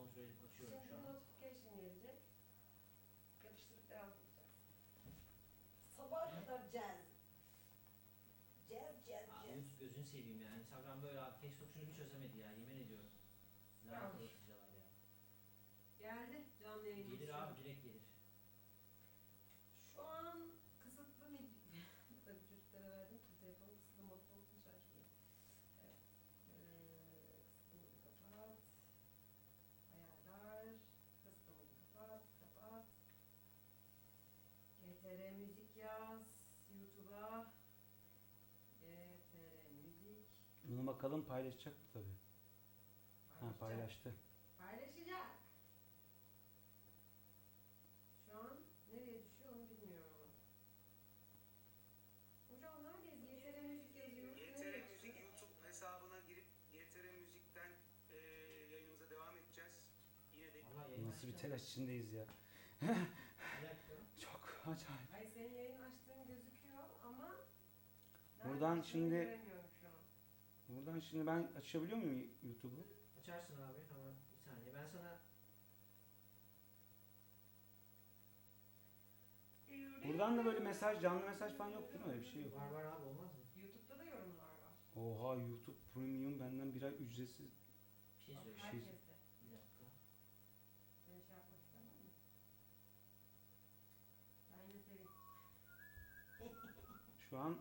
kontrol edip açıyorum şu Şimdi an. notification gelecek. Yapıştırıp devam edeceğiz. Sabaha kadar jazz. Abi YouTube gözünü seveyim ya. Instagram böyle abi. Facebook şunu bir çözemedi ya. Yemin ediyorum. Lanet yaratıcılar ya. Geldi canlı yayın. Gelir abi, direkt gelir. Şu an kısıtlı tabii çocuklara verdim ki telefonu kısıtlı modda olduğu için açmıyor. Evet. Kısıtlı modu kapat. Ayarlar. Kısıtlı modu kapat. Kapat. GTR müzik yaz. YouTube'a. GTR müzik. Bunu bakalım paylaşacak mı tabii. Ha, paylaştı. Paylaşacak. Şu an nereye düşüyor onu bilmiyorum ama. Hocam neredeyiz? GTR müzik yazıyoruz. GTR Müzik YouTube hesabına girip GTR Müzik'ten yayınımıza devam edeceğiz. Yine de Vallahi yayın Nasıl bir açtım. telaş içindeyiz ya. Bir dakika. Çok acayip. Ay senin yayın açtığın gözüküyor ama Buradan nerede şimdi- göremiyorum şu an. Buradan şimdi ben açabiliyor muyum YouTube'u? Açarsın abi hemen bir saniye. Ben sana Buradan da böyle mesaj, canlı mesaj falan yok değil mi? Öyle bir şey yok. var abi, olmaz mı? YouTube'da da yorumlar var. Oha, YouTube Premium benden bir ay ücretsiz. Bir şey söyleyeceğim. Herkeste. Bir dakika. Seni şey yapmak istemem mi? Ben yine seveyim. Şu an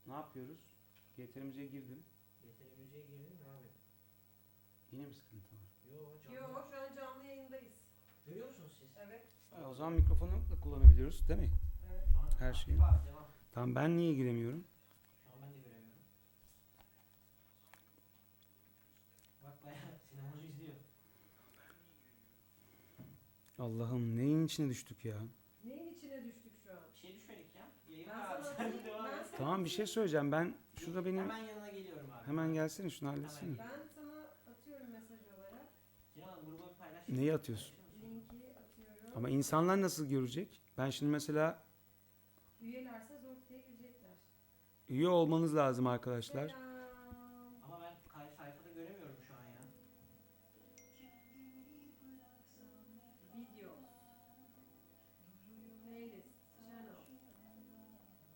ne yapıyoruz? GTR'mize girdim. GTR müziğe girdin mi abi? Yine mi sıkıntı var? Yo canlı. Yo şu an canlı yayındayız. Görüyor musunuz siz? Evet. O zaman mikrofonu da kullanabiliyoruz değil mi? Evet. Şu an Her aktif şey. abi, devam. Tamam, ben niye giremiyorum? Şu an ben de göremiyorum. Bak bayağı sinemacı izliyor. Allah'ım, neyin içine düştük ya? Neyin içine düştük şu an? Bir şey düşmedik ya. Yayın Ben var abi. sana Sen atayım, devam ben et. sana Tamam, bir şey atayım. söyleyeceğim. Ben şurada benim Hemen yanına geliyorum abi. hemen gelsene, şunu halletsene. Hemen. Ben sana atıyorum mesaj olarak. Sinan gruba bir paylaş. Neyi atıyorsun? Linki atıyorum. Ama insanlar nasıl görecek? Ben şimdi mesela Üyelerse zor diye girecekler. üye olmanız lazım arkadaşlar. Selam. Ama ben sayfada göremiyorum şu an ya. Video. Playlist. Channel.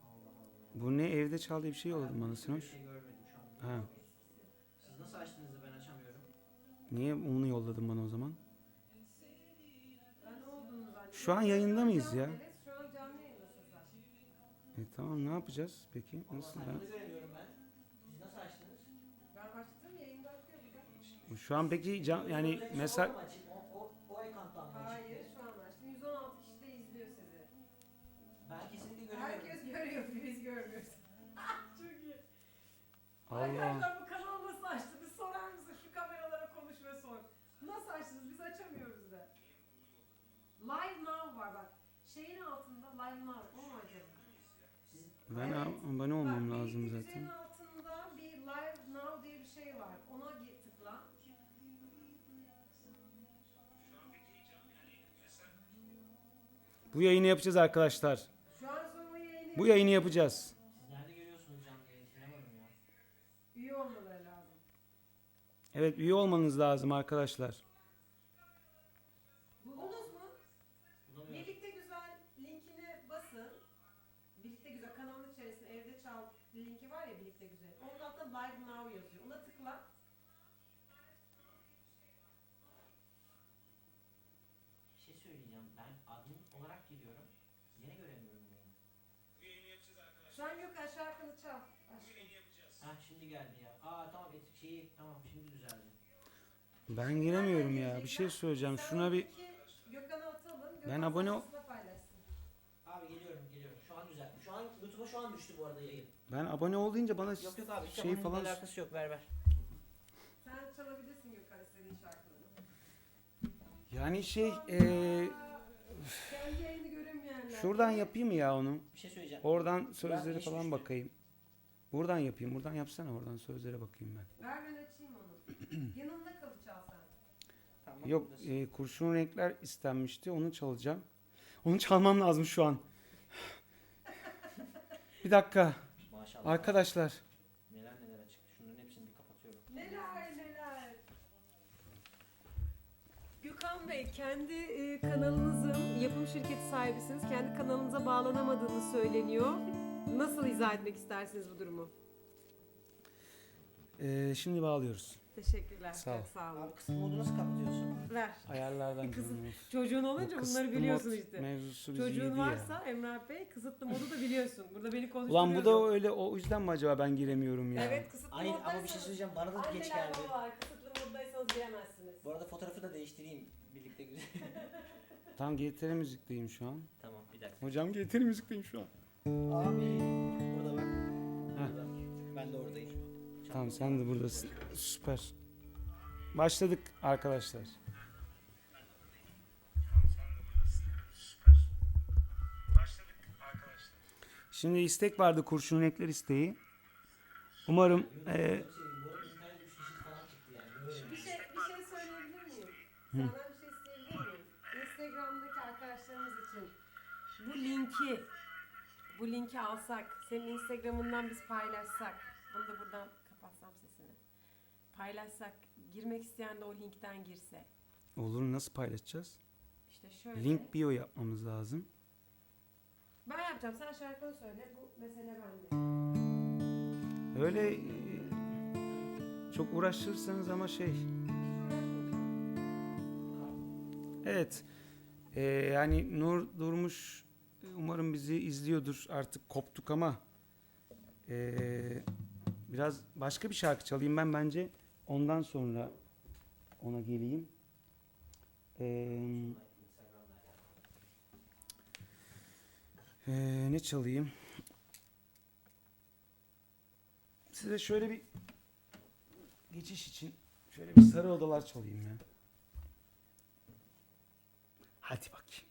Allah Allah. Bu ne, evde çaldığı bir şey oldu bana Bir Sinoş. şey görmedim şu an. Ha. Eskisi. Siz nasıl açtınız da ben açamıyorum? Niye onu yolladın bana o zaman? Ben ne olduğunu zannediyorum. Şu an yayında mıyız ya? Evet şu an canlı yayındasın sen. Tamam, ne yapacağız peki? Allah Nasıl sayfada ben? göremiyorum ben. Siz nasıl açtınız? Ben açtım yayında akıyor burada. Şu an peki yani mesela O açık. O ekrantan mı açık? Hayır şu an açtım. 116 kişi de izliyor sizi. Ben kesinlikle göremiyorum. Herkes görüyor biz görmüyoruz. Çok iyi. Allah. Arkadaşlar bu kanalı nasıl açtınız? Sorar mısın? Şu kameralara konuş ve sor. Nasıl açtınız? Biz açamıyoruz da. Live Now var bak. Şeyin altında Live Now. O mu acaba? Siz Ben Evet. abone olmam Bak, lazım birlikte zaten. güzelin altında bir Live Now diye bir şey var. Ona tıkla. Bu yayını yapacağız arkadaşlar. Şu an sonra yayını Bu yayını yapacağız. siz nerede görüyorsunuz canlı yayını? Sinemadım ya. üye olmaları lazım. Evet, üye olmanız lazım arkadaşlar. Buldunuz mu? Bulamıyorum. Birlikte Güzel linkine basın. Birlikte Güzel kanalın içerisinde evde çal linki var ya Birlikte Güzel. Onun altında Live Now yazıyor. Ona tıkla. Bir şey söyleyeceğim. Ben admin olarak giriyorum. Yine göremiyorum yayını. Şu an yok şarkını çal. Aşkım. Ha şimdi geldi ya. Aa tamam tamam şimdi düzeldi. Ben giremiyorum ya. Bir şey söyleyeceğim. Sen Şuna bir linki Gökhan'a atalım. Ben Gökhan abone ol- sayfasında paylaşsın. Abi geliyorum. Şu an düzeldi. Şu an YouTube'a şu an düştü bu arada yayın. ben abone ol deyince bana Yok abi hiç şey şey falan alakası yok, ver. Sen çalabilirsin Gökhan istediğin şarkılarını. yani şey Kendi yayını göremeyenler. şuradan yapayım mı ya onu? Bir şey söyleyeceğim. Oradan sözlere iş falan düştü. bakayım. Buradan yapayım. Buradan yapsana, oradan sözlere bakayım ben. Ver ben açayım onu. Yanında kalacağız sen. Tamam, Yok, buradasın. kurşun renkler istenmişti. Onu çalacağım. Onu çalmam lazım şu an. Bir dakika. Maşallah. Arkadaşlar. Neler açık. Şunların hepsini bir kapatıyorum. Neler neler. Hakan Bey, kendi kanalınızın yapım şirketi sahibisiniz. Kendi kanalınıza bağlanamadığını söyleniyor. Nasıl izah etmek istersiniz bu durumu? Şimdi bağlıyoruz. Teşekkürler. Sağ ol. Çok sağ olun. Abi kısıtlı modu nasıl kapatıyorsun? Ver. Ayarlardan Kızım, canım. Çocuğun olunca bunları biliyorsun işte. Mevzusu bizi Çocuğun yedi varsa ya. Emrah Bey kısıtlı modu da biliyorsun. Burada beni konuşturuyor. Ulan bu da öyle, o yüzden mi acaba ben giremiyorum ya? Evet, kısıtlı Hayır moddaysanız. ama bir şey söyleyeceğim, bana da geç Anneler geldi. babalar, kısıtlı moddaysanız giremezsiniz. Bu arada fotoğrafı da değiştireyim birlikte güzel. Tam GTR müzikteyim şu an. Tamam bir dakika. Hocam GTR müzikteyim şu an. Abi burada bak. Heh. Burada. Ben de oradayım. Tamam sen de buradasın. Süper. Başladık arkadaşlar. Şimdi istek vardı, kurşun ekler isteği. Umarım Bir şey söyleyebilir miyim? Senden bir şey isteyebilir miyim? Instagram'daki arkadaşlarımız için bu linki alsak, senin Instagram'ından biz paylaşsak, bunu da buradan kapatsam sesini. Paylaşsak, girmek isteyen de o linkten girse. olur, nasıl paylaşacağız? İşte şöyle. Link bio yapmamız lazım. Ben yapacağım, sen şarkını söyle, bu mesele bende. Öyle çok uğraşırsanız ama şey. Evet. Yani Nur Durmuş umarım bizi izliyordur. Artık koptuk ama biraz başka bir şarkı çalayım ben bence. Ondan sonra ona geleyim. Ne çalayım? Size şöyle bir geçiş için şöyle bir Sarı Odalar çalayım ya. Hadi bakayım.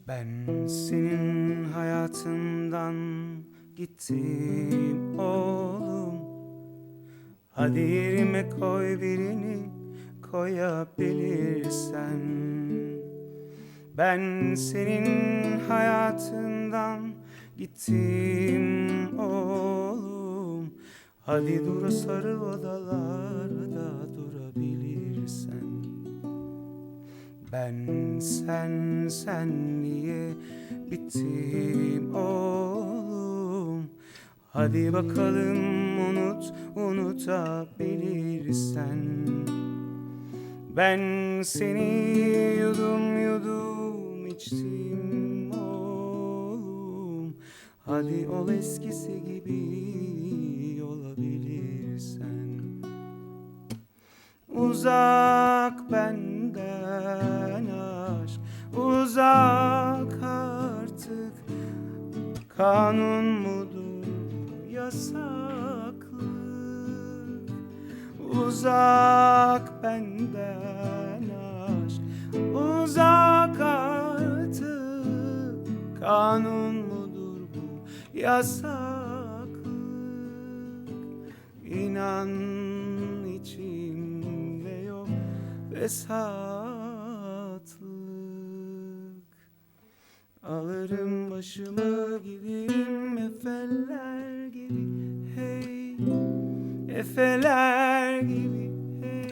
Ben senin hayatından gittim oğlum. Hadi yerime koy birini, koyabilirsen. Ben senin hayatından gittim oğlum. Hadi dur o sarı odalarda durabilirsen. Ben sen diye bittim oğlum. Hadi bakalım unutabilirsen. Ben seni yudum içtim oğlum. Hadi ol eskisi gibi olabilirsen. Uzak benden aşk, uzak artık. Kanun mudur, yasaklık? Uzak benden aşk, uzak artık. Kanun mudur bu, yasaklık? İnan içimde yok fesatlık. Alırım başımı giderim efeler gibi, hey, efeler gibi, hey.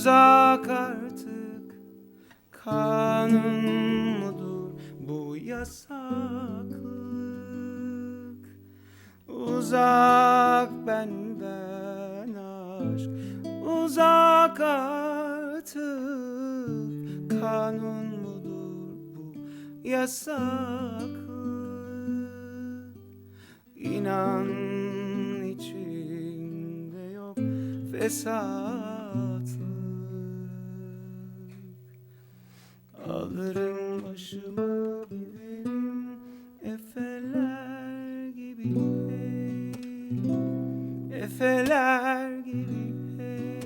Uzak artık, kanun mudur bu yasaklık? Uzak benden aşk, uzak artık, kanun mudur bu yasaklık? İnan içinde yok fesatlık. Alırım başımı giderim efeler gibi hey, efeler gibi hey,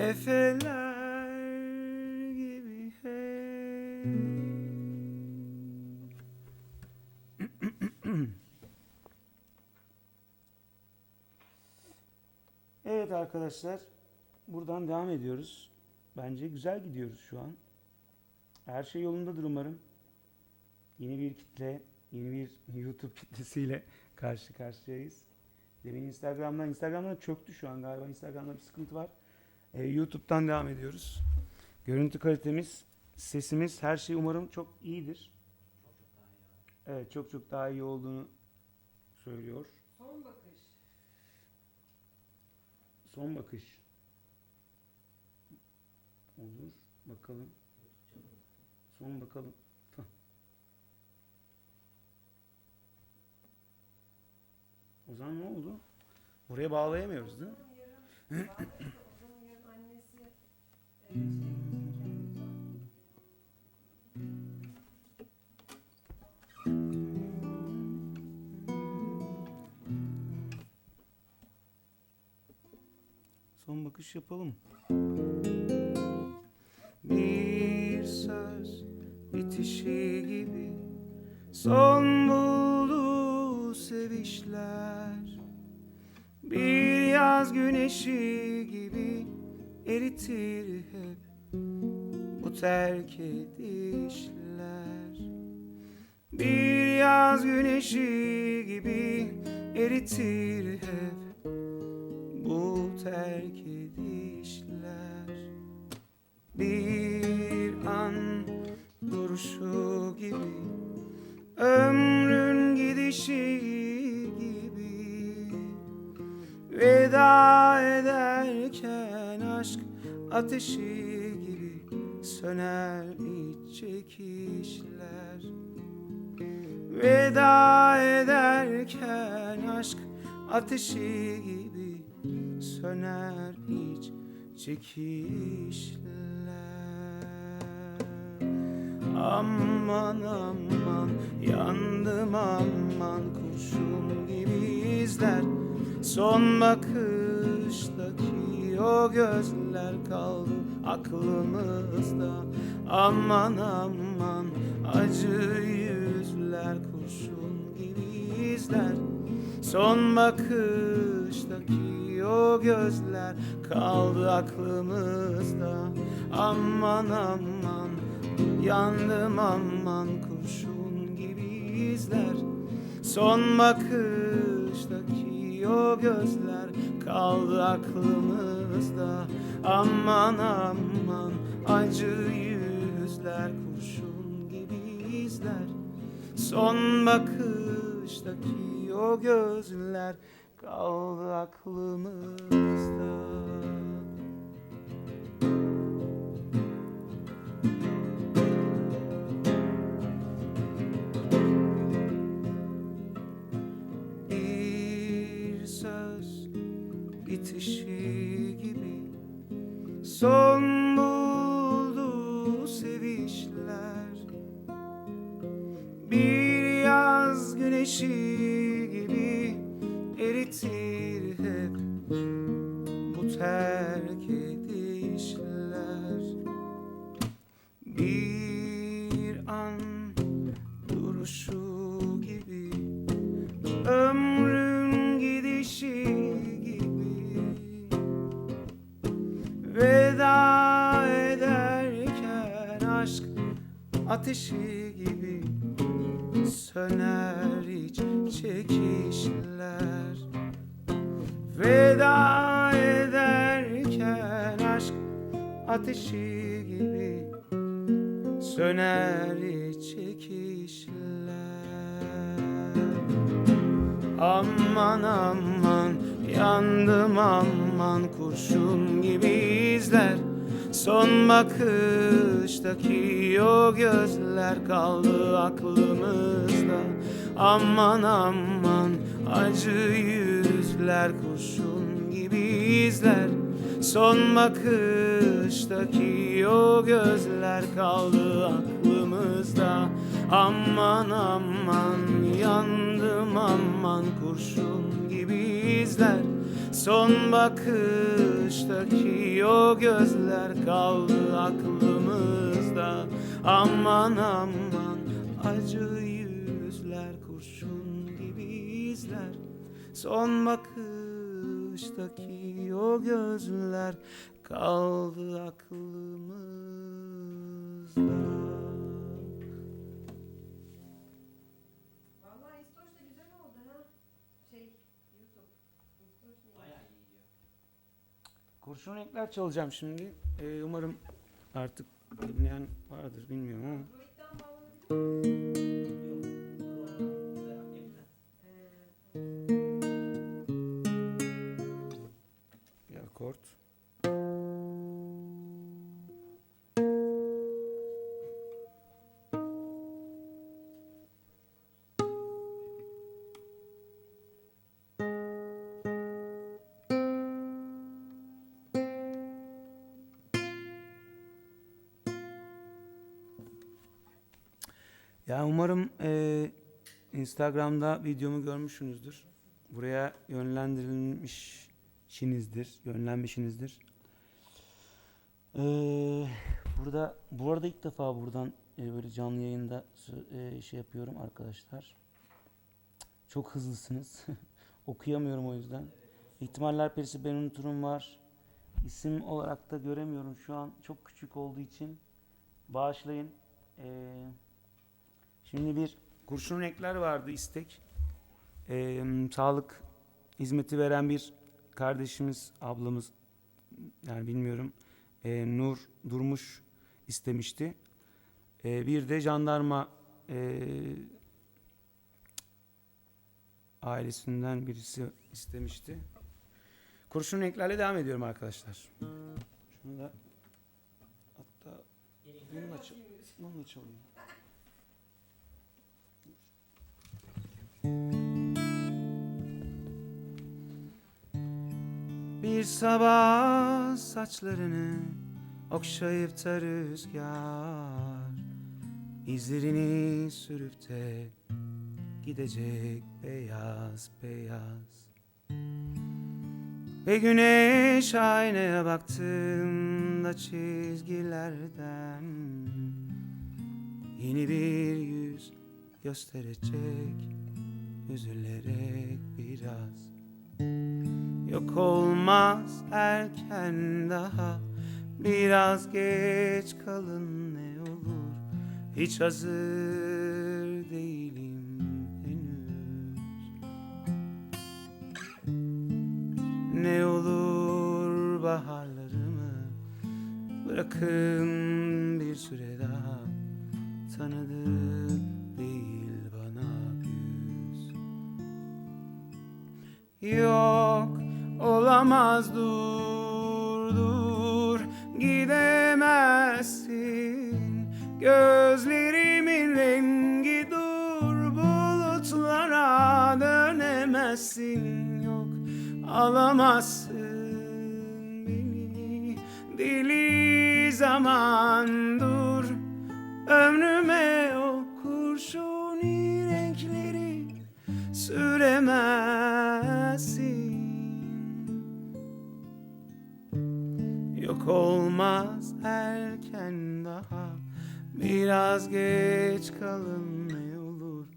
efeler gibi hey. Evet arkadaşlar, buradan devam ediyoruz. Bence güzel gidiyoruz şu an. Her şey yolundadır umarım. Yeni bir kitle, yeni bir YouTube kitlesiyle karşı karşıyayız. Demin Instagram'dan çöktü şu an galiba. Instagram'da bir sıkıntı var. YouTube'dan devam ediyoruz. Görüntü kalitemiz, sesimiz, her şey umarım çok iyidir. Evet, çok daha iyi olduğunu söylüyor. Son bakış. Son bakış. Olur. Bakalım. Son bakalım. O zaman ne oldu? Buraya bağlayamıyoruz değil mi? Ozan'ın yarın annesi şey gidecek yanımıza. Son bakış yapalım. Bir söz bitişi gibi son buldu sevişler. Bir yaz güneşi gibi eritir hep bu terk edişler. Bir yaz güneşi gibi eritir hep bu terk edişler. Bir an duruşu gibi, ömrün gidişi gibi, veda ederken aşk ateşi gibi söner iç çekişler. Veda ederken aşk ateşi gibi söner iç çekişler. Aman aman yandım aman, kurşun gibi izler son bakıştaki o gözler kaldı aklımızda. Aman aman acı yüzler kurşun gibi izler son bakıştaki o gözler kaldı aklımızda. Aman aman yandım aman, kurşun gibi izler son bakıştaki o gözler kaldı aklımızda. Aman aman acı yüzler kurşun gibi izler son bakıştaki o gözler kaldı aklımızda. Bir söz bitişi gibi son buldu sevişler. Bir yaz güneşi gibi eritir hep bu terk edişler. Bir an duruşu gibi, ömrün gidişi gibi, veda ederken aşk ateşi gibi söner iç çekişler. Veda ederken aşk ateşi gibi söner çekişler. Aman aman yandım aman, kurşun gibi izler son bakıştaki o gözler kaldı aklımızda. Aman aman acı yüzler, kurşun gibi izler son bakıştaki o gözler kaldı aklımızda. Aman aman yandım aman, kurşun gibi izler son bakıştaki o gözler kaldı aklımızda. Aman aman acı yüzler, kurşun gibi izler son bakıştaki o gözler kaldı aklımızda. Vallahi İstoş da güzel oldu ha. YouTube. İstoş ne? Bayağı iyi gidiyor. Kurşun renkler çalacağım şimdi. Umarım artık dinleyen vardır, bilmiyorum ama. Android'den bağlanabilir mi? Yok. Chrome'dan ve app'ten. Bir akort. Ya umarım Instagram'da videomu görmüşsünüzdür. Buraya yönlenmişsinizdir. Burada bu arada ilk defa buradan böyle canlı yayında şey yapıyorum arkadaşlar. Çok hızlısınız. Okuyamıyorum o yüzden. İhtimaller Perisi Ben Unuturum var. İsim olarak da göremiyorum şu an. Çok küçük olduğu için. Bağışlayın. Şimdi bir kurşun renkler vardı istek. Sağlık hizmeti veren bir kardeşimiz, ablamız, yani bilmiyorum, Nur Durmuş istemişti. Bir de jandarma ailesinden birisi istemişti. Kurşun renklerle devam ediyorum arkadaşlar. Şunu da hatta bununla çalayım. Bir sabah saçlarını okşayıp da rüzgar izlerini sürüp de gidecek beyaz beyaz. Ve güneş aynaya baktığında çizgilerden yeni bir yüz gösterecek, üzülerek biraz. Yok olmaz erken daha, biraz geç kalın ne olur. Hiç hazır değilim henüz. Ne olur baharlarımı bırakın bir süre daha. Tanıdık değil bana güz. Yok olamaz, dur gidemezsin. Gözlerimin rengi dur, bulutlara dönemezsin. Yok alamazsın beni, deli zaman dur. Ömrüme o kurşuni renkleri süremezsin. Yok olmaz erken daha, biraz geç kalın ne olur.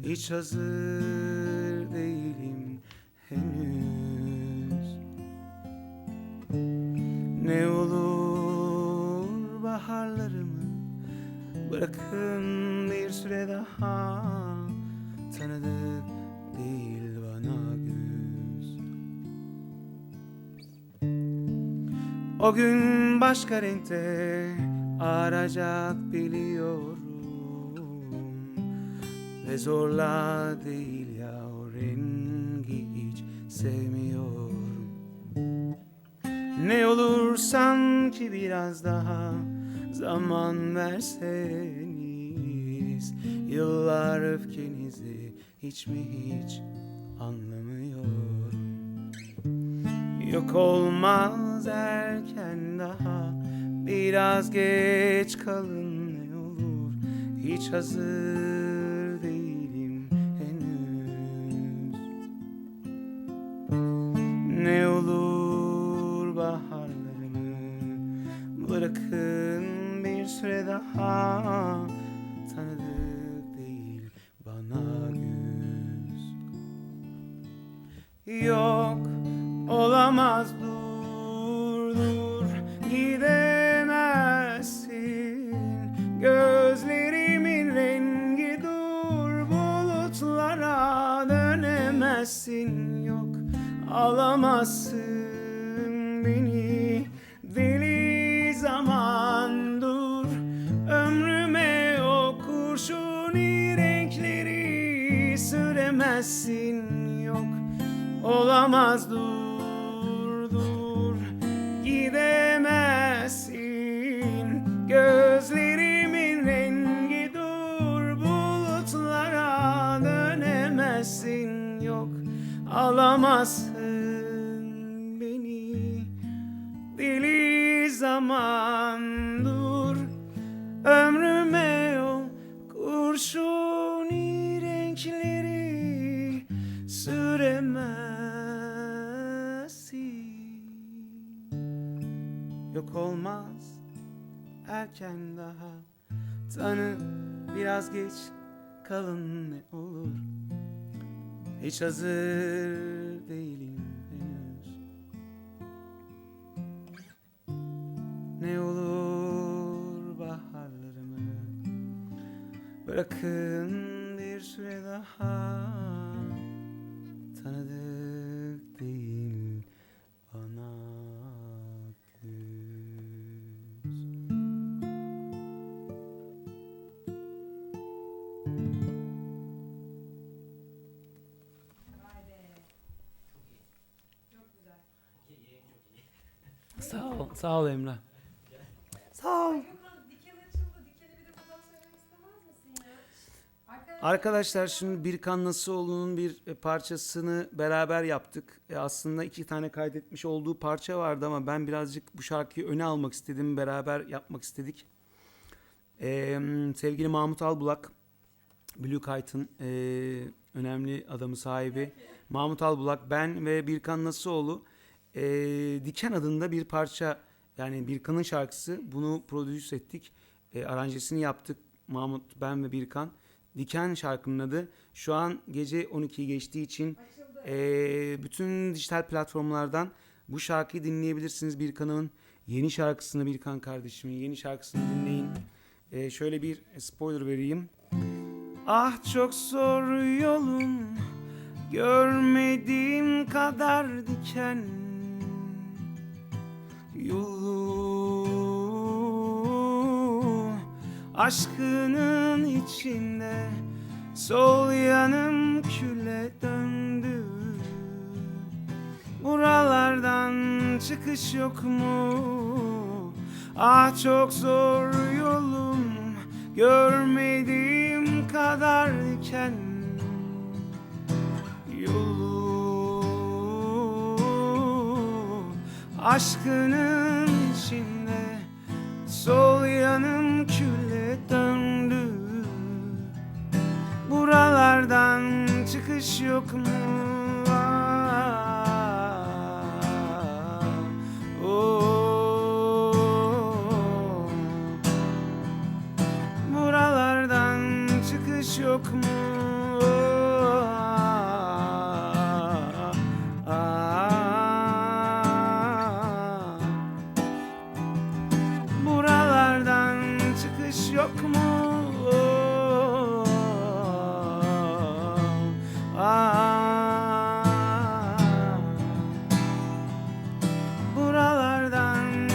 Hiç hazır değilim henüz. Ne olur baharlarımı bırakın bir süre daha. Tanıdık değil bana güz. O gün başka renkte arayacak biliyorum. Ve zorla değil ya, o rengi hiç sevmiyorum. Ne olur sanki biraz daha zaman verseniz. Yıllar öfkenizi hiç mi hiç anlamıyorum. Yok olmaz erken daha, biraz geç kalın ne olur. Hiç hazır değilim henüz. Ne olur baharlarımı bırakın bir süre daha. Tanıdık değil bana güz. Yok olamaz, dur dur gidemezsin. Gözlerimin rengi dur, bulutlara dönemezsin. Yok alamazsın beni, deli zaman dur. Ömrüme o kurşuni renkleri süremezsin. Yok olamaz, dur dur gidemezsin. Gözlerimin rengi dur, bulutlara dönemezsin. Yok alamazsın beni, deli zaman dur. Ömrüme o kurşuni renkleri süremezsin. Yok olmaz erken daha, tanı biraz geç kalın ne olur. Hiç hazır değilim henüz. Ne olur baharlarımı bırakın bir süre daha. Tanıdık değil bana güz. Vay be. Çok iyi. Çok güzel. İyi, çok iyi. Sağ ol Emrah. Sağ ol. Gökhan, diken açıldı. Dikeni bir de buradan söylemek istemez misin ya? Arkadaşlar şimdi Birkan Nasıoğlu'nun bir parçasını beraber yaptık. Aslında 2 tane kaydetmiş olduğu parça vardı ama ben birazcık bu şarkıyı öne almak istedim. Beraber yapmak istedik. Sevgili Mahmut Albulak, Blue Kite'ın önemli adamı, sahibi. Mahmut Albulak, ben ve Birkan Nasıoğlu Diken adında bir parça, yani Birkan'ın şarkısı, bunu prodüse ettik. Aranjesini yaptık Mahmut, ben ve Birkan. Diken şarkının adı. Şu an gece 12'yi geçtiği için bütün dijital platformlardan bu şarkıyı dinleyebilirsiniz. Birkan'ın yeni şarkısını, Birkan kardeşimin yeni şarkısını dinleyin. Şöyle bir spoiler vereyim. Ah çok zor yolum, görmediğim kadar diken yolu, aşkının içinde sol yanım küle döndü. Buralardan çıkış yok mu? Ah çok zor yolum, görmediğim kadar diken yolu, aşkının içinde sol yanım küle döndü. Buralardan çıkış yok mu? Buralardan çıkış yok mu? Buralardan çıkış yok mu? Buralardan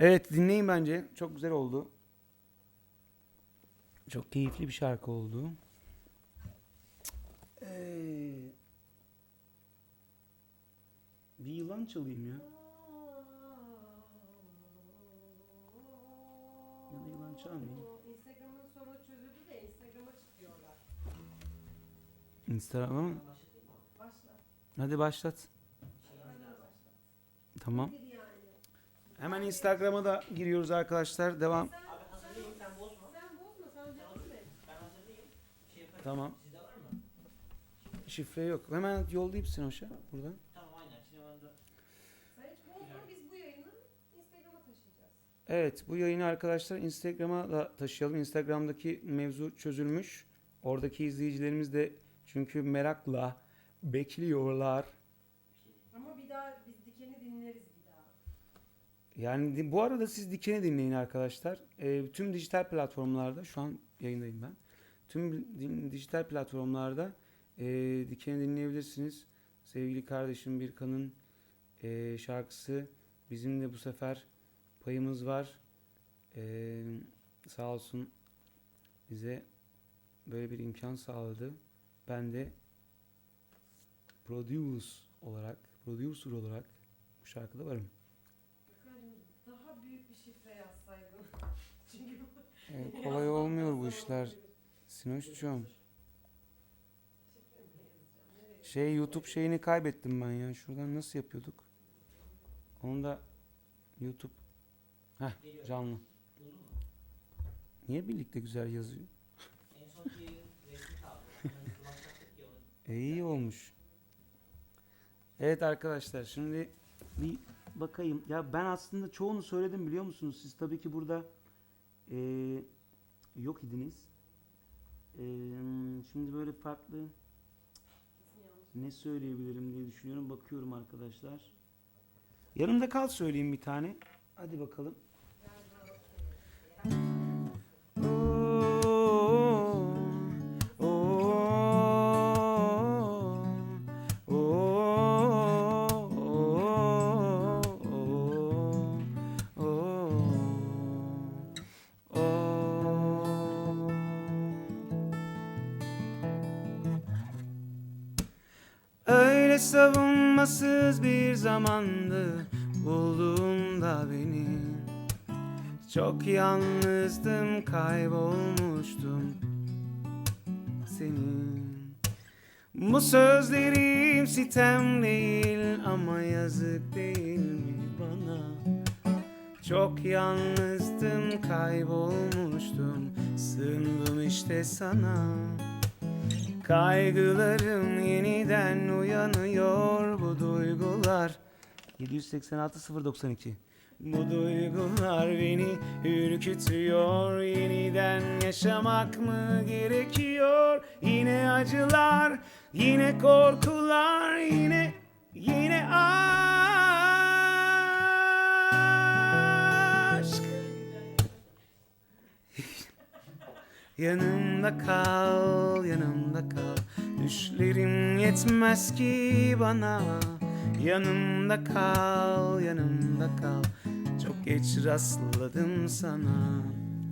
Evet, dinleyin bence. Çok güzel oldu. Çok keyifli bir şarkı oldu. Bir yılan çalayım ya. Ya da yılan çalmayayım. Instagram'ın sorunu çözüldü de Instagram'a çıkıyorlar. Instagram'a mı? Başlatayım mı? Başla. Hadi başlat. Hadi başla. Tamam. Bir yani. Hemen Instagram'a da giriyoruz arkadaşlar. Devam. Sen, Abi hazırlayayım, sen bozma. sen bozma, sen devam et. Ben hazırlayayım. Şey yaparım. Tamam. Sizde var mı? Şifre yok. Hemen yollayayım Sinoş'a buradan. Tamam aynen. Sinemada Sen hiç bozma, biz bu yayını Instagram'a taşıyacağız. Evet, bu yayını arkadaşlar Instagram'a da taşıyalım. Instagram'daki mevzu çözülmüş. Oradaki izleyicilerimiz de çünkü merakla bekliyorlar. Ama bir daha biz Diken'i dinleriz bir daha. Yani bu arada siz Diken'i dinleyin arkadaşlar. Tüm dijital platformlarda, şu an yayındayım ben. Tüm dijital platformlarda Diken'i dinleyebilirsiniz. Sevgili kardeşim Birkan'ın şarkısı. Bizim de bu sefer payımız var. Sağ olsun bize böyle bir imkan sağladı. Ben de producer olarak bu şarkıda varım. Gökhan'cığım daha büyük bir şifre yazsaydın. Çünkü Kolay olmuyor bu işler. Sinoş'cum. YouTube şeyini kaybettim ben ya. Şuradan nasıl yapıyorduk? Onu da YouTube. Canlı. buldun mu? Niye birlikte güzel yazıyor? En son yayın resmi kaldı. Hemen flash yaptık ya onu. İyi olmuş. Evet arkadaşlar, şimdi bir bakayım. Ya ben aslında çoğunu söyledim, biliyor musunuz? Siz tabii ki burada yok idiniz. Şimdi böyle farklı ne söyleyebilirim diye düşünüyorum. Bakıyorum arkadaşlar. Yanımda kal söyleyeyim bir tane. Hadi bakalım. Öyle savunmasız bir zamandı bulduğunda beni. Çok yalnızdım, kaybolmuştum senin. Bu sözlerim sitem değil ama yazık değil mi bana? Çok yalnızdım, kaybolmuştum, sığındım işte sana. Kaygılarım yeniden uyanıyor, bu duygular 786-092. Bu duygular beni ürkütüyor. Yeniden yaşamak mı gerekiyor? Yine acılar, yine korkular, yine aşk. Yanımda kal, yanımda kal. Düşlerim yetmez ki bana. Yanımda kal, yanımda kal. Çok geç rastladım sana.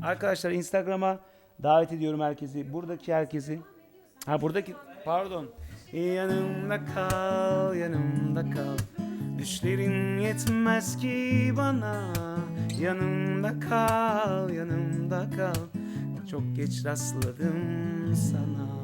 Arkadaşlar Instagram'a davet ediyorum herkesi. Buradaki herkesi. Pardon. Yanımda kal, yanımda kal. Düşlerim yetmez ki bana. Yanımda kal, yanımda kal. Çok geç rastladım sana.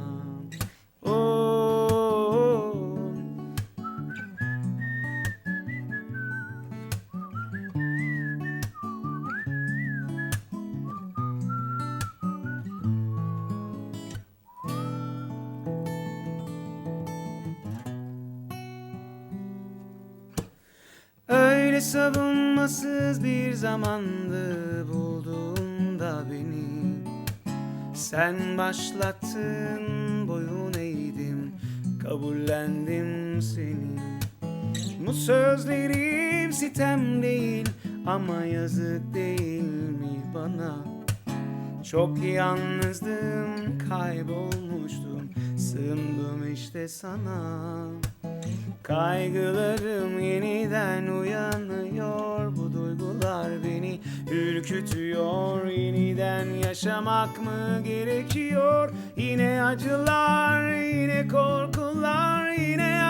Öyle savunmasız bir zamandı bulduğunda beni. Sen başlattın, boyun eğdim, kabullendim seni. Bu sözlerim sitem değil ama yazık değil mi bana? Çok yalnızdım, kaybolmuştum, sığındım işte sana. Kaygılarım yeniden uyanıyor. Bu duygular beni ürkütüyor. Yeniden yaşamak mı gerekiyor? Yine acılar, yine korkular, yine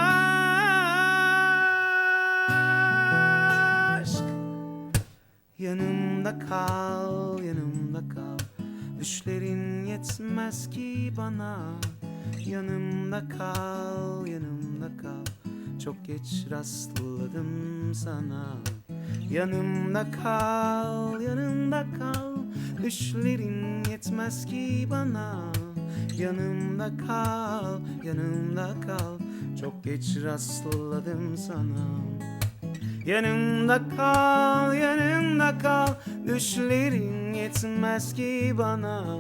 aşk. Yanımda kal, yanımda kal. Düşlerin yetmez ki bana. Yanımda kal, yanımda kal. Çok geç rastladım sana. Yanımda kal, yanımda kal. Düşlerin yetmez ki bana. Yanımda kal, yanımda kal. Çok geç rastladım sana. Yanımda kal, yanımda kal. Düşlerin yetmez ki bana.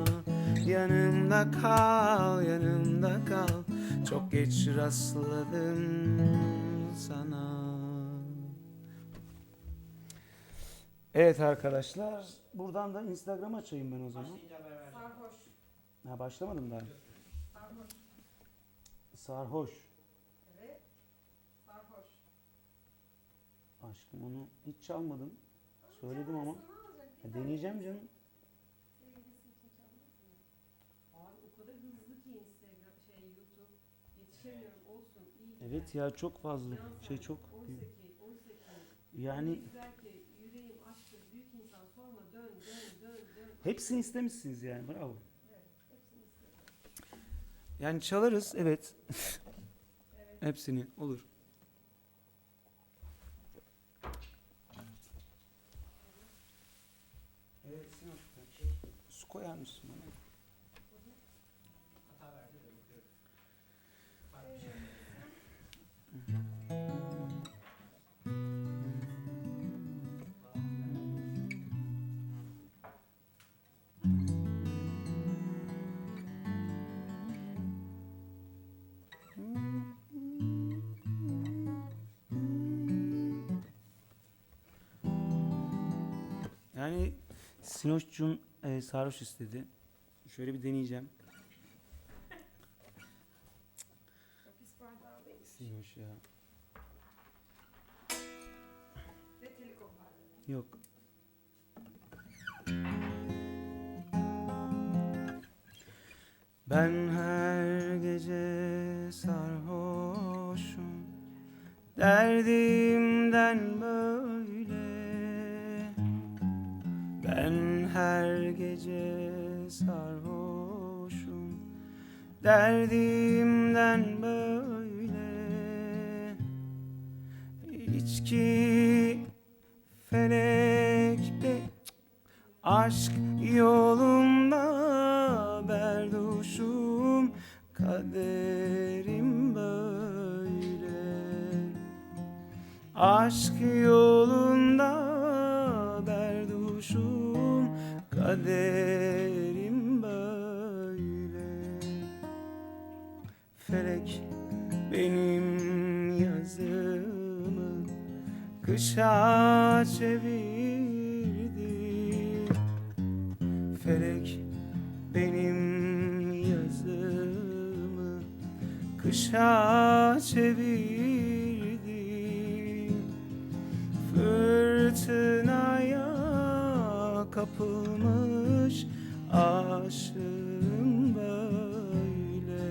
Yanımda kal, yanımda kal. Çok geç rastladım sana. Evet arkadaşlar, buradan da Instagram açayım ben o zaman. Başlayınca haber vereceğim. Sarhoş. Ha, başlamadım daha. Sarhoş. Sarhoş. Evet. Sarhoş. Aşkım onu hiç çalmadım. Söyledim ama. Ne olacak? Bir tane Deneyeceğim canım. sevgilisi için çalmaz mı? Abi o kadar hızlı ki Instagram, YouTube. Yetişemiyorum, olsun, iyi. Evet ya, çok fazla. Şey çok büyük. Oysa ki. Yani Güzel ki yüreğim aşktır, büyük insan sorma, dön. hepsini istemişsiniz yani, bravo. Evet, hepsini istedim. Yani çalarız, evet. Evet. Hepsini olur. Evet, Sinan. Su koyar mısın bana? Hata verdi de bakıyorum. Yani Sinoş'cum sarhoş istedi. Şöyle bir deneyeceğim. Çok pis bardağı değil. Sinoş ya. Ve telekom bardağı. Yok. Ben her gece sarhoşum, derdimden böyle. Ben her gece sarhoşum, derdimden böyle. İçki, felek be, aşk yolunda berduşum, kaderim böyle. Aşk yolunda berduşum, kaderim böyle. Felek benim yazımı kışa çevirdi. Felek benim yazımı kışa çevirdi. Fırtınaya kapılmış aşığım böyle.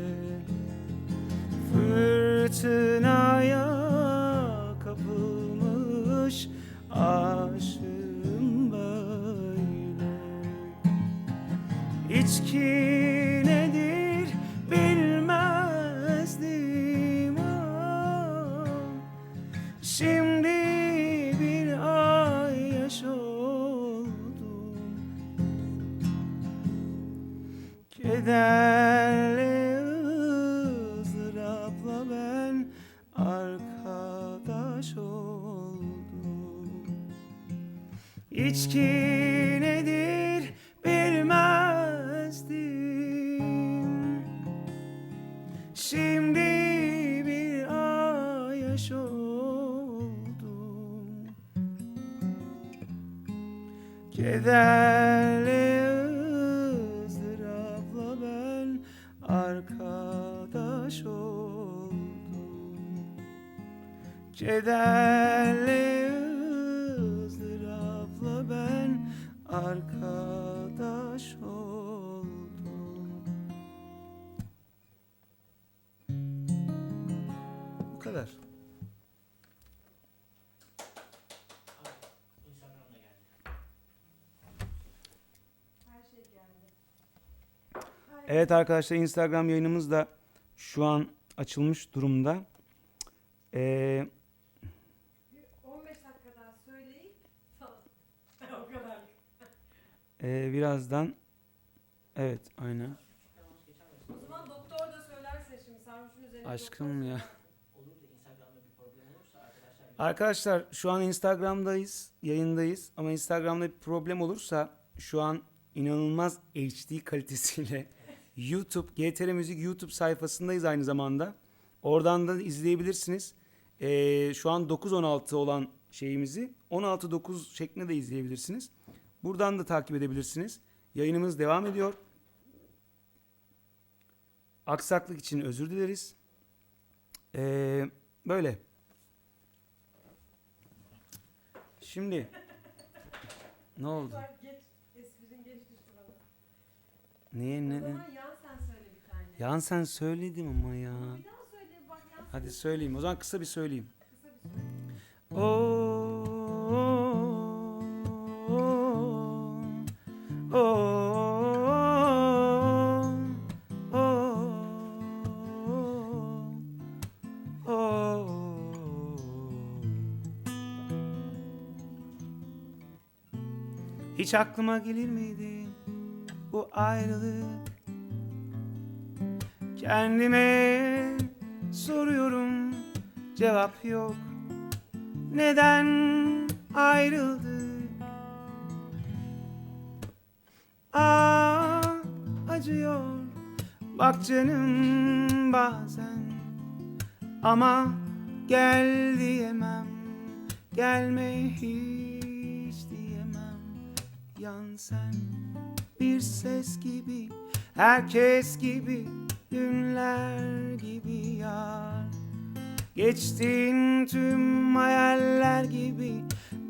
Fırtınaya kapılmış aşığım böyle. İçki nedir bilmezdim ah. Şimdi bir ay yaş oldum. Kederle ızdırapla ben arkadaş oldum. İçki nedir bilmezdim. Şimdi bir ay yaş oldum. Kederle ızdırapla ben arkadaş oldum. Kederle ızdırapla ben arkadaş oldum. Bu kadar. Instagram'da geldi. Her şey geldi. Evet arkadaşlar, Instagram yayınımız da şu an açılmış durumda. Bir 15 dakika daha söyleyip tamam. O kadar. Birazdan, evet aynen. O zaman doktor da söylerse şimdi sarhoşun üzerine Aşkım doktor ya. söylerse. Olur da Instagram'da bir problem olursa arkadaşlar Arkadaşlar şu an Instagram'dayız, yayındayız ama Instagram'da bir problem olursa şu an inanılmaz HD kalitesiyle YouTube, GTR Müzik YouTube sayfasındayız aynı zamanda. Oradan da izleyebilirsiniz. Şu an 9.16 olan şeyimizi 16.9 şeklinde de izleyebilirsiniz. Buradan da takip edebilirsiniz. Yayınımız devam ediyor. Aksaklık için özür dileriz. Böyle. Şimdi ne oldu? Bak geç, esprin geç düştü bana. Niye O ne? zaman yan sen söyle bir tane. Yan sen söyledim ama ya. Bir daha söyle bak yan sen. Hadi söyleyeyim. O zaman kısa bir söyleyeyim. Kısa bir söyle. Hiç aklıma gelir miydi bu ayrılık? Kendime soruyorum, cevap yok. Neden ayrıldık? Acıyor bak canım bazen, ama gel diyemem, gelme hiç diyemem. Yan sen bir ses gibi, herkes gibi, dünler gibi yar. Geçtin tüm hayaller gibi,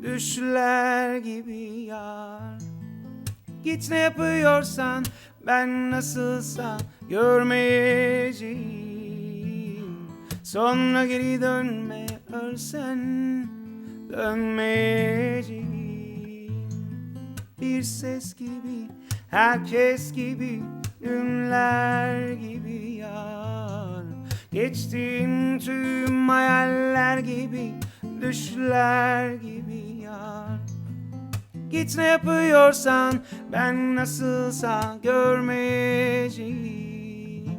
düşler gibi yar. Git ne yapıyorsan, ben nasılsa görmeyeceğim. Sonra geri dönme, ölsen dönmeyeceğim. Bir ses gibi, herkes gibi, dünler gibi yar. Geçtin tüm hayaller gibi, düşler gibi yar. Git ne yapıyorsan, ben nasılsa görmeyeceğim.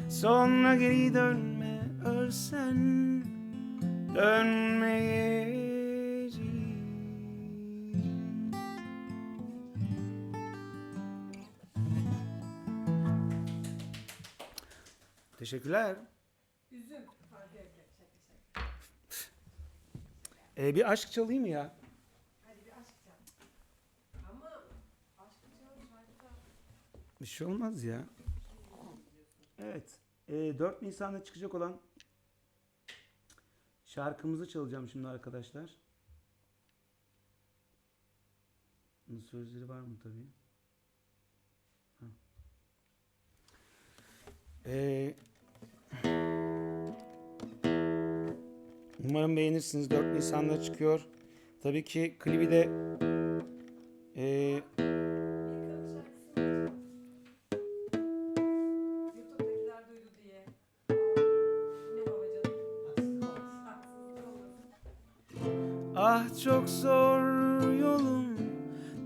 Sonra geri dönme, ölsen dönmeyeceğim. Teşekkürler. Üzüm. Hadi yok, şaka şaka. Bir aşk çalayım mı ya? Hadi bir aşk çal. Ama aşk çal şarkıda. Bir şey olmaz ya. Evet. 4 Nisan'da çıkacak olan şarkımızı çalacağım şimdi arkadaşlar. Bunun sözleri var mı tabii? Ha. Umarım beğenirsiniz. 4 Nisan'da çıkıyor. Tabii ki klibi de YouTube'dakiler duydu diye. Ne baba canım? Haksızlık olmasın. ah çok zor yolum,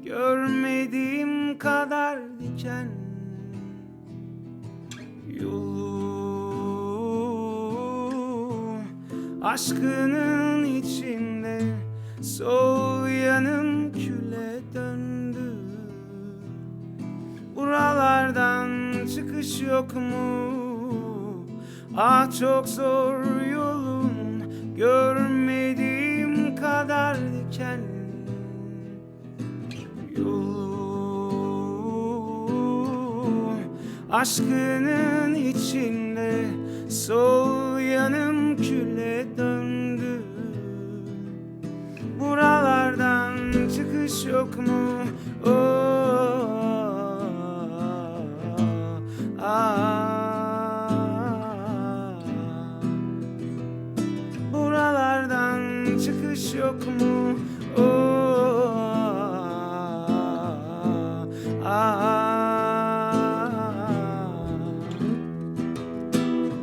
görmediğim kadar diken yolu. Aşkının içinde sol yanım küle döndü. Buralardan çıkış yok mu? Ah çok zor yolum, görmediğim kadar diken yolu. Aşkının içinde sol yanım küle döndü. yok mu? Oh, buralardan çıkış yok mu?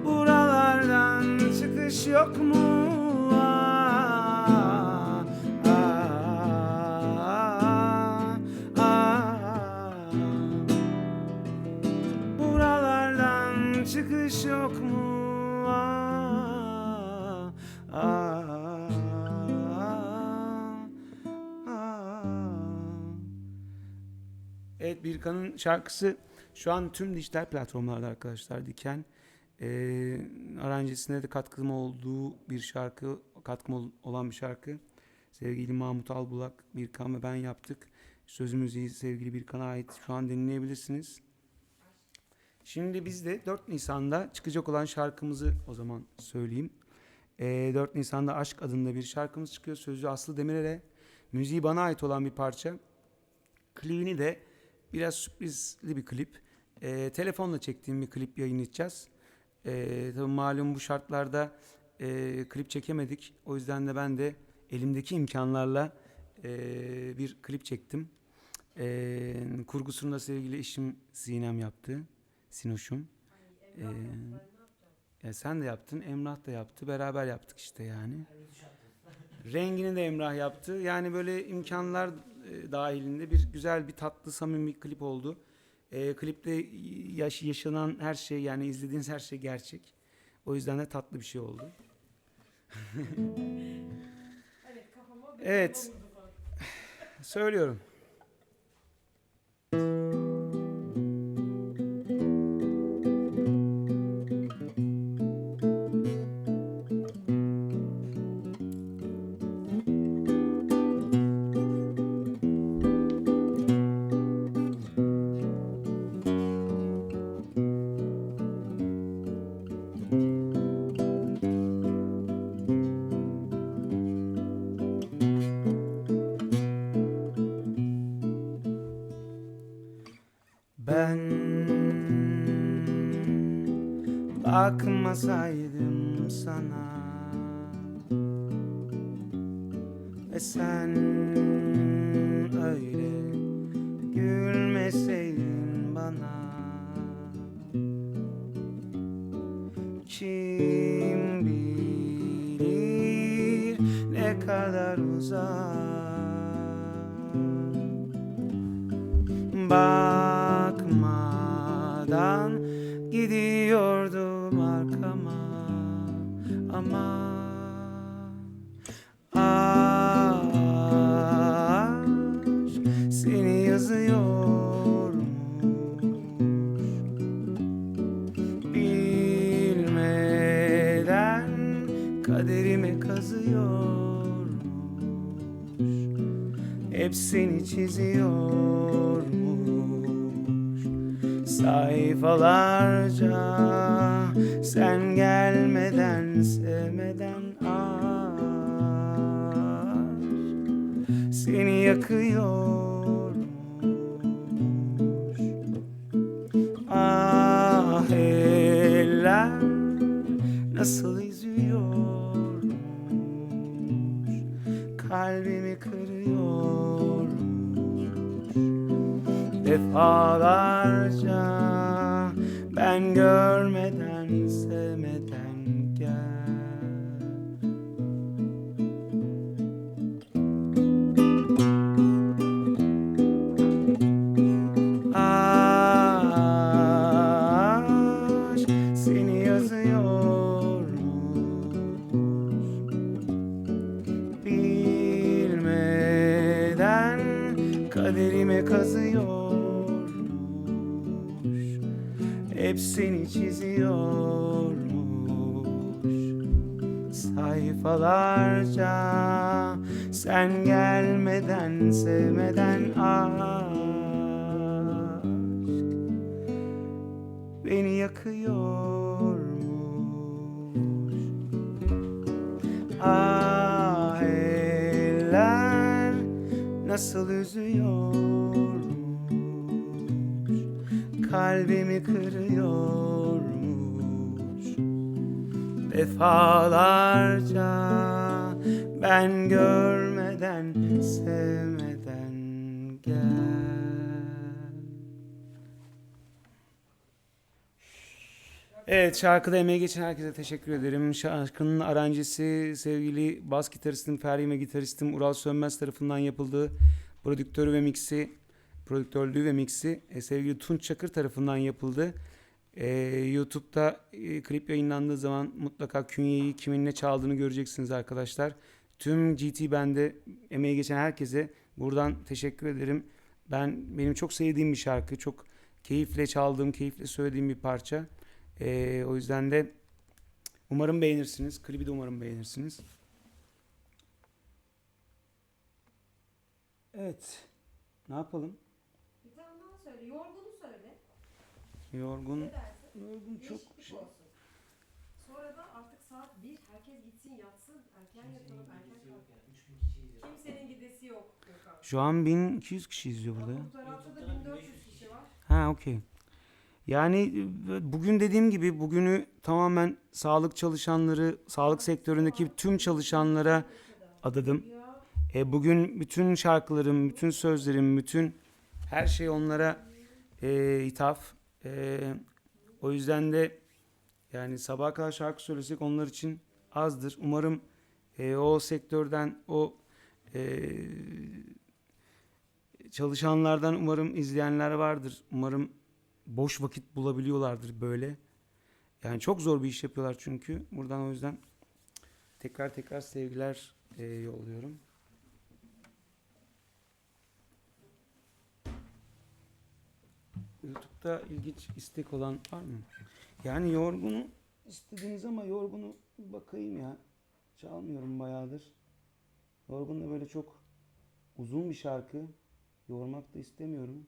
Buralardan çıkış yok mu? Buralardan çıkış yok mu? Evet, Birkan'ın şarkısı şu an tüm dijital platformlarda arkadaşlar. Diken aranjesine de katkım olduğu bir şarkı, olan bir şarkı. Sevgili Mahmut Albulak, Birkan ve ben yaptık. Sözü müziği sevgili Birkan'a ait. Şu an dinleyebilirsiniz. Şimdi biz de 4 Nisan'da çıkacak olan şarkımızı o zaman söyleyeyim. 4 Nisan'da Aşk adında bir şarkımız çıkıyor. Sözü Aslı Demirel'e, müziği bana ait olan bir parça. Klibini de biraz sürprizli bir klip. Telefonla çektiğim bir klip yayınlayacağız. Tabii malum bu şartlarda klip çekemedik. O yüzden de ben de elimdeki imkanlarla bir klip çektim. Kurgusunu da sevgili eşim Sinem yaptı. Sinoş'um. Sen de yaptın, Emrah da yaptı. Beraber yaptık işte yani. Rengini de Emrah yaptı. Yani böyle imkanlar dahilinde bir güzel, bir tatlı, samimi bir klip oldu. Klipte yaşanan her şey, yani izlediğiniz her şey gerçek. O yüzden de tatlı bir şey oldu. Evet. Söylüyorum. Ben bakmasaydım sana ve sen öyle gülmeseydin bana, kim bilir ne kadar uzak bakmadan gidiyordum arkama, ama aşk seni yazıyormuş, bilmeden kaderime kazıyormuş, hep seni çiziyormuş sayfalarca, sen gelmeden sevmeden aşk seni yakıyormuş. Ah, eller nasıl üzüyormuş, kalbimi kırıyormuş defalarca, ben görmeden sevmeden gel. Aşk seni yazıyormuş, bilmeden kaderime kazıyormuş, hep seni çiziyormuş sayfalarca, sen gelmeden sevmeden aşk beni yakıyormuş. Ah, eller nasıl üzüyormuş, kalbimi kırıyormuş. Defalarca ben görmeden, sevmeden gel. Evet, şarkıda emeği geçen herkese teşekkür ederim. Şarkının aranjesi sevgili bas gitaristim, Ferdi ve gitaristim Ural Sönmez tarafından yapıldı. Prodüktörlüğü ve miksi sevgili Tunç Çakır tarafından yapıldı. YouTube'da klip yayınlandığı zaman mutlaka künyeyi kimin ne çaldığını göreceksiniz arkadaşlar. Tüm GT Band'e emeği geçen herkese buradan teşekkür ederim. Benim çok sevdiğim bir şarkı. Çok keyifle çaldığım, keyifle söylediğim bir parça. O yüzden de umarım beğenirsiniz. Klibi de umarım beğenirsiniz. Evet. Ne yapalım? Bir tane daha söyle. Yorgunu söyle. Yorgun. Ne dersin? Yorgun çok Değişiklik şey. olsun. Sonra da artık saat 1. Herkes gitsin yatsın. Erken yatalım. Erken Kimsenin yok kalkalım. yani. 3000 kişi izliyor. Kimsenin gidesi yok. Gökhan. Şu an 1200 kişi izliyor burada. Kurtarat'ta da YouTube'da 1400 kişi var. Ha, okey. Yani bugün dediğim gibi bugünü tamamen sağlık çalışanları, sağlık sektöründeki tüm çalışanlara adadım. Bugün bütün şarkılarım, bütün sözlerim, bütün her şey onlara ithaf. O yüzden de yani sabaha kadar şarkı söylesek onlar için azdır. Umarım o sektörden, o çalışanlardan umarım izleyenler vardır. Umarım boş vakit bulabiliyorlardır böyle. Yani çok zor bir iş yapıyorlar çünkü. Buradan o yüzden tekrar sevgiler yolluyorum. YouTube'da ilginç istek olan var mı? Yani yorgunu istediniz ama yorgunu bakayım ya. Çalmıyorum bayağıdır. Yorgun da böyle çok uzun bir şarkı. Yormak da istemiyorum.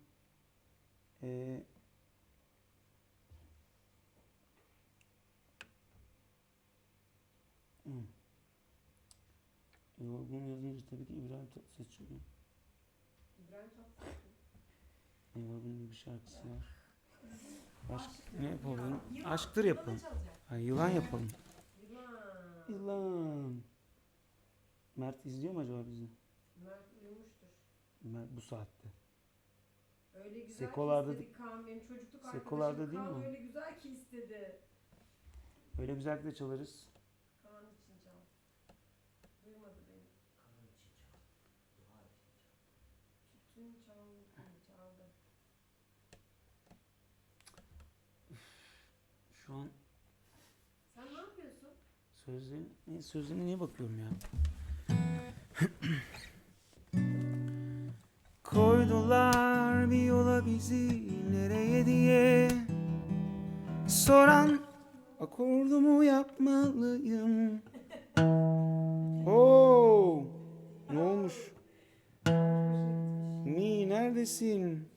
Yorgun yazınca tabii ki İbrahim Tatlıses çıkıyor. İbrahim Tatlıses. Yorgun bir şarkısı var. Başka Aşk. ne yapalım? Yılan. Aşktır Yılanı yapalım. çalacak. Ay, yılan yapalım. Yılan. Yılan. Mert izliyor mu acaba bizi? Mert uyumuştur. Mert bu saatte. Öyle güzel Sekolarda ki istedi Kaan. Benim çocukluk Sekolarda arkadaşım değil Kaan mi? öyle güzel ki istedi. Öyle güzel de çalarız. Kaan için çal. Duymadı beni. Kanın için çal. Dua için çal. Tütün çaldı. Şu an Sen ne yapıyorsun? sözlerine niye bakıyorum ya? Koydular bir yola bizi nereye diye soran akordumu yapmalıyım. Oo, ne olmuş? Mi neredesin?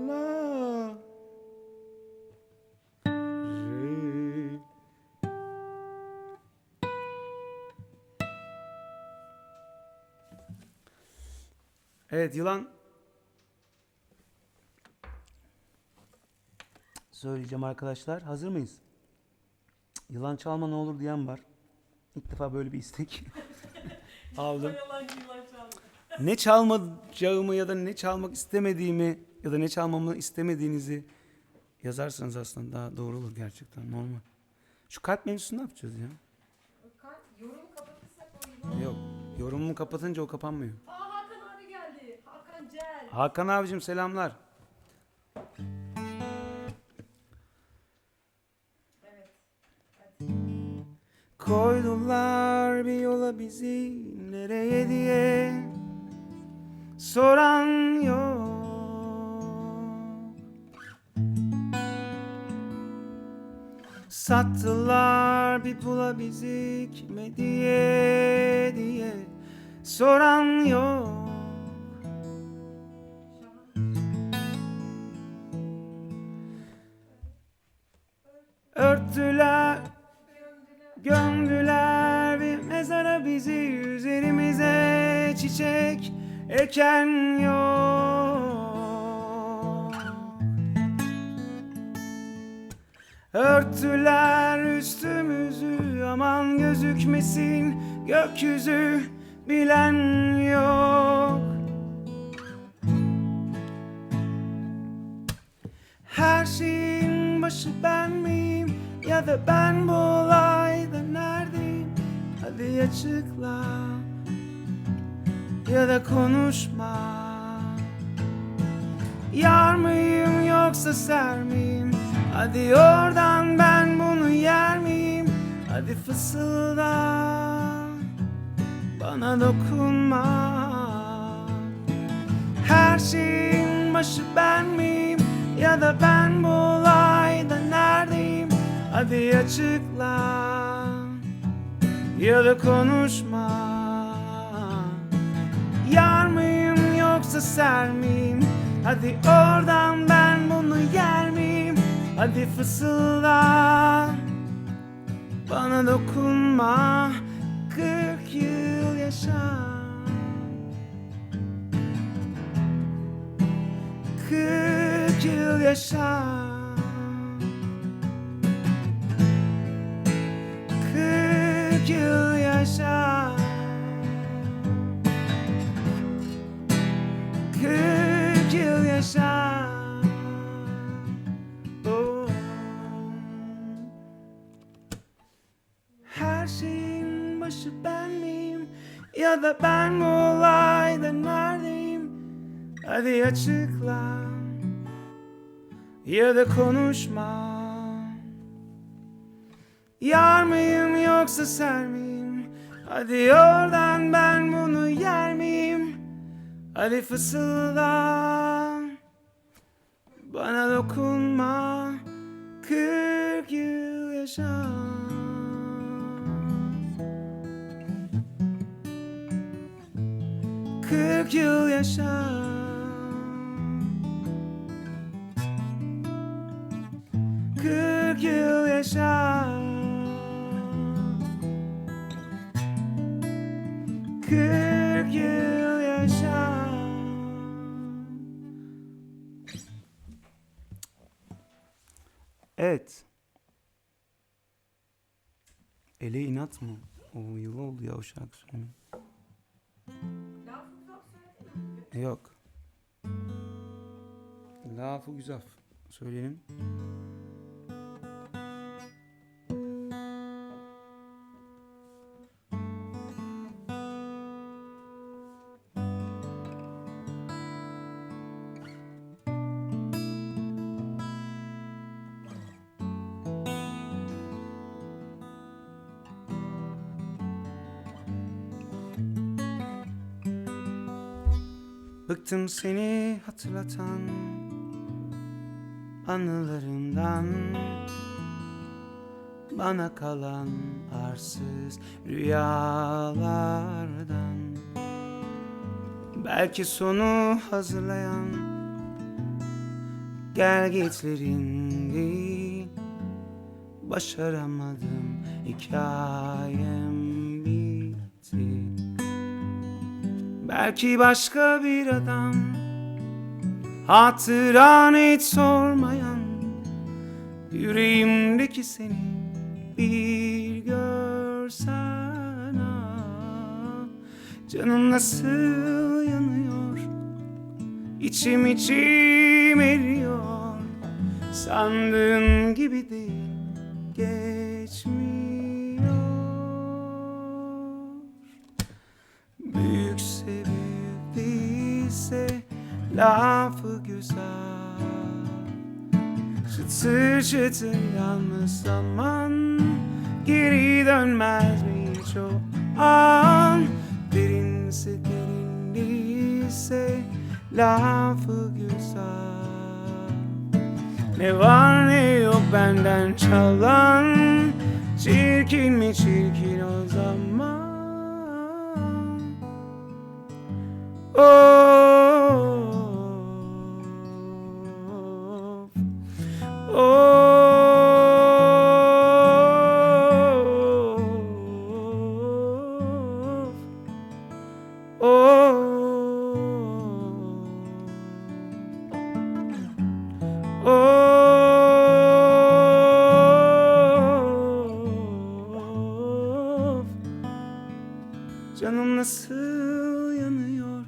La. Re. Evet, yılan söyleyeceğim arkadaşlar. Hazır mıyız? Yılan çalma ne olur diyen var. İlk defa böyle bir istek aldım. Ne çalmayacağımı ya da ne çalmak istemediğimi ya da ne çalmamı istemediğinizi yazarsanız aslında daha doğru olur gerçekten, normal. Şu kalp mevzusunu ne yapacağız ya? Yorum kapatırsak o yılan. Yok, yorumumu kapatınca o kapanmıyor. Hakan abi geldi. Hakan Cel. Hakan abicim selamlar. Evet. Hadi. Koydular bir yola bizi nereye diye soran yok. Sattılar bir pula bizi kime diye soran yok. Örttüler, gömdüler bir mezara bizi, üzerimize çiçek eken yok. Örttüler üstümüzü, aman gözükmesin gökyüzü, bilen yok. Her şeyin başı ben miyim, ya da ben bu olayda neredeyim? Hadi açıkla ya da konuşma. Yar mıyım yoksa ser miyim? Hadi oradan, ben bunu yer miyim? Hadi fısılda, bana dokunma. Her şeyin başı ben miyim, ya da ben bu olayda neredeyim? Hadi açıkla ya da konuşma. Yar mıyım yoksa ser miyim? Hadi oradan, ben bunu yer miyim? Hadi fısılda, bana dokunma. 40 yıl yaşa, 40 yıl yaşa, 40 yıl yaşa, 40 yıl yaşa. Oh. Her şeyin başı ben miyim, ya da ben bu olayda neredeyim? Hadi açıkla ya da konuşma. Yar mıyım yoksa ser miyim? Hadi oradan, ben bunu yer miyim? Hadi fısılda, bana dokunma. 40 yıl yaşa, 40 yıl yaşa, 40 yıl yaşa, 40 yıl yaşa. Evet. Ele inat mı? O yıl oldu ya o şarkı söylemeyi. Lafı güzel söyledin mi? Yok. Lafı güzel. Söyleyelim. Bıktım seni hatırlatan anılarından, bana kalan arsız rüyalardan. Belki sonu hazırlayan gelgitlerindi. Başaramadım, hikayem bitti. Belki başka bir adam, hatıran hiç sormayan, yüreğimdeki seni bir görsen ah. Canım nasıl yanıyor, içim eriyor. Sandığın gibi değil, geçmiyor. Büyükse büyük, değilse lafı güzel. Çıtır çıtır yalnız zaman, geri dönmez mi hiç o an? Derinse derin, değilse lafı güzel. Ne var ne yok benden çalan, çirkin mi çirkin o zaman? nasıl yanıyor,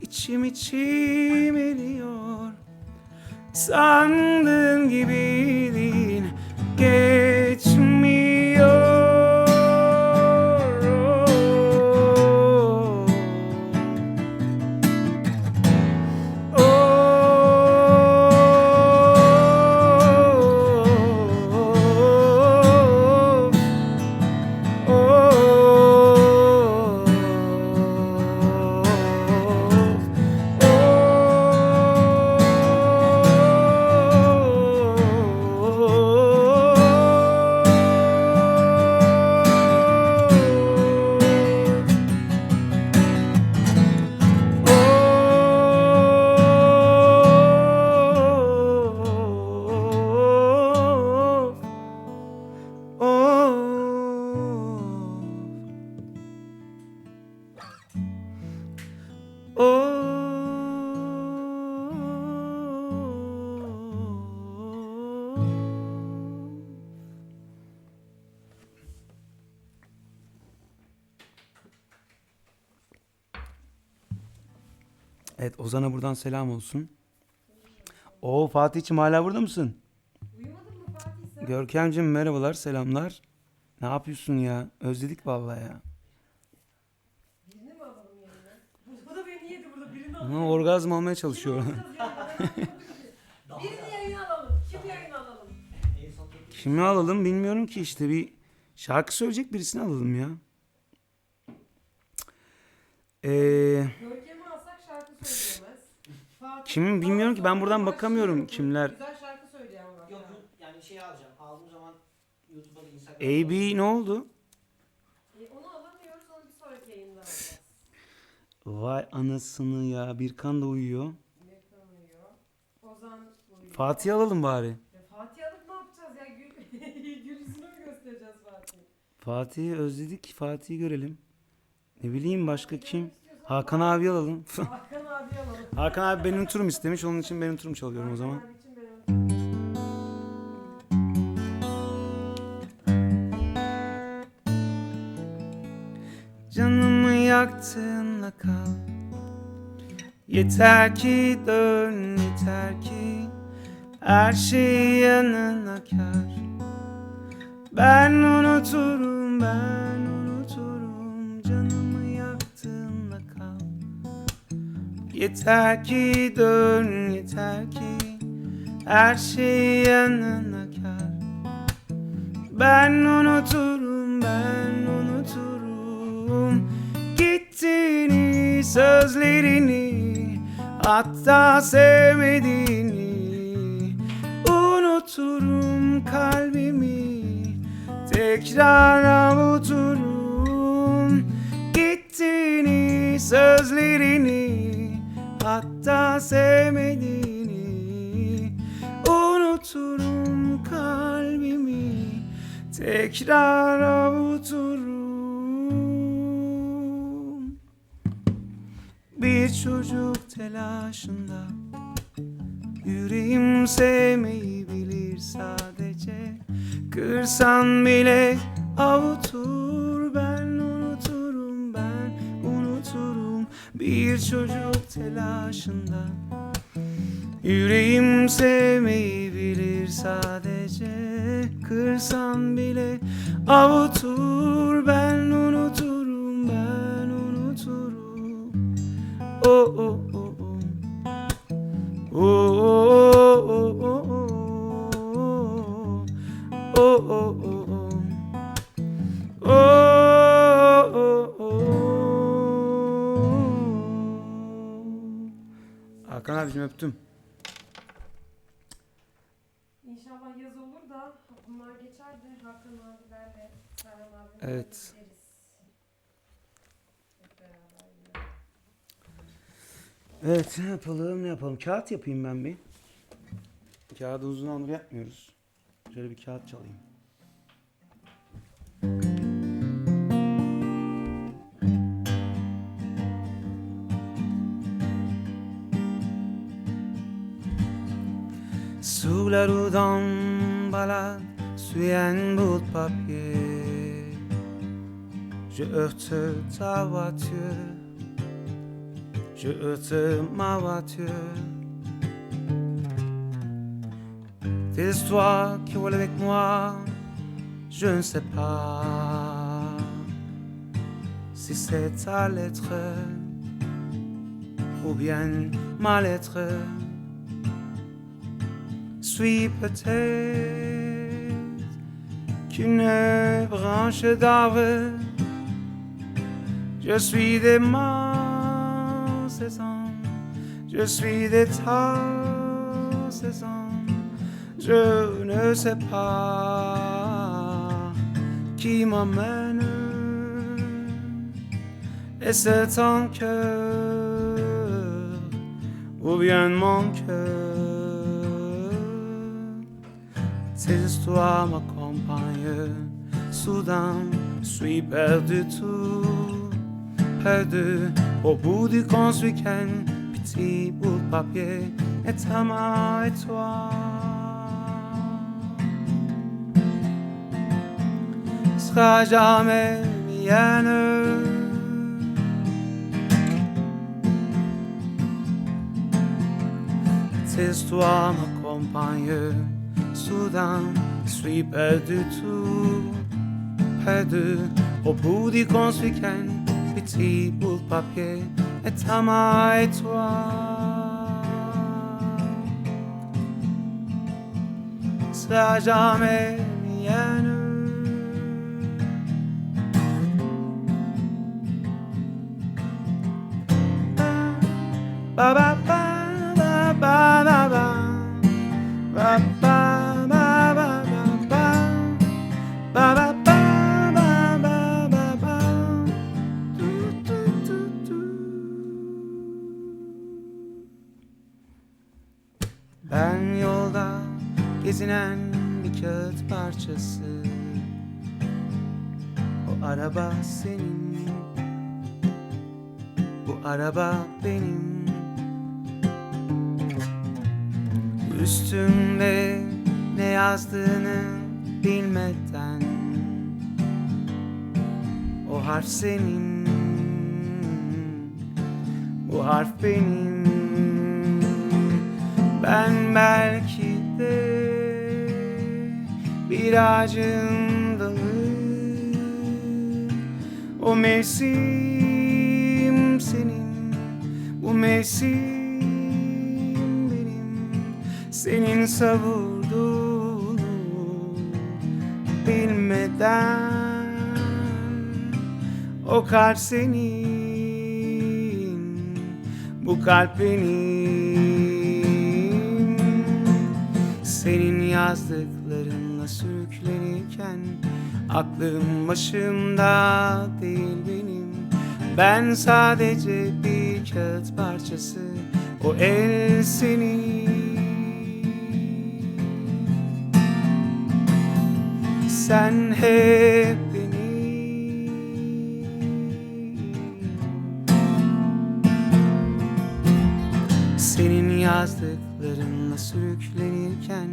içim içim eriyor. Sandığın gibi değil, geçmiyor. Evet, Ozan'a buradan selam olsun. Oo, Fatih'cim hala burada mısın? Uyumadın mı Fatih sen? Görkemciğim merhabalar, selamlar. Ne yapıyorsun ya? Özledik vallahi ya. Birini mi alalım yerine? Bu da beni yedi burada. Birini Ama alalım. orgazm almaya Kimi çalışıyor. alacağız yayına? Ben anlamadım ki. Birini yayına alalım. Kimi yayına alalım? En son teklif Kimi alalım bilmiyorum ki, işte bir şarkı söyleyecek birisini alalım ya. Görkem'i alsak şarkı söyleyemez. Fatih, Kimin bilmiyorum ki, ben buradan başka bakamıyorum yok. kimler. Güzel şarkı söyleyen var. Yok yani şey alacağım. Aldığım zaman YouTube'a da Instagram'da. AB ne oldu? Onu alamıyoruz, onu bir sonraki yayında alacağız. Vay anasını ya, Birkan da uyuyor. Gökhan uyuyor. Ozan uyuyor. Fatih alalım bari. Ya Fatih alıp ne yapacağız ya? Gül yüzünü mü göstereceğiz Fatih? Fatih'i özledik, Fatih'i görelim. Ne bileyim başka kim? Hakan abi alalım. Hakan abi alalım. Hakan abi benim turum istemiş, onun için benim turum çalıyorum o zaman. Hakan abi için ben Canımı yaktığınla kal. Yeter ki dön, yeter ki her şey yanına kar. Ben unuturum, ben unuturum. Canımı yaktığınla kal. Yeter ki dön, yeter ki her şey yanına kar. Ben unuturum, ben unuturum gittiğini, sözlerini, hatta sevmediğini. Unuturum kalbimi, tekrar avuturum gittiğini, sözlerini, hatta sevmediğini. Unuturum kalbimi, tekrar avuturum. Bir çocuk telaşında, yüreğim sevmeyi bilir sadece. Kırsan bile avutur, ben unuturum, ben unuturum. Bir çocuk telaşında, yüreğim sevmeyi bilir sadece. Kırsan bile avutur, ben unuturum, ben unuturum. Oh oh oh oh. Oh oh oh oh oh. Oh oh oh oh. Oh oh oh. Hakan abicim öptüm. İnşallah yaz olur da bunlar geçer de Hakan abilerle Serhan abilerle Evet. gideriz. Hep beraber yine. Evet, ne yapalım ne yapalım. Kağıt yapayım ben bir. Kağıdı uzun zamandır yapmıyoruz. Şöyle bir kağıt çalayım. Sous la roue d'emballade, sur un bout de papier, Je heurte ta voiture, je heurte ma voiture. Tes histoires qui roulent avec moi, je ne sais pas si c'est ta lettre ou bien ma lettre. Suis peut-être qu'une branche d'arbre. Je suis des ma saison, je suis des ta saison. Je ne sais pas qui m'emmène. Est-ce ton cœur ou bien mon cœur? Ces histoires m'accompagnent. Soudain, je suis perdu tout, perdu au bout du grand week-end. Petit bout de papier et ta main et toi. Sera jamais mienne. Ces histoires m'accompagnent. Soudain, je suis perdu tout, perdu au bout du grand week-end. Petit bout de papier et ta main et toi. Sera jamais mienne. Ba ba ba ba ba ba ba ba ba ba ba ba ba ba ba ba ba ba. Ben yolda gezinen bir kağıt parçası. O araba senin, bu araba benim. Üstümde ne yazdığını bilmeden. O harf senin, bu harf benim. Ben belki de bir ağacın dalı. O mevsim senin, bu mevsim senin savurduğunu bilmeden. O kalp senin, bu kalp benim. Senin yazdıklarınla sürüklenirken aklım başımda değil benim. Ben sadece bir kağıt parçası, o el senin. Sen hep benim. Senin yazdıklarınla sürüklenirken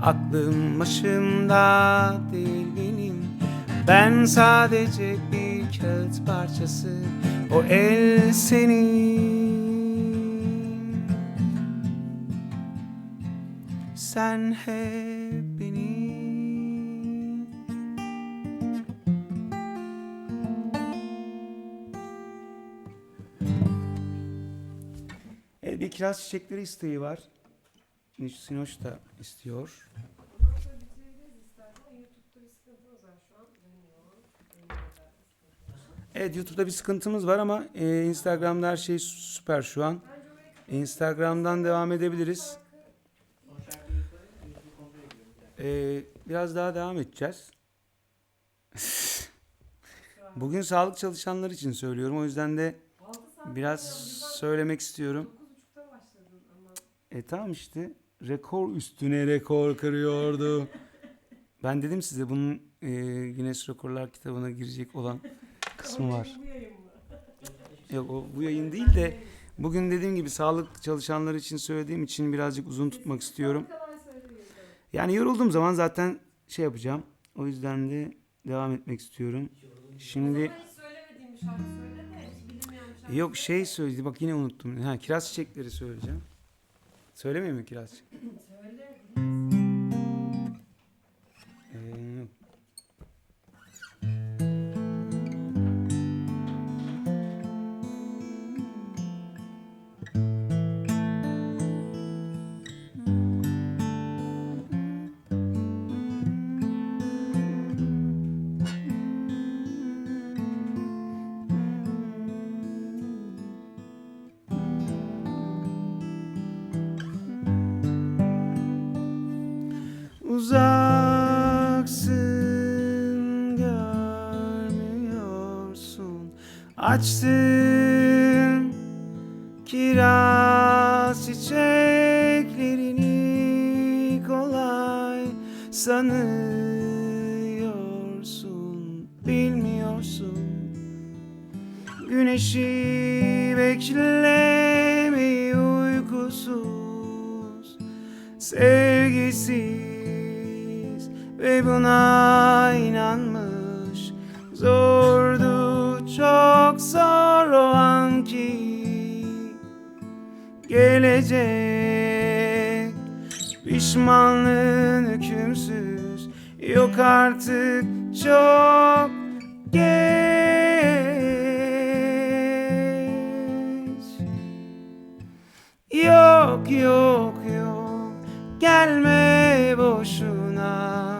aklım başımda değil benim. Ben sadece bir kağıt parçası, o el senin. Sen hep benim. Bir kiraz çiçekleri isteği var. Sinoş da istiyor. Ondan sonra bitirebiliriz istersen. YouTube'da bir sıkıntımız var şu an. Evet, YouTube'da bir sıkıntımız var ama Instagram'da her şey süper şu an. Instagram'dan devam edebiliriz. O şarkıyı koyayım, YouTube'u kontrol ediyorum. Biraz daha devam edeceğiz. Bugün sağlık çalışanları için söylüyorum. O yüzden de biraz söylemek istiyorum. 9.30'da başladın ama. Tamam işte. Rekor üstüne rekor kırıyordu. Ben dedim size bunun Guinness Rekorlar kitabına girecek olan kısmı var. Bu yayın mı? Yok, o bu yayın değil de bugün dediğim gibi sağlık çalışanları için söylediğim için birazcık uzun tutmak istiyorum. Yani yorulduğum zaman zaten şey yapacağım. O yüzden de devam etmek istiyorum. Hiç yoruldun Şimdi O zaman hiç söylemediğim bir şarkı söyle de hiç bilinmeyen bir şarkı yok söyle. söyledi bak yine unuttum. Ha, kiraz çiçekleri söyleyeceğim. Söylemeyeyim mi kiraz çiçekleri? Söyle. Yok. Uzaksın, görmüyorsun. Açtın kiraz çiçeklerini, kolay sanıyorsun, bilmiyorsun. Güneşi beklemeyi uykusuz, sevgisiz ve buna inanmış. Zordu, çok zor o anki gelecek. Pişmanlığın hükümsüz, yok artık, çok geç. Yok yok yok, gelme boşuna.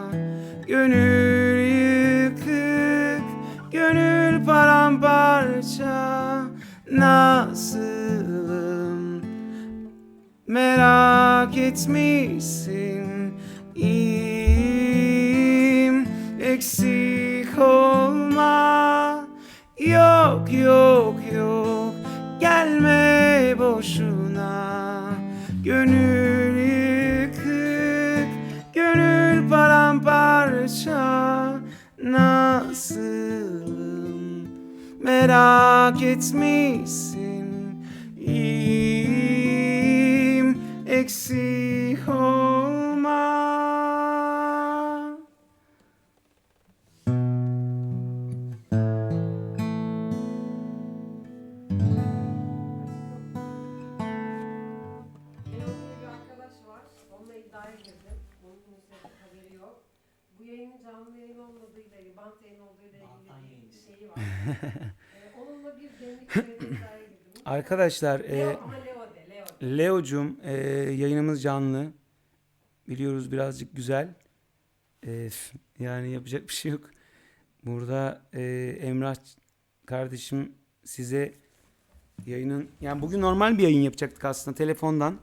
Gönül yıkık, gönül paramparça. Nasılım merak etmişsin. İyiyim, eksik olma. Yok yok yok, gelme boşuna. Gönül yıkık, gönül paramparça. Nasılım merak etmişsin. İyiyim, eksik olma. Leo diye bir arkadaş var. Onunla iddiaya girdim. Onun müzikte haberi yok. Bu yayının canlı yayın olmadığıyla ilgili, bant yayın olduğuyla Banttan ilgili yayın bir diyor. şeyi var. Onunla bir demlik yayında iddiaya girdim. Arkadaşlar Leo ama Leo de, Leo de. Leo'cum, yayınımız canlı. Biliyoruz birazcık güzel. Yani yapacak bir şey yok. Burada Emrah kardeşim size yayının... Yani bugün normal bir yayın yapacaktık aslında telefondan.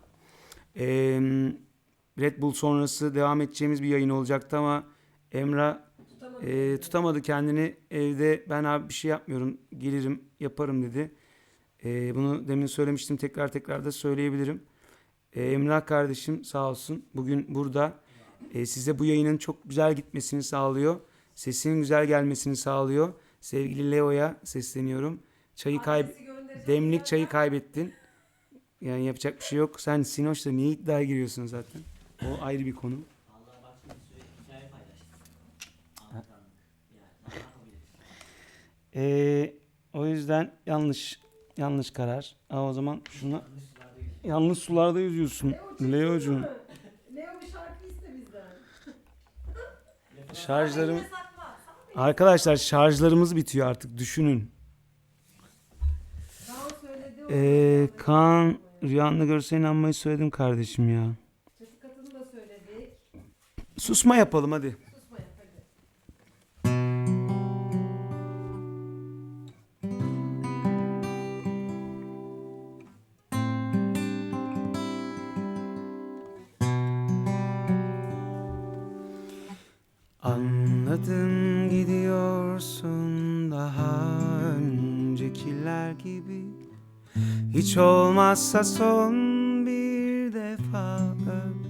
Red Bull sonrası devam edeceğimiz bir yayın olacaktı ama Emrah tutamadı kendini. Evde ben abi bir şey yapmıyorum, gelirim yaparım dedi. Bunu demin söylemiştim, tekrar da söyleyebilirim. Emrah kardeşim sağ olsun bugün burada. Size bu yayının çok güzel gitmesini sağlıyor. Sesinin güzel gelmesini sağlıyor. Sevgili Leo'ya sesleniyorum. Demlik çayı kaybettin. Yani yapacak bir şey yok. Sen Sinoş'la niye iddiaya giriyorsun zaten? O ayrı bir konu. Vallahi bak şimdi sürekli hikaye paylaştık. Anlatanlık. Yani ne yapabiliriz? O yüzden yanlış karar. O zaman şuna Yanlış sularda yüzüyor. yanlış sularda yüzüyorsun Leo'cum. Leo bir şarkı iste bizden. Şarjlarım Eline sakla. arkadaşlar şarjlarımız bitiyor artık düşünün. Daha söyledi o. Kaan rüyanda görse inanmayı söyledim kardeşim ya. Çatı katını da söyledik. Susma yapalım hadi. Susma yap hadi. Anladım gidiyorsun daha öncekiler gibi. Hiç olmazsa son bir defa öp.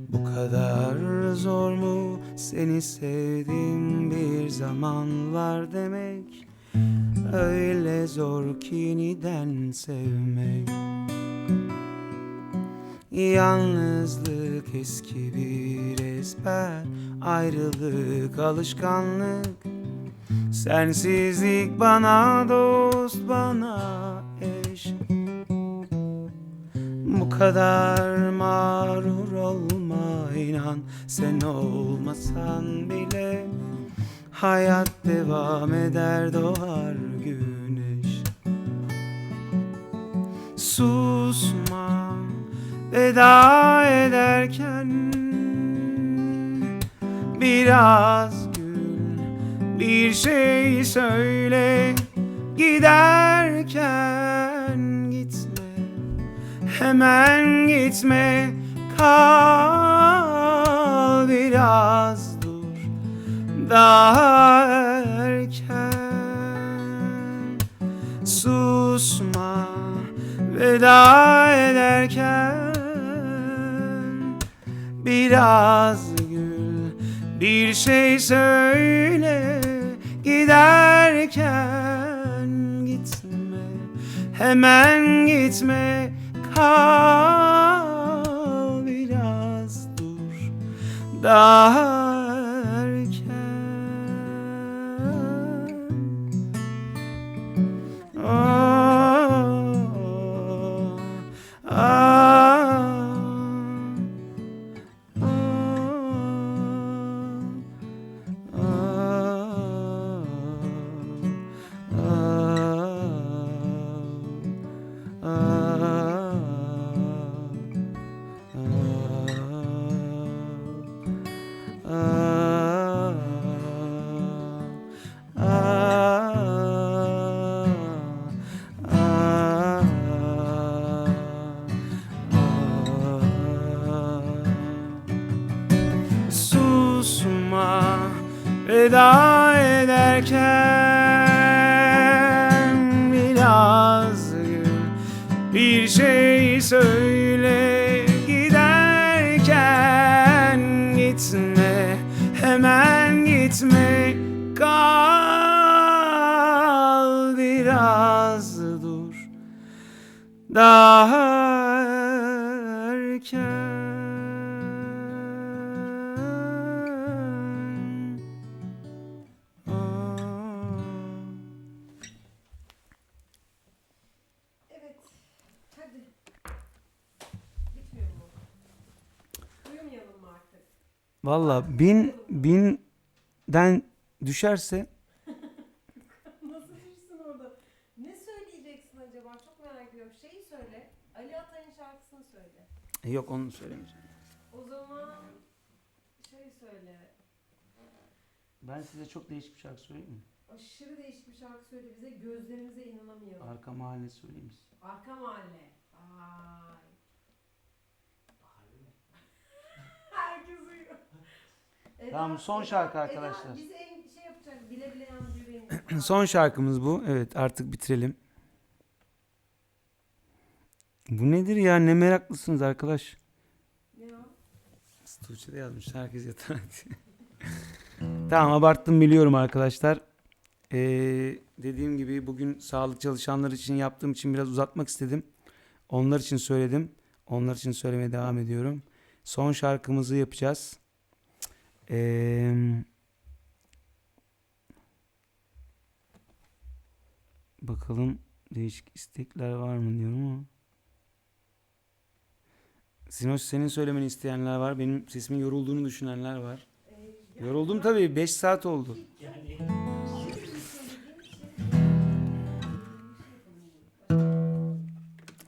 Bu kadar zor mu seni sevdim bir zamanlar demek. Öyle zor ki yeniden sevmek. Yalnızlık eski bir ezber, ayrılık alışkanlık. Sensizlik bana dost, bana eş. Bu kadar mağrur olma, inan sen olmasan bile hayat devam eder, doğar güneş. Susma, veda ederken biraz gül, bir şey söyle. Giderken gitme, hemen gitme, kal biraz, dur daha erken. Susma, veda ederken biraz gül, bir şey söyle. Giderken gitme, hemen gitme, kal biraz, dur daha erken. Susma, veda ederken biraz gül, bir şey söyle. Giderken gitme, hemen gitme, kal biraz, dur daha erken. Evet. Hadi. Bitmiyor mu? Uyumayalım mı artık? Valla binden düşerse Nasıl düşsün orada? Ne söyleyeceksin acaba? Çok merak ediyorum. Şeyi söyle. Ali Atay'ın şarkısını söyle. yok, onu söylemeyeceğim. O zaman şey söyle. Ben size çok değişik bir şarkı söyleyeyim mi? Aşırı değişik bir şarkı söyle bize. Gözlerimize inanamıyorum. Arka Mahalle söyleyeyim mi? Arka Mahalle. Ay. Harbi mi? Herkes uyuyor. Tamam, son şarkı arkadaşlar. Eda bizi en şey yapacak. Bile bile yan yüreğini. Son şarkımız bu. Evet, artık bitirelim. Bu nedir ya? Ne meraklısınız arkadaş. Ne o? Tuğçe de yazmış. Herkes yatarak diye. Tamam, abarttım biliyorum arkadaşlar. Dediğim gibi bugün sağlık çalışanları için yaptığım için biraz uzatmak istedim. Onlar için söyledim. Onlar için söylemeye devam ediyorum. Son şarkımızı yapacağız. Bakalım değişik istekler var mı diyorum ama. Sinoş, senin söylemeni isteyenler var. Benim sesimin yorulduğunu düşünenler var. Yoruldum tabii. 5 saat oldu. Yani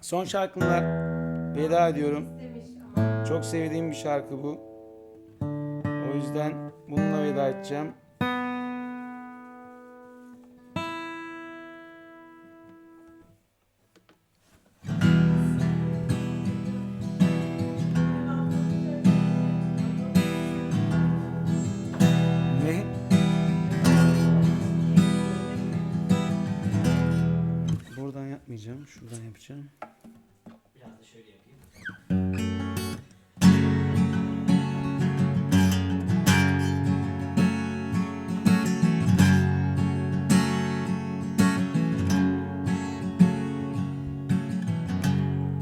Son şarkımla veda ediyorum. İstemiş ama. Çok sevdiğim bir şarkı bu. O yüzden bununla veda edeceğim. Ne? Buradan yapmayacağım. Şuradan yapacağım. biraz da şöyle yapayım.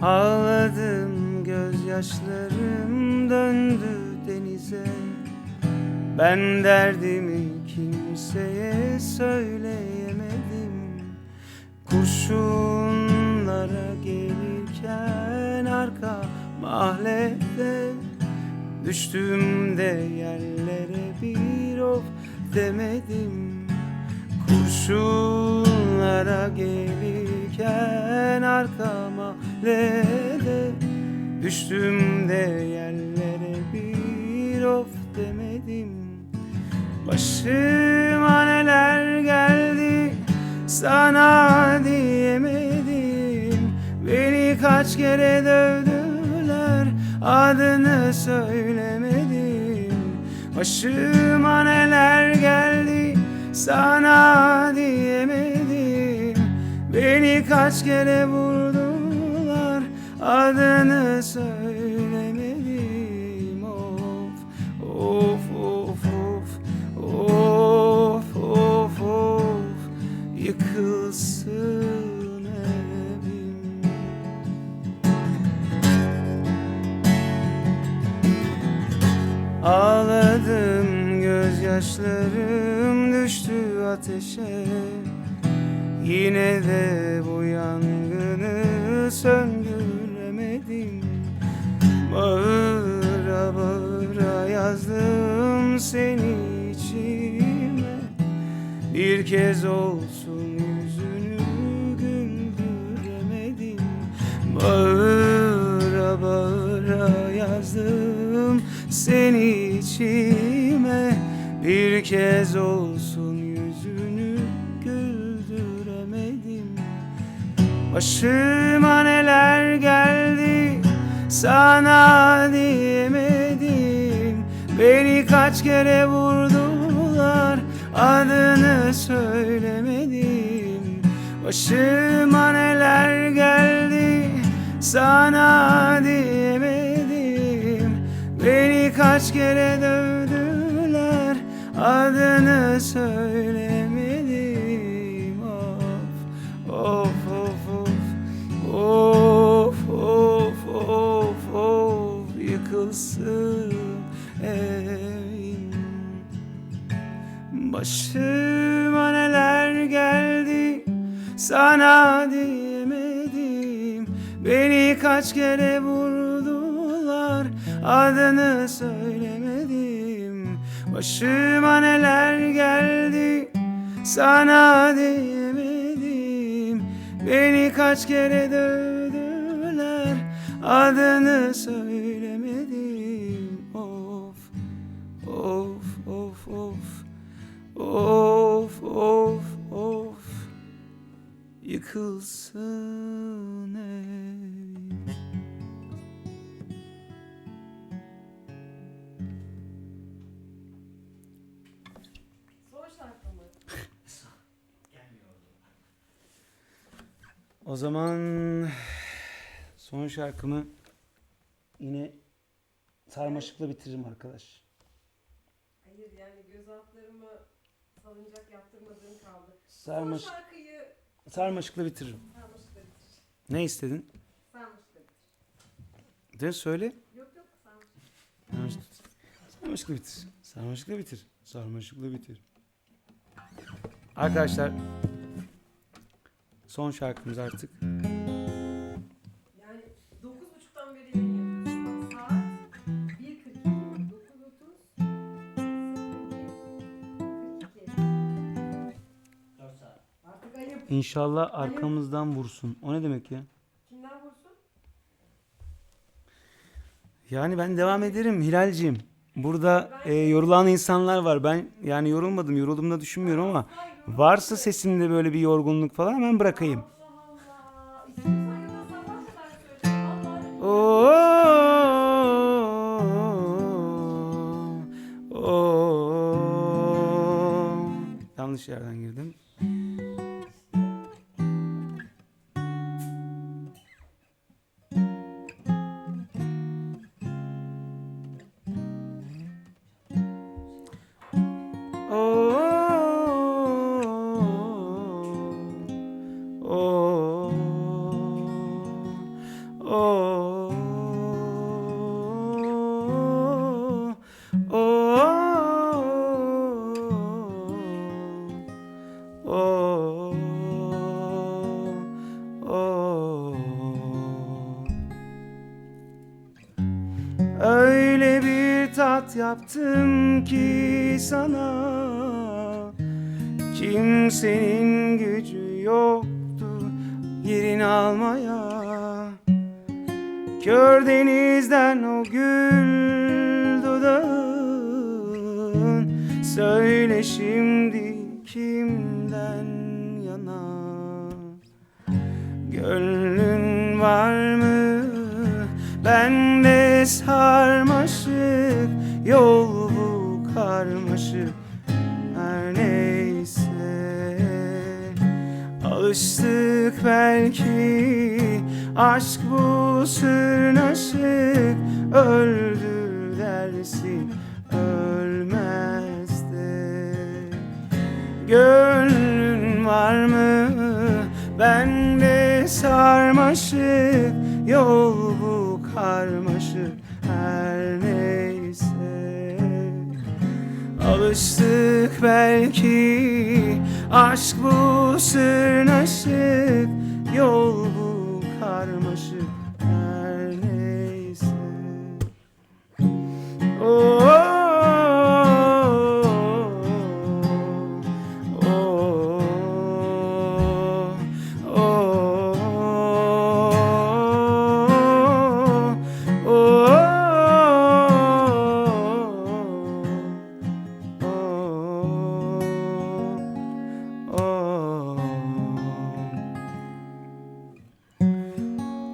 Ağladım, gözyaşlarım döndü denize. Ben derdimi kimseye söyleyemedim. Kurşunlara gelirken arka mahallede düştüğümde yerlere bir of demedim. Kurşunlara gelirken arka mahallede düştüğümde yerlere bir of demedim. Başıma neler geldi sana diyemedim. Beni kaç kere dövdüler, adını söylemedim. Başıma neler geldi sana diyemedim. Beni kaç kere vurdular, adını söylemedim. Of of of of of of yıkılsın evim. Ağladım, gözyaşlarım düştü ateşe. Yine de bu yangını söndüremedim. Bağıra bağıra yazdım seni içime. Bir kez olsun yüzünü güldüremedim. Bağıra bağıra yazdım seni içime. Bir kez olsun yüzünü güldüremedim. Başıma neler geldi sana diyemedim. Beni kaç kere vurdular, adını söylemedim. Başıma neler geldi sana diyemedim. Beni kaç kere dövdüler, adını söylemedim. Of of of of of of yıkılsın evim. Başıma neler geldi sana diyemedim. Beni kaç kere vurdular, adını söylemedim. Başıma neler geldi sana diyemedim. Beni kaç kere dövdüler, adını söylemedim. Of of of of of of of yıkılsın evim. Son şarkı mı? Gelmiyordu. O zaman son şarkımı yine sarmaşıkla bitiririm arkadaş. Hayır yani göz altlarımı salıncak yaptırmadığım kaldı. Sarmaş Son şarkıyı sarmaşıkla bitiririm. sarmaşıkla bitir. Ne istedin? Sarmaşıkla bitir. De söyle. Yok sarmaşık. Sarmaşıkla bitir. Sarmaşıkla bitir. Sarmaşıkla bitir. Arkadaşlar son şarkımız artık. Yani 9.30'dan beri yayın yapıyoruz. Bak, saat 1.42. 9.30. 4 saat. Artık ayıp. İnşallah arkamızdan vursun. O ne demek ya? Kimden vursun? Yani ben devam ederim Hilal'ciğim. Burada yorulan insanlar var. Ben yani yorulmadım, yorulduğumu düşünmüyorum ama varsa sesimde böyle bir yorgunluk falan hemen bırakayım. Allah Allah. İstiyorsan yarın sabah kadar söyleyeyim. Yanlış yerden girdim. inat yaptım ki sana, kimsenin gücü yoktu yerini almaya. Kör denizden o gül dudağın, söyle şimdi kimden yana? Gönlün var mı bende sarmaşık, yol bu karmaşık her neyse. Alıştık belki, aşk bu sırnaşık, öldür dersin ölmez de. Gönlün var mı bende sarmaşık, yol bu karmaşık her neyse. Alıştık belki, aşk bu sırnaşık, yol bu karmaşık her neyse. Oh, oh, oh,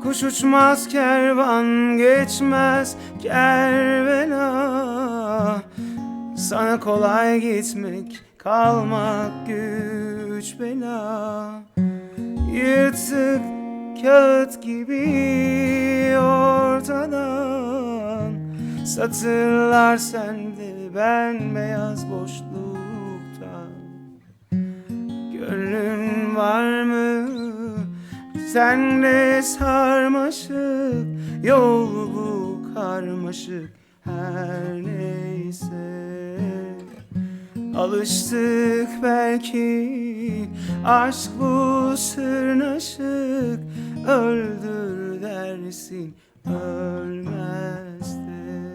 kuş uçmaz, kervan geçmez kervana. Sana kolay gitmek, kalmak güç bela. Yırtık kağıt gibi ortadan, satırlar sende, bembeyaz boşlukta. Gönlün var mı sende sarmaşık, yol bu karmaşık her neyse. Alıştık belki, aşk bu sırnaşık, öldür dersin ölmez de.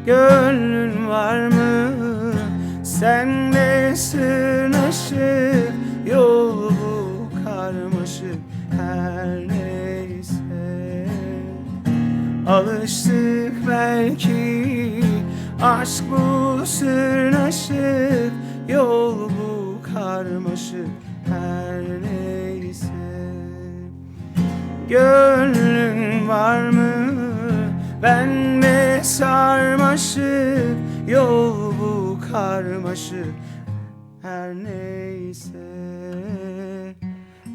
Gönlün var mı sende sırnaşık, yol bu karmaşık her neyse. Alıştık belki, aşk bu sırnaşık, yol bu karmaşık her neyse. Gönlün var mı bende sarmaşık, yol bu karmaşık her neyse.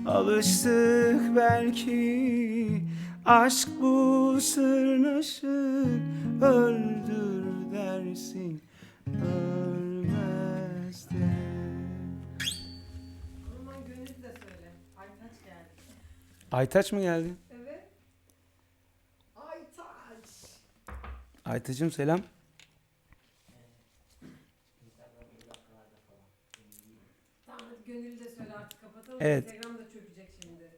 Alıştık belki, aşk bu sırnaşık, öldür dersin ölmez de. Aman Gönül de söyle. Aytaç geldi. Aytaç mı geldi? Evet. Aytaç. Aytaç'ım selam. Tamam hadi Gönül de söyle artık kapatalım. Evet. Instagram da çökecek şimdi.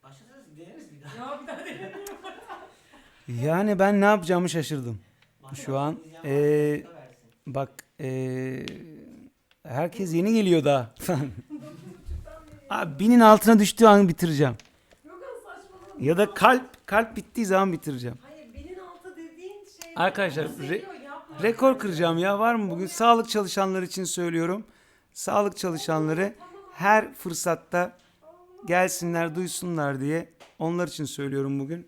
Başlasanız deneriz bir daha. Ya bir daha deneyim. Yani ben ne yapacağımı şaşırdım. Şu an Versin. bak herkes yeni geliyor daha. 9.30'dan beri. Abi 1000'in altına düştüğü an bitireceğim. Gökhan saçmalama. Ya da kalp bittiği zaman bitireceğim. Hayır 1000'in altı dediğin şey. Arkadaşlar, seviyor, yapma. Rekor kıracağım ya, var mı bugün? Sağlık çalışanları için söylüyorum. Sağlık çalışanları her fırsatta gelsinler, duysunlar diye. Onlar için söylüyorum bugün.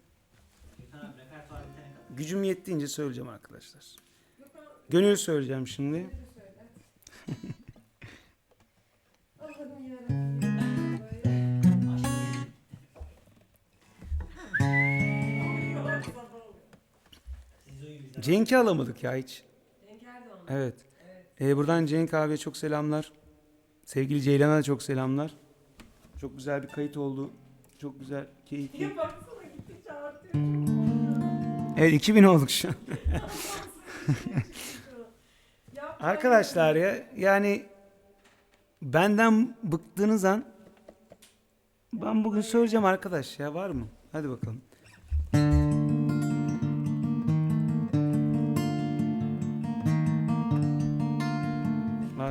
Gökhan abi repertuar bitene kadar. Gücüm yettiğince söyleyeceğim arkadaşlar. Gökhan Gönül söyleyeceğim şimdi. Gönül'ü söyle. Allah'ım yarabbim. Böyle. Siz uyuyun biz de. Cenk'i alamadık ya hiç. Cenk Erdoğan. Evet. Evet. Buradan Cenk abiye çok selamlar. Sevgili Ceylan'a da çok selamlar. Çok güzel bir kayıt oldu. Çok güzel, keyifli. Ya baksana gittikçe artıyor. Evet, 2000 olduk şu an. Ya, Arkadaşlar ya, yani benden bıktığınız an ben bugün söyleyeceğim arkadaş ya, var mı? Hadi bakalım.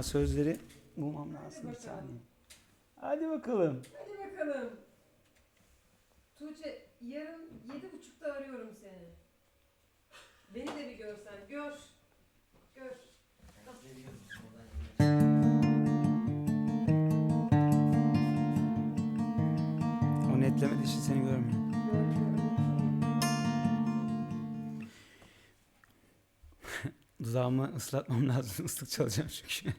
Daha sözleri bulmam lazım bir bakalım. saniye. Hadi bakalım. Hadi bakalım. Tuğçe yarın 7.30'da arıyorum seni. Beni de bir görsen. Gör. Gör. Ben seviyorum. Oradan O netlemediği için seni görmüyor. Dudağımı ıslatmam lazım. Islık çalacağım çünkü.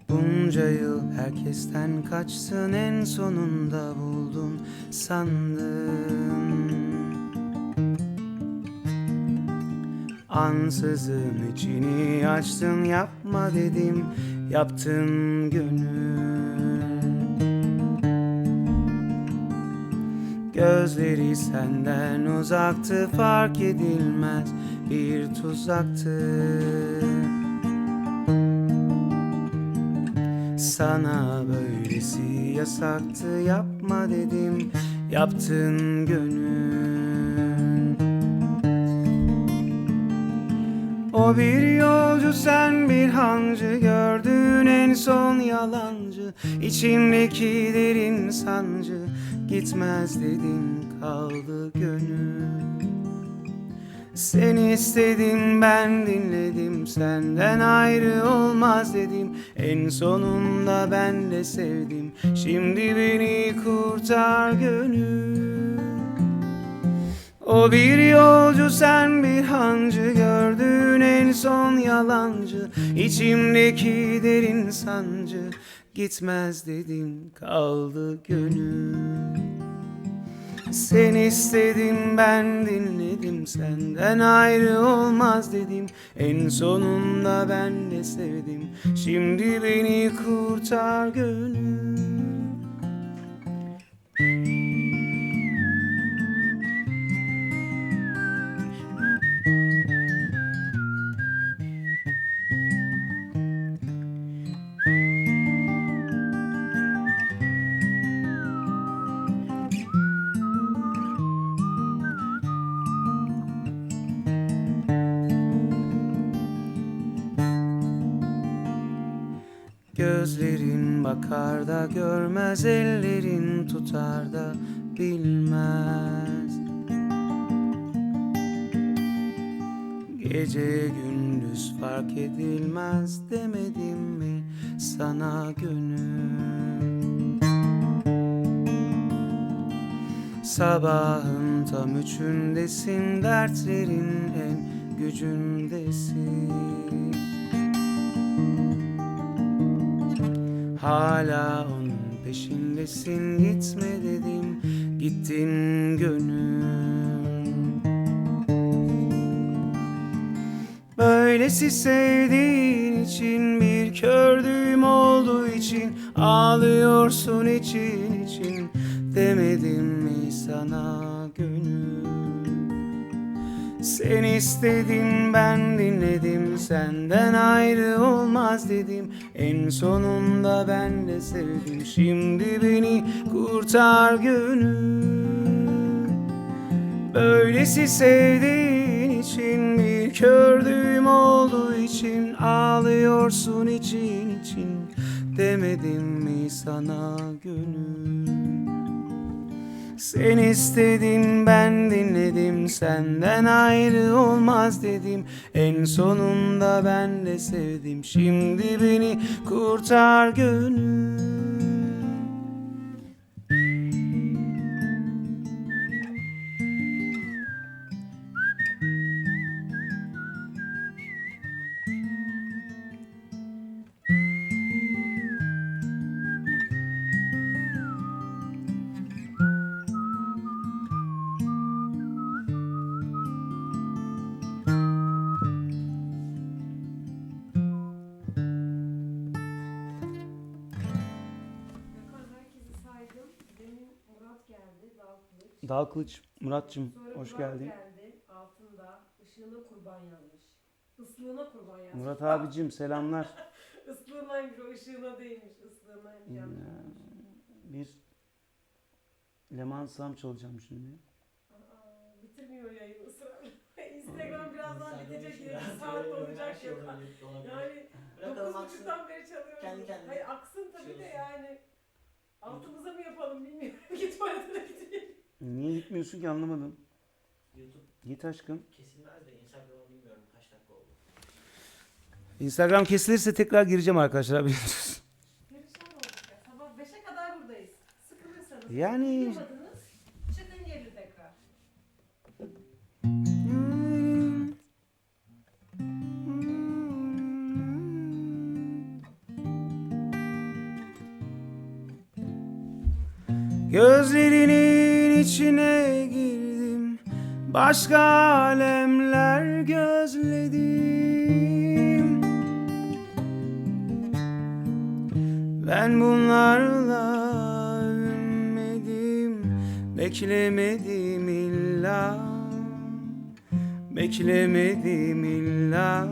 Bunca yıl herkesten kaçtın, en sonunda buldun sandım. Ansızın içini açtın, yapma dedim, yaptın gönül. Gözleri senden uzaktı, fark edilmez bir tuzaktı. Sana böylesi yasaktı, yapma dedim, yaptın gönül. O bir yolcu, sen bir hancı, gördüğün en son yalancı. İçimdeki derin sancı, gitmez dedim, kaldı gönül. Sen istedin, ben dinledim, senden ayrı olmaz dedim. En sonunda ben de sevdim, şimdi beni kurtar gönül. O bir yolcu, sen bir hancı, gördüğün en son yalancı. İçimdeki derin sancı, gitmez dedim, kaldı gönül. Sen istedin, ben dinledim, senden ayrı olmaz dedim. En sonunda ben de sevdim, şimdi beni kurtar gönül. Gözlerin bakar da görmez, ellerin tutar da bilmez. Gece gündüz fark edilmez demedim mi sana gönül? Sabahın tam üçündesin, dertlerin en gücündesin. Hala onun peşindesin, gitme dedim, gittin gönül. Böylesi sevdiğin için, bir kördüğüm olduğu için ağlıyorsun için için. Demedim mi sana gönül? Sen istedin, ben dinledim, senden ayrı olmaz dedim. En sonunda ben de sevdim, şimdi beni kurtar gönül. Böylesi sevdiğin için, bir kördüğüm olduğu için ağlıyorsun için için. Demedim mi sana gönül? Sen istedin, ben dinledim, senden ayrı olmaz dedim. En sonunda ben de sevdim, şimdi beni kurtar gönül. Dal Kılıç Murat'cığım Sonra hoş Burak geldin. geldi. Altında ışığına kurban yazmış. Islığına kurban yazmış. Murat abicim selamlar. Islığınaymış o, ışığına değilmiş. Islığınaymış yanlış Ee, olmuş. Bir Leman Sam çalacağım şimdi. Aa, bitirmiyor yayını ısrarla. Instagram birazdan Instagram bitecek. işi 20 biraz saat böyle her olacak şey ya. olabilir, olabilir. Yani Bırakalım aksın. 9.30'dan beri çalıyoruz. Kendi kendine Hayır aksın tabii şey de olsun. yani. Altımıza mı yapalım bilmiyorum. Git tuvaletine gideyim. Niye gitmiyorsun ki anlamadım. YouTube Git aşkım. kesilmez de Instagram'a bilmiyorum kaç dakika oldu. Instagram kesilirse tekrar gireceğim arkadaşlar. Haberiniz olsun. Perişan olduk ya. Sabah 5'e kadar buradayız. Sıkılırsanız. Yani- uyuyamadınız, çıkın geri tekrar. Gözlerinin içine girdim, başka alemler gözledim. Ben bunlarla ümmedim, beklemedim illa, beklemedim illa,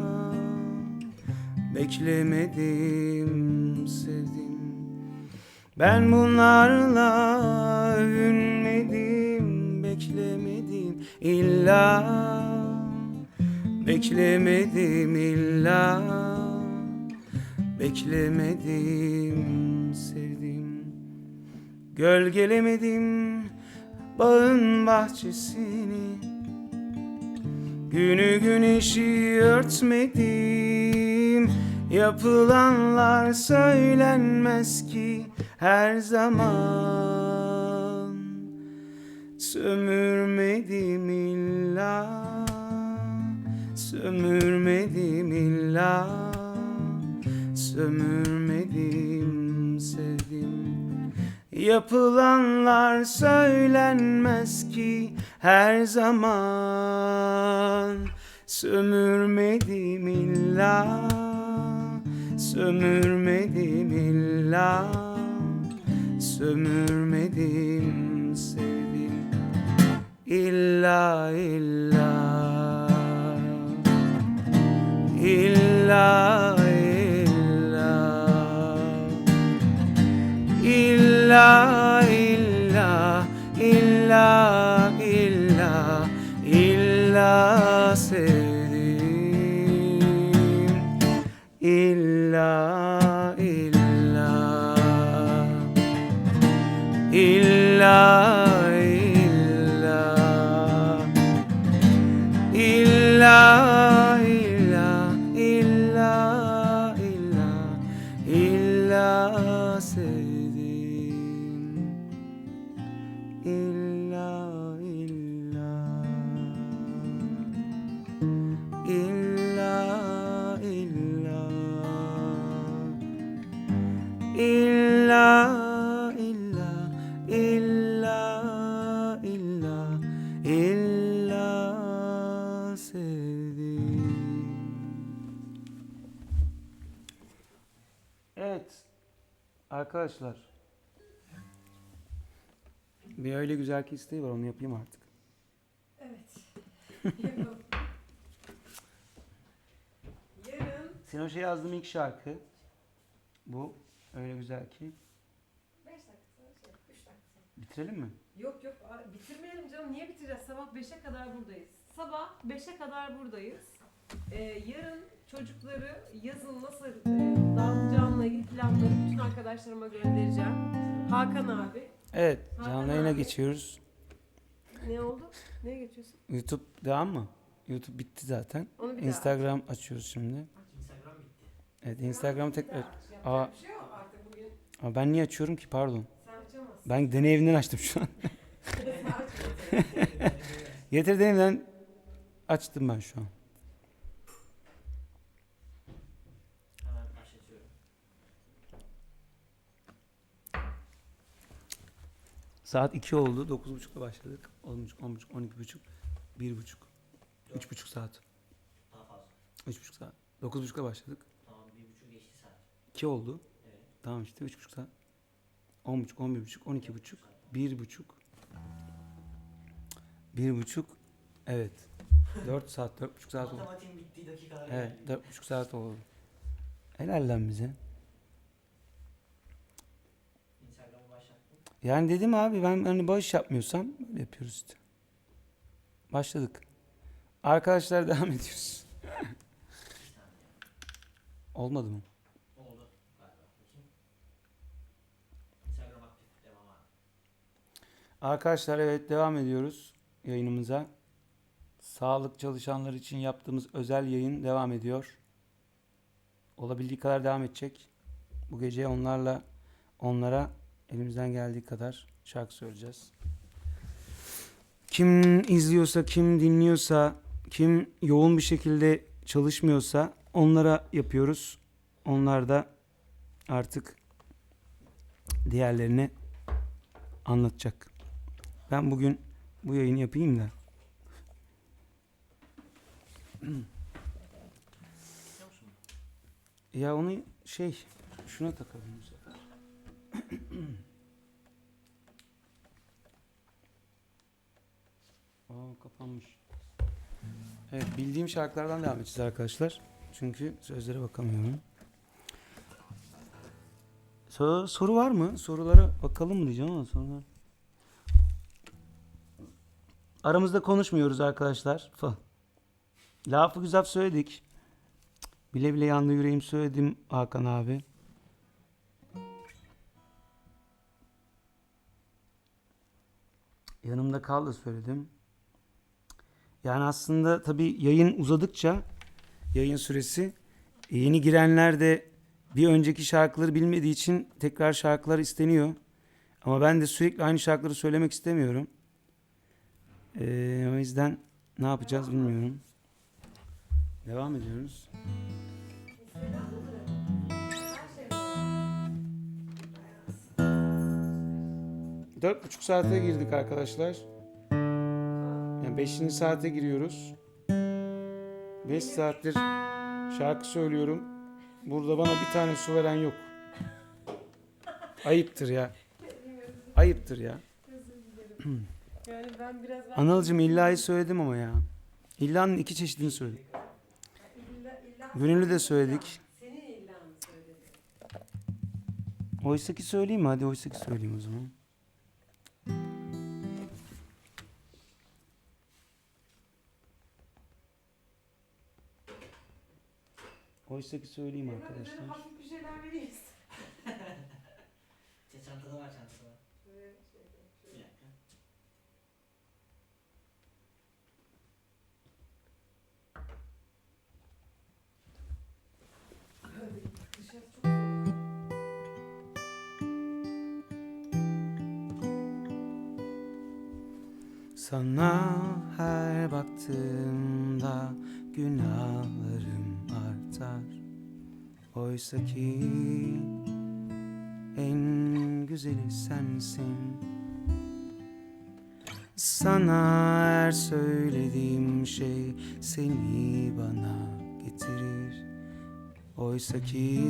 beklemedim sevdim. Ben bunlarla övünmedim, beklemedim illa, beklemedim illa, beklemedim sevdim. Gölgelemedim bağın bahçesini, günü güneşi örtmedim. Yapılanlar söylenmez ki her zaman. Sömürmedim illa, sömürmedim illa, sömürmedim sevdim. Yapılanlar söylenmez ki her zaman. Sömürmedim illa, sömürmedim illa, sömürmedim sevdim. İlla illa, illa illa, illa illa, illa illa, illa sevdim. İlla illa, illa illa, illa illa, illa illa, illa sevdim. İlla illa, illa illa, illa illa, illa illa, illa sevdim. Evet arkadaşlar, bir öyle güzel ki isteği var, onu yapayım artık. Evet. Yapalım. Yarın Sinoş'a yazdığım ilk şarkı bu, öyle güzel ki. 5 dakika sonra 3 dakika sonra. Bitirelim mi? Yok yok bitirmeyelim canım. Niye bitireceğiz? Sabah 5'e kadar buradayız. Sabah 5'e kadar buradayız. Yarın çocukları yazın nasıl dağıtacağımla ilgili planları bütün arkadaşlarıma göndereceğim. Hakan abi. Evet, Hakan canlı yayına abi. geçiyoruz. Ne oldu? Neye geçiyorsun? YouTube devam mı? YouTube bitti zaten. Onu bir daha Instagram açıyoruz şimdi. Instagram bitti. Evet, Instagram tekrar. Yapacak Aa. bir şey yok artık bugün. Ama ben niye açıyorum ki, pardon. Sen açamazsın. Ben deney evinden açtım şu an. Sen açamazsın. Getir deney evinden açtım ben şu an. Hemen başlatıyorum. Saat 2 oldu. 9.30'da başladık. 10.30, 10.30, 12.30, 1.30, 3.5 saat. Daha fazla. 3.5 saat. 9.30'da başladık. Tamam 1,5 geçti saat. 2 oldu. Evet. Tamam işte 3.5 saat. 10.30, 11.30, 12.30, 1.30, 1,5. Evet. 4 saat, 4,5 saat oldu. Matematiğin bittiği dakikalar Evet, geldi. 4,5 saat oldu. Helal lan bize. Instagram'ı başlattım. Yani dedim abi, ben hani bağış yapmıyorsam böyle yapıyoruz işte. Başladık. Arkadaşlar devam ediyoruz. Bir saniye. Olmadı mı? Oldu galiba. Bakayım. Instagram aktif. Devam abi. Arkadaşlar evet, devam ediyoruz yayınımıza. Sağlık çalışanları için yaptığımız özel yayın devam ediyor. Olabildiği kadar devam edecek. Bu gece onlara elimizden geldiği kadar şarkı söyleyeceğiz. Kim izliyorsa, kim dinliyorsa, kim yoğun bir şekilde çalışmıyorsa onlara yapıyoruz. Onlar da artık diğerlerine anlatacak. Ben bugün bu yayını yapayım da. Biliyor musun? Ya onu şuna takalım bu sefer. Kapanmış. Evet, bildiğim şarkılardan devam edeceğiz arkadaşlar. Çünkü sözlere bakamıyorum. Soru var mı? Sorulara bakalım mı diyeceğim ama sorular. Aramızda konuşmuyoruz arkadaşlar. Lafı güzel söyledik. Bile bile yandı yüreğim söyledim Hakan abi. Yanımda kal da söyledim. Yani aslında tabii yayın uzadıkça, yayın süresi, yeni girenler de bir önceki şarkıları bilmediği için tekrar şarkılar isteniyor. Ama ben de sürekli aynı şarkıları söylemek istemiyorum. O yüzden ne yapacağız bilmiyorum. Devam ediyoruz. 4,5 saate girdik arkadaşlar. Yani 5. saate giriyoruz. 5 saattir şarkı söylüyorum. Burada bana bir tane su veren yok. Ayıptır ya. Ayıptır ya. Yani ben biraz Anılcım illa'yı söyledim ama ya. İlla'nın 2 çeşidini söyledik. Gönüllü de söyledik. Senin illanı söyledim. Oysaki söyleyeyim mi? Hadi oysaki söyleyeyim o zaman. Oysaki söyleyeyim arkadaşlar. Hafif bir şeyler vereyim. Çantada var çantada. Bir dakika. Dışarı çok soğuk. Sana her baktığımda günahlarım artar. Oysa ki en güzeli sensin. Sana her söylediğim şey seni bana getirir. Oysa ki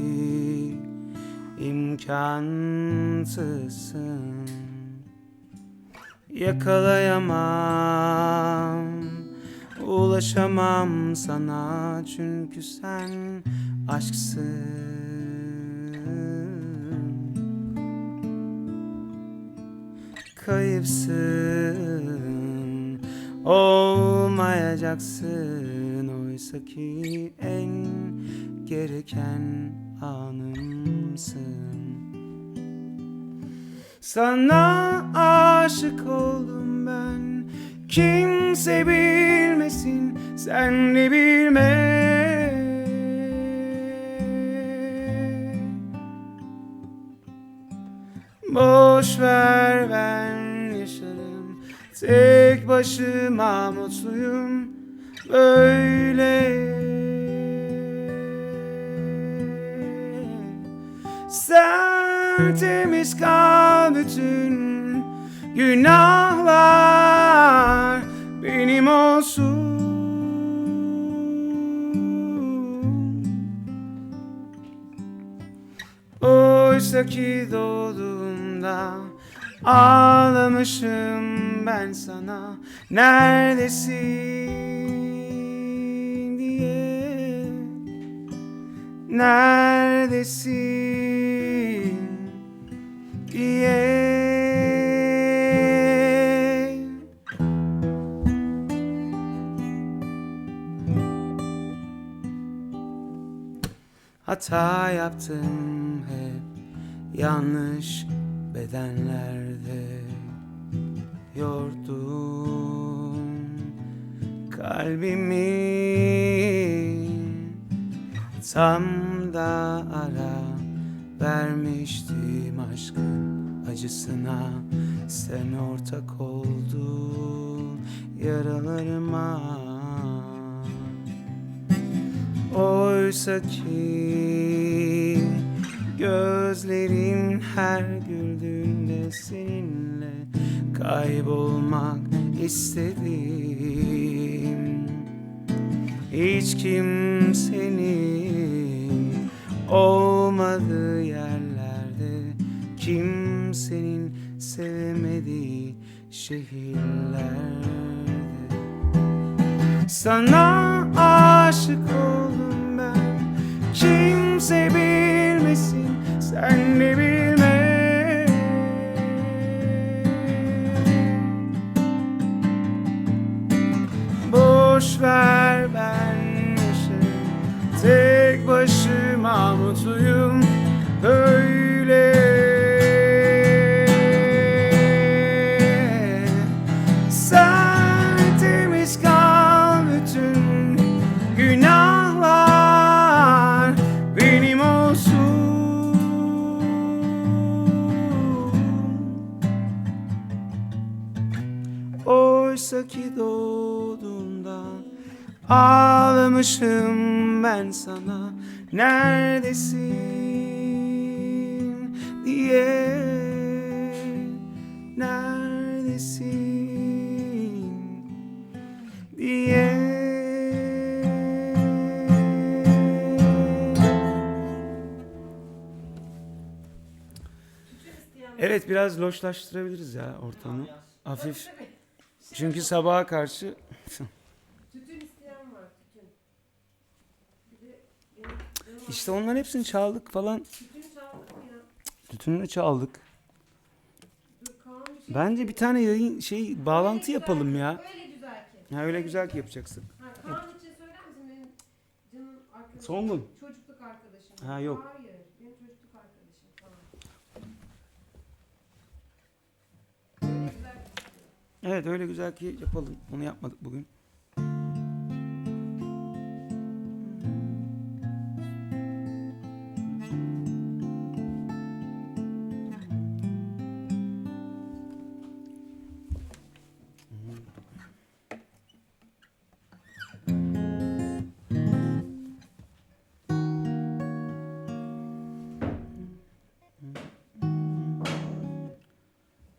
imkansızsın. Yakalayamam, ulaşamam sana çünkü sen aşksın. Kayıpsın, olmayacaksın. Oysa ki en gereken anımsın. Sana aşık oldum ben, kimse bilmesin, sen de bilme. Boş ver, ben yaşarım, tek başıma mutluyum böyle. Sen temiz kal, bütün günahlar benim olsun. Oysa ki doğduğumda ağlamışım ben sana neredesin diye. Neredesin diye. Hata yaptım hep yanlış bedenlerde, yordum kalbimi. Tam da ara vermiştim aşkın acısına, sen ortak oldun yaralarıma. Oysa ki gözlerin her güldüğünde seninle kaybolmak istedim. Hiç kimsenin olmadığı yerlerde, kimsenin sevmediği şehirlerde sana aşık oldum ben. Kimse bilmesin, sen de bilme. Boş ver, ben yaşarım tek başıma, mutluyum böyle. Sen temiz kal, bütün günahlar benim olsun. Oysa ki doğduğundan ağlamışım ben sana neredesin diye. Neredesin diye. Evet, biraz loşlaştırabiliriz ya ortamı. Hafif. Çünkü sabaha karşı Tütün isteyen var, tütün. Bir de benim canım işte onların hepsini çaldık falan. tütün çaldık ya. Tütünü de çaldık. Dur Kaan bir şey. Bence bir tane yayın bağlantı Öyle yapalım güzel- ya. Öyle güzel ki. Ha, öyle güzel ki yapacaksın. Ha, Kaan için söyler misin benim canım arkadaşım? Songül. Çocukluk arkadaşım. Ha, yok. Hayır, benim çocukluk arkadaşım falan. Öyle güzel ki. Evet, öyle güzel ki yapalım. Onu yapmadık bugün.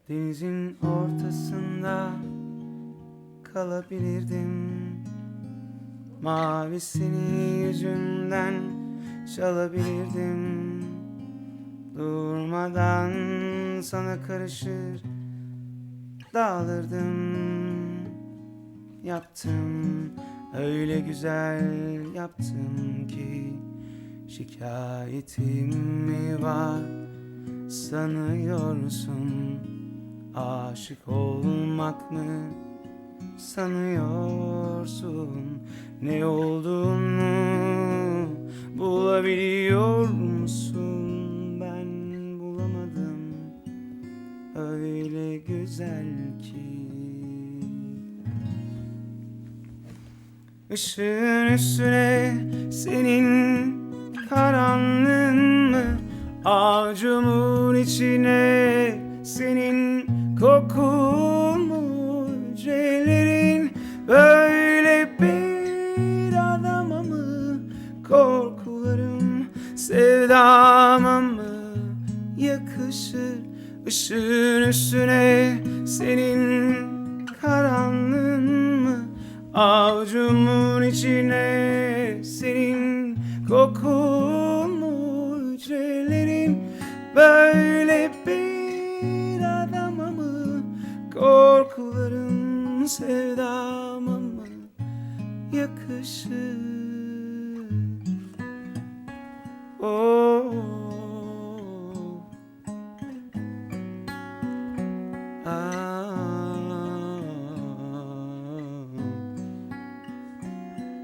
Denizin ortasında kalabilirdim. Mavisini yüzünden çalabilirdim. Durmadan sana karışır dağılırdım. Yaptım, öyle güzel yaptım ki şikayetim mi var sanıyorsun? Aşık olmak mı sanıyorsun? Ne olduğunu bulabiliyor musun? Ben bulamadım, öyle güzel ki. Işığın üstüne senin karanlığın mı? Avucumun içine senin kokun mu? Hücrelerin böyle bir adama mı? Korkularım sevdama mı yakışır? Işığın üstüne senin karanlığın mı? Avucumun içine senin kokun mu? Hücrelerin böyle bir adama mı? Korku Korkularım sevdama mı yakışır? Oh, ah,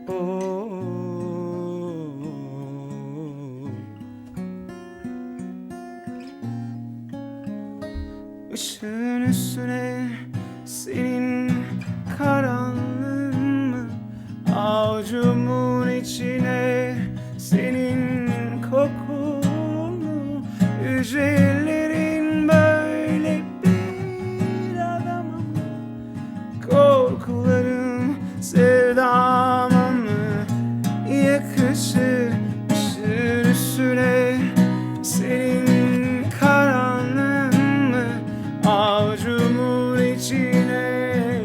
oh. Işığın üstüne senin karanlığın mı? Avucumun içine senin kokun mu? Hücrelerin böyle bir adama mı? Korkularım sevdama mı yakışır? Işığın üstüne senin karanlığın mı? Avucumun içine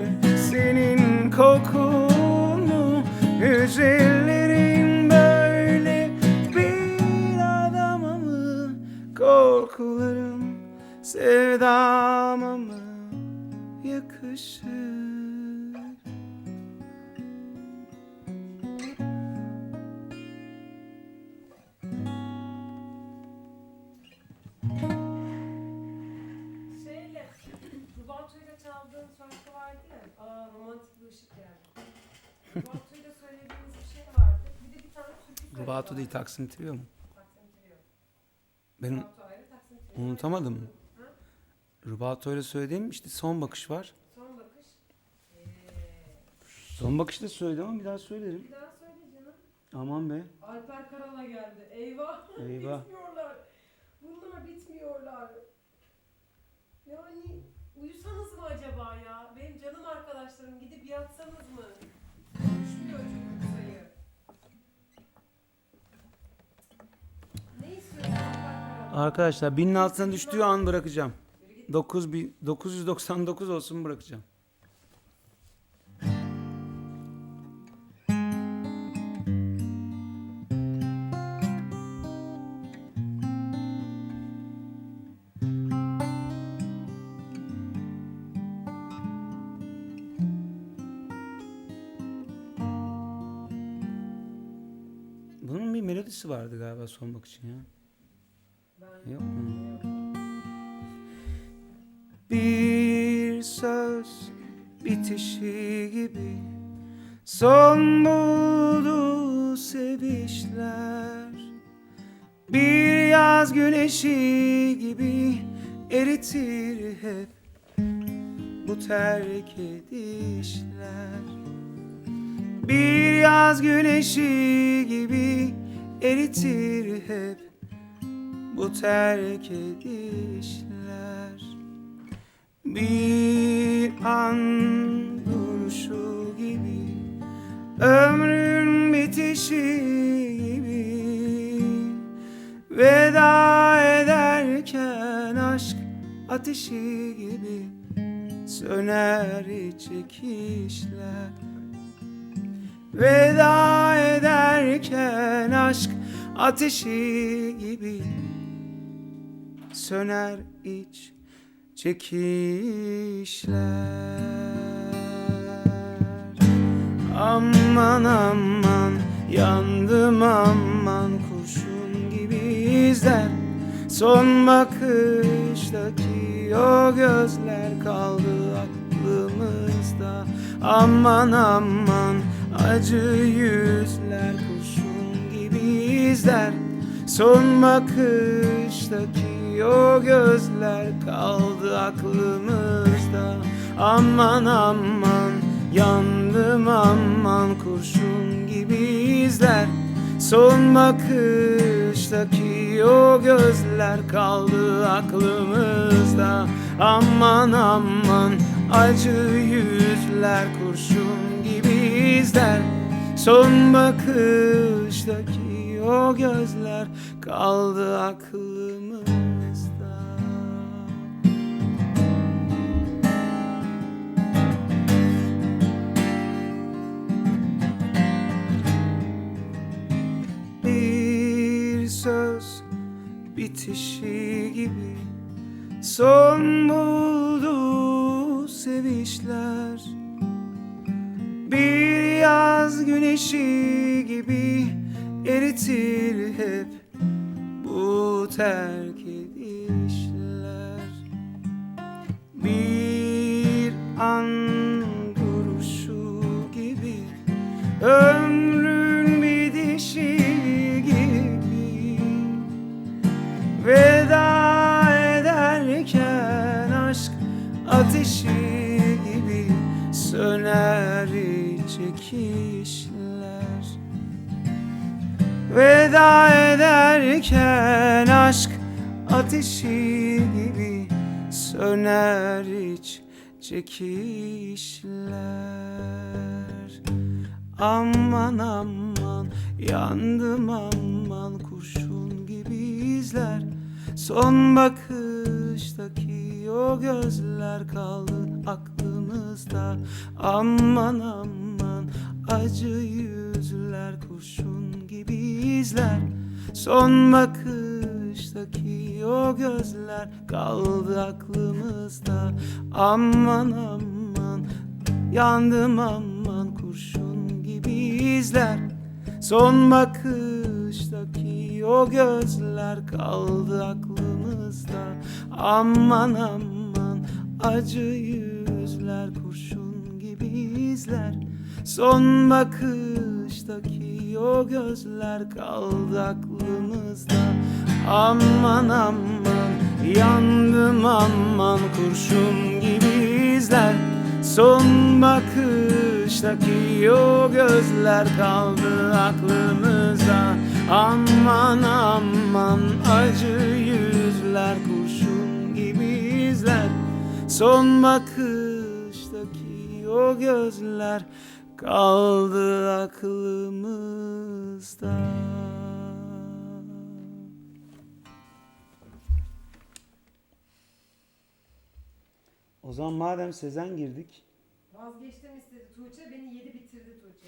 senin kokun mu? Hücrelerin böyle bir adama mı? Korkularım sevdama mı yakışır? Şeyle, Rubato'yla çaldığın şarkı vardı ya, romantik bir ışık geldi. Rubato'yla söylediğiniz bir şey vardı. Bir de bir tane türkü söyledi. Rubato değil, Taksim Trio mu? Taksim Trio. Ben Rubato ayrı, Taksim Trio. unutamadım. Ha? Rubato ile söylediğim işte Son Bakış var. Son bakış. Son Bakış'ta söyledim ama bir daha söylerim. Bir daha söyle canım. Aman be. Alper Karal'a geldi. Eyvah. Eyvah. Bitmiyorlar. Bunlar bitmiyorlar. Yani uyusanız mı acaba ya? Benim canım arkadaşlarım, gidip yatsanız mı? Düşmüyor çünkü sayı. Ne istiyorsun Alper Karal? Arkadaşlar 1000'in altına düştüğü an bırakacağım. 999 olsun, bırakacağım. Bunun bir melodisi vardı galiba Son Bakış'ın ya. Ben Yok mu? Bir söz bitişi gibi son buldu sevişler. Bir yaz güneşi gibi eritir hep bu terk edişler. Bir yaz güneşi gibi eritir hep bu terk edişler. Bir an duruşu gibi, ömrün bitişi gibi, veda ederken aşk ateşi gibi söner çekişler. Veda ederken aşk ateşi gibi söner iç çekişler. Aman aman yandım aman, kurşun gibi izler son bakıştaki o gözler kaldı aklımızda. Aman aman acı yüzler kurşun gibi izler son bakıştaki o gözler kaldı aklımızda. Aman aman yandım aman, kurşun gibi izler son bakıştaki o gözler kaldı aklımızda. Aman aman acı yüzler kurşun gibi izler son bakıştaki o gözler kaldı aklımızda. Bir söz bitişi gibi son buldu sevişler. Bir yaz güneşi gibi eritir hep bu terk edişler. Bir an duruşu gibi, ömrün bitişi gibi, veda ederken aşk ateşi gibi söner çekişler. Veda ederken aşk ateşi gibi söner iç çekişler. Aman aman yandım aman, kurşun gibi izler. Son bakıştaki o gözler kaldı aklımızda. Aman aman acı yüzler, kurşun gibi izler. Son bakıştaki o gözler kaldı aklımızda. Aman aman yandım aman, kurşun gibi izler. Son bakıştaki o gözler kaldı aklımızda. Aman aman acı yüzler, kurşun gibi izler. Son bakıştaki o gözler kaldı aklımızda. Aman aman yandım aman, kurşun gibi izler. Son bakıştaki o gözler kaldı aklımızda. Aman aman acı yüzler, kurşun gibi izler. Son bakıştaki o gözler kaldı aklımızda. O zaman madem Sezen girdik, Vazgeçtim istedi Tuğçe, beni yedi bitirdi Tuğçe.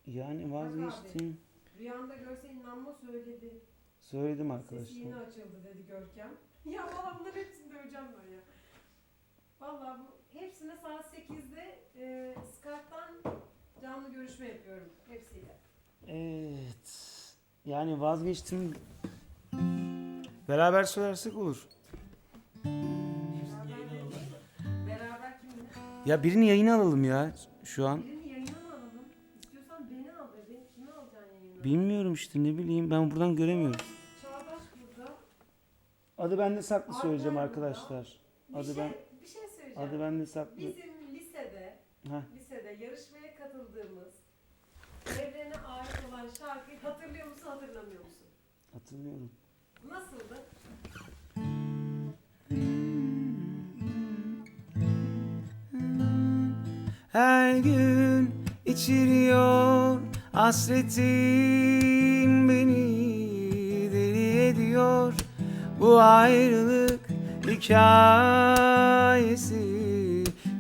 yani vazgeçtim. Rüyanda görse inanma söyledi. Söyledim Sesi arkadaşlar. yeni açıldı dedi Görkem. Ya valla bunların hepsini döveceğim ben ya. Valla bu hepsine saat 8'de Skype'tan canlı görüşme yapıyorum hepsiyle. Evet. Yani vazgeçtim. Beraber söylersek olur. Beraber kiminle? Ya birini yayına alalım ya şu an. Birini yayına mı alalım? İstiyorsan beni al. Beni kime alacaksın yayına? Bilmiyorum işte, ne bileyim, ben buradan göremiyorum. Çağdaş burada. Adı bende saklı söyleyeceğim Alper arkadaşlar. Adı Bir şey söyleyeceğim. adı bende saklı. Bizim lisede yarışmaya katıldığımız Evrene ait olan şarkıyı hatırlıyor musun, hatırlamıyor musun? Hatırlıyorum. Nasıldı? Her gün içiriyor hasretin beni, deli ediyor bu ayrılık hikayesi.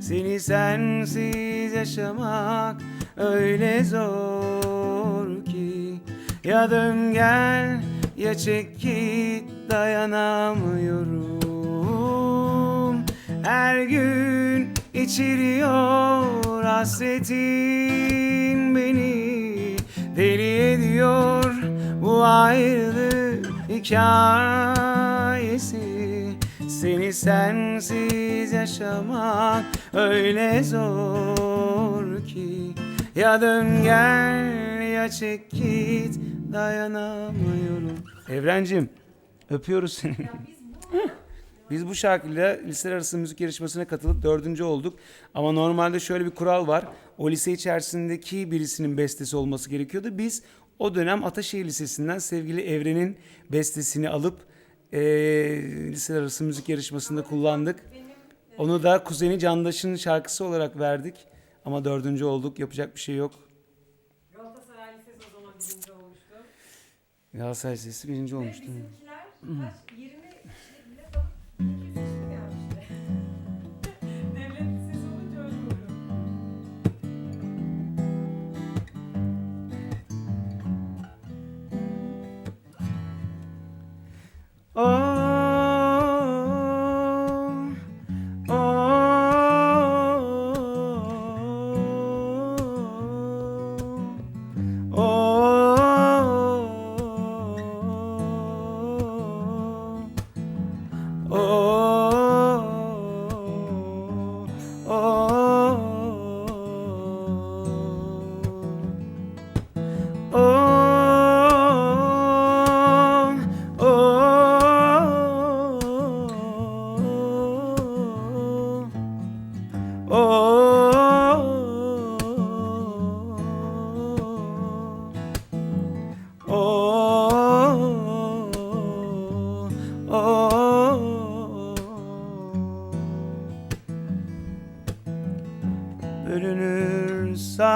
Seni sensiz yaşamak öyle zor ki, ya dön gel ya çek git, dayanamıyorum. Her gün içiriyor hasretin beni, deli ediyor bu ayrılık hikayesi. Seni sensiz yaşamak öyle zor ki, ya dön gel ya çek git, dayanamıyorum. Evrencim, öpüyoruz seni. Ya biz bu Biz bu şarkıyla liseler arası müzik yarışmasına katılıp 4. olduk. Ama normalde şöyle bir kural var. O lise içerisindeki birisinin bestesi olması gerekiyordu. Biz o dönem Ataşehir Lisesi'nden sevgili Evren'in bestesini alıp liseler arası müzik yarışmasında kullandık. Onu da kuzeni Candaş'ın şarkısı olarak verdik. Ama 4. olduk. Yapacak bir şey yok. Galatasaray Lisesi o zaman birinci olmuştu. Galatasaray Lisesi 1. Ve olmuştu. bizimkiler kaç 20 kişi bile kalıp 200 kişi gelmişti. Devlet Lisesi olunca öyle oluyor. Oh, oh,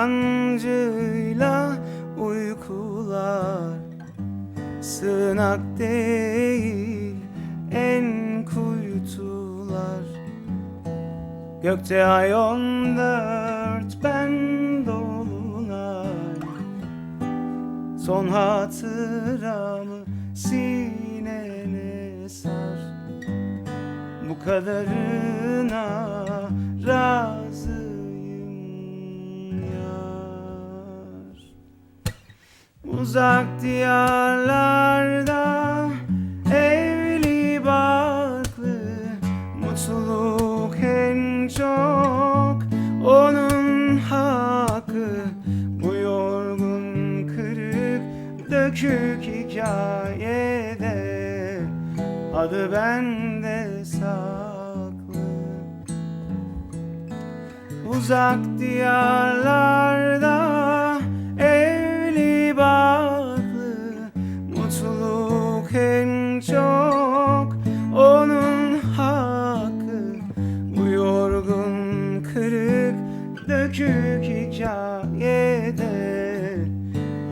yabancıyla uykular sığınak değil en kuytular. Gökte ay 14 ben dolunay, son hatıramı sinene sar. Bu kadarına razıyım yar. Uzak diyarlarda evli barklı, mutluluk en çok onun hakkı. Bu yorgun kırık dökük hikayede adı bende saklı. Uzak diyarlarda evli barklı, mutluluk en çok onun hakkı. Bu yorgun kırık dökük hikayede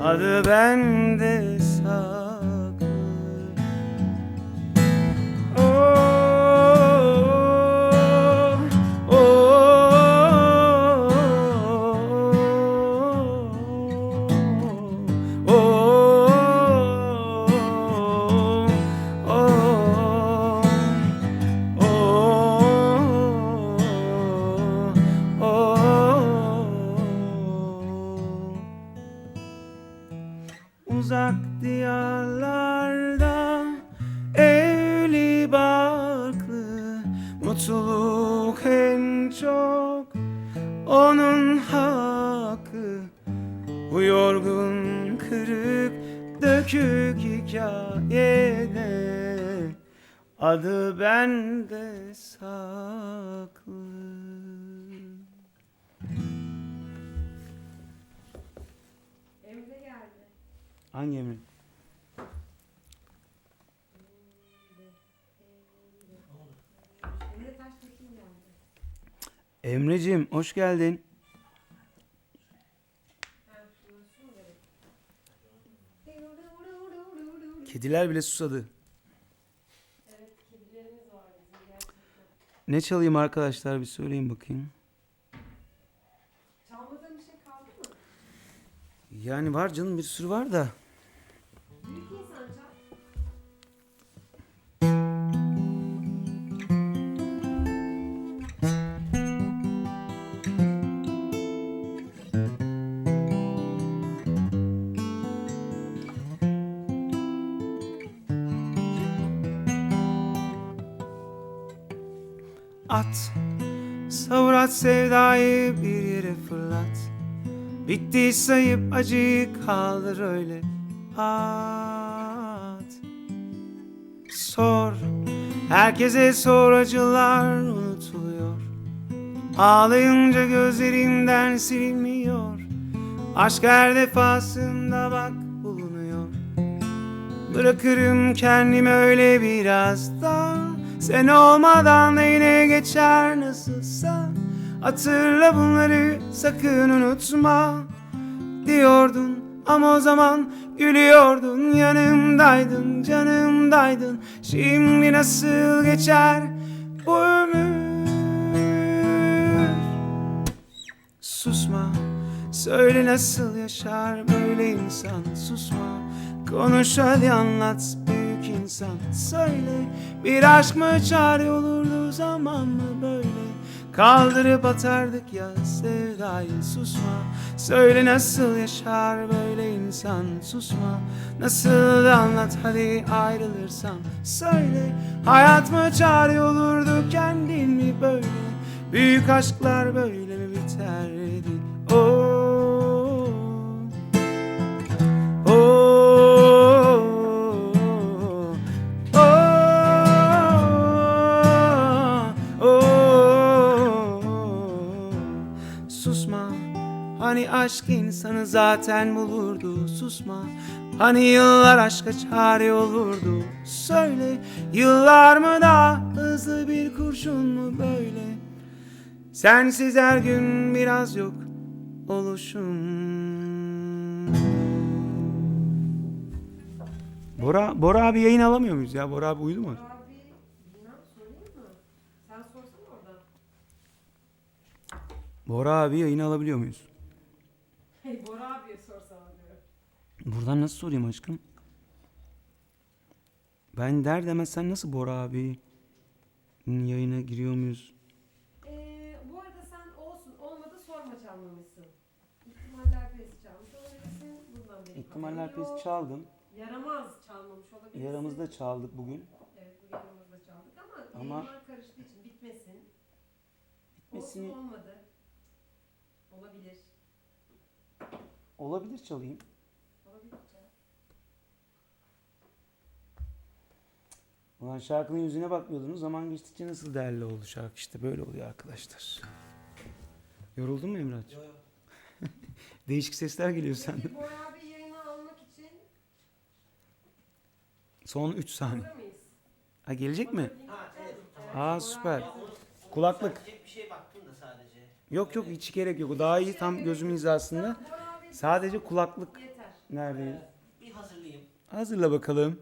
adı bende saklı. Uzak diyarlarda evli barklı, mutluluk en çok onun hakkı. Bu yorgun kırık dökük hikayede adı bende saklı. Emre geldi. Hangi Emre? Emre Taştekin geldi. Emreciğim hoş geldin. Kediler bile susadı. Evet, kedilerimiz var bizim gerçekten. Ne çalayım arkadaşlar, bir söyleyin bakayım. Çalmadığın bir şey kaldı mı? Yani var canım, bir sürü var da. Büyük insan çal. At, savur sevdayı bir yere fırlat. Bitti sayıp acıyı kaldır öyle at. Sor, herkese sor, acılar unutuluyor. Ağlayınca gözlerinden silinmiyor. Aşk her defasında bak bulunuyor. Bırakırım kendimi öyle biraz da, sen olmadan da yine geçer nasılsa. Hatırla bunları, sakın unutma diyordun ama o zaman gülüyordun. Yanımdaydın, canımdaydın. Şimdi nasıl geçer bu ömür? Susma, söyle nasıl yaşar böyle insan. Susma, konuş hadi anlat büyük insan. Söyle, bir aşk mı çare olurdu, zaman mı böyle? Kaldırıp atardık ya sevdayı. Susma, söyle nasıl yaşar böyle insan. Susma, nasıl da anlat hadi ayrılırsam. Söyle, hayat mı çare olurdu, kendin mi böyle? Büyük aşklar böyle mi biterdi? Oh, oh, oh, oh. Susma, hani aşk insanı zaten bulurdu. Susma, hani yıllar aşka çare olurdu. Söyle, yıllar mı daha hızlı bir kurşun mu böyle? Sensiz her gün biraz yok, oluşum. Bora abi yayın alamıyor muyuz ya? Bora abi uyudu mu? Abi bilmem sorayım mı? Sen sorsana orada. Bora abi yayın alabiliyor muyuz? Hey Bora abiye sorsana diyor. Buradan nasıl sorayım aşkım? Ben der demez sen nasıl Bora abi yayına giriyor muyuz? Bu arada sen olsun olmadı sorma çalmamışsın. İhtimaller piyesi çalmış olabilirsin. Bundan benim İhtimaller haberim yok. piyesi çaldım. Yaramaz çalmamış olabilirsin. Yaramızda çaldık bugün. Evet bu yaramızda çaldık ama, Ama- yayınlar karıştığı için bitmesin. Bitmesini Olsun olmadı. Olabilir. olabilir çalayım. Olabilir. Ulan şarkının yüzüne bakmıyordunuz. Zaman geçtikçe nasıl değerli oldu şarkı, işte böyle oluyor arkadaşlar. Yoruldun mu Emrah'cığım? Yo yo. Değişik sesler geliyor senden. Peki Bora abi yayına almak için Son 3 saniye. hazır mıyız? Ha gelecek mi? Ha evet tamam. Aa Bora süper. abi Ya hazır. Kulaklık. Sadece bir şeye baktım da sadece. Yok yok hiç gerek yok. O daha iyi, tam gözümün hizasında. Bora abi Sadece kulaklık yeter. neredeyim? Bir hazırlayayım. Hazırla bakalım.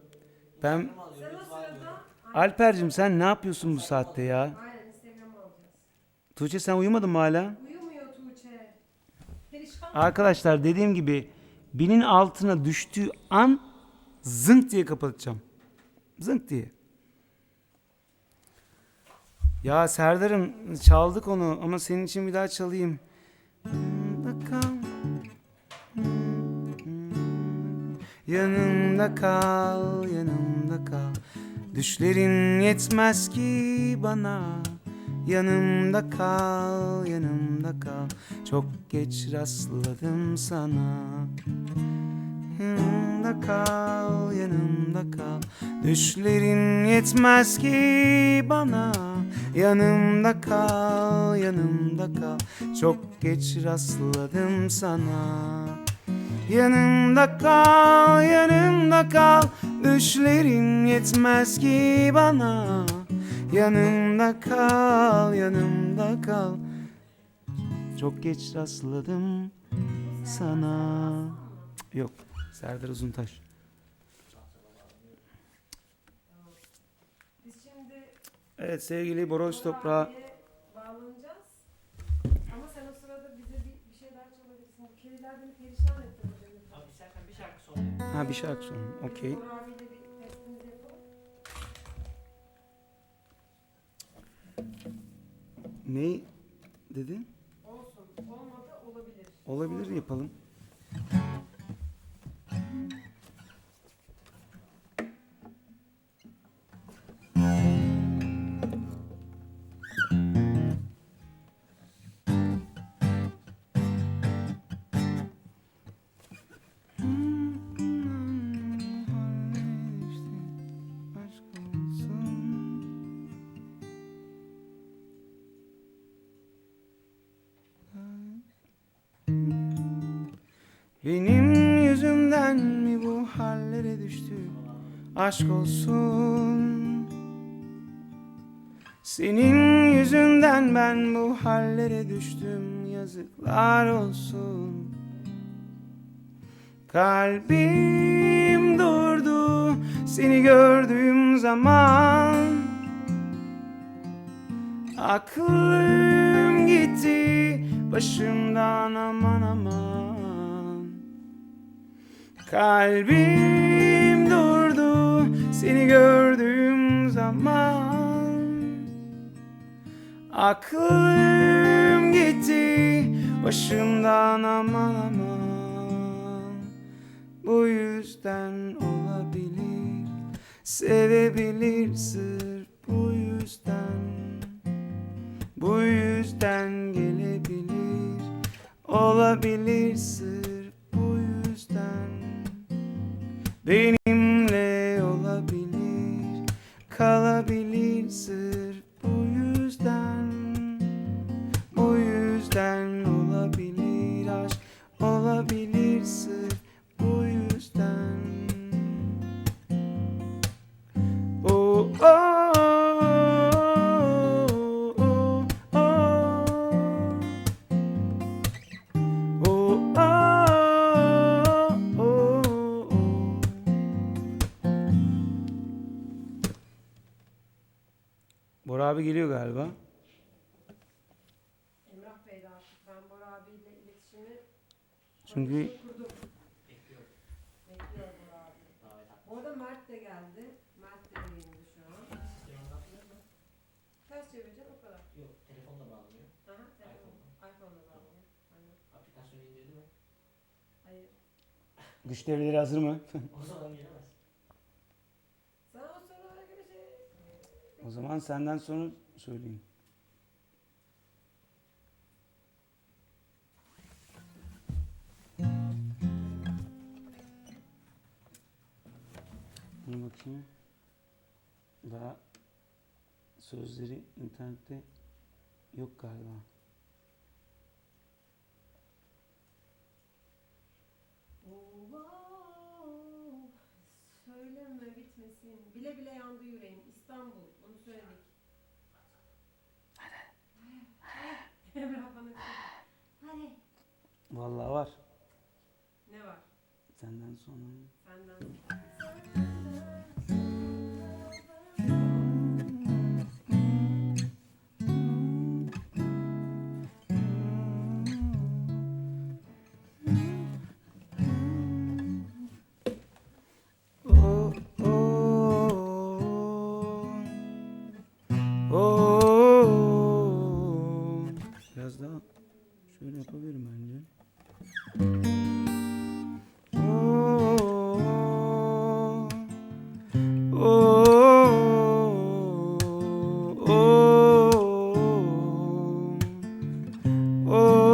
Ben Instagram'ı alıyorum, Sen o YouTube'u almıyorum. sırada Alper'cim sen ne yapıyorsun bu saatte ya? aynen Instagram'ı alacağız. Tuğçe sen uyumadın mı hala? Uyumuyor Tuğçe. Perişan. Arkadaşlar dediğim gibi binin altına düştüğü an zınk diye kapatacağım. Zınk diye. Ya Serdar'ım çaldık onu ama senin için bir daha çalayım. Yanımda kal, yanımda kal. Düşlerin yetmez ki bana. Yanımda kal, yanımda kal. Çok geç rastladım sana. Yanımda kal, yanımda kal. Düşlerin yetmez ki bana. Yanımda kal, yanımda kal. Çok geç rastladım sana. Yanımda kal, yanımda kal. Düşlerin yetmez ki bana. Yanımda kal, yanımda kal. Çok geç rastladım sana. Yok, Serdar Uzuntaş. Biz şimdi Evet sevgili Bora Toprağı. Bora abiye bağlanacağız. Ama sen o sırada bize bir şeyler çalabilirsin. Bu kediler beni perişan etti bugün. Abi istersen bir şarkı sonra. Ha bir şarkı sonra. Okey. Bora abiyle bir testimizi yapalım. Ne dedin? Olsun. Olmadı olabilir. Olabilir yapalım. Benim yüzümden mi bu hallere düştü? Aşk olsun. Senin yüzünden ben bu hallere düştüm. Yazıklar olsun. Kalbim durdu seni gördüğüm zaman. Aklım gitti başımdan aman aman. Kalbim durdu seni gördüğüm zaman. Aklım gitti başımdan aman aman. Bu yüzden olabilir, sevebilir sırf bu yüzden. Bu yüzden gelebilir, olabilir sırf bu yüzden. Benimle olabilir, kalabilir sırf bu yüzden. Bu yüzden olabilir aşk, olabilir sırf bu yüzden. Oh, oh, oh, oh, Bora abi geliyor galiba. Emrah Bey de artık ben Bora abiyle iletişimi Çünkü kurdum. Bekliyorum. Bekliyor Bora abi. Davet atmış. Bu arada Mert de geldi. Mert de yayında şu an. Sistemi anlatmıyor mu? Ters çevireceksin o kadar. Yok. Telefonla bağlanıyor. Aha, telefon. iPhone'la bağlanıyor. Aynen. Aplikasyonu indirdi mi? Hayır. müşterileri hazır mı? O zaman gelemez. Sana o sorulara göre şey... O zaman senden sonra söyleyeyim. Bunu bakayım. Daha sözleri internette yok galiba. Wow. Söyleme bitmesin. Bile bile yandı yüreğim. İstanbul. Onu söyledik. Hadi. Emrah bana bir şey. Hadi. Vallahi var. Ne var? Senden sonra. Senden. Oh, oh, oh. Biraz daha şöyle yapabilirim bence. Oh, oh, oh, oh.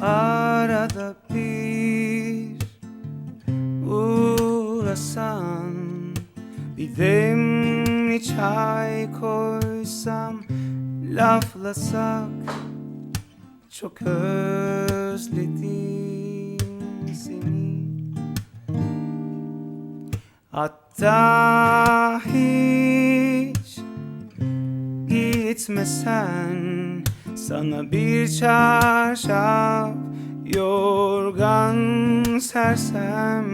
Arada bir uğrasan, bir demli çay koysam, laflasak, çok özledim seni. Hatta hiç gitmesen, sana bir çarşaf yorgan sersem,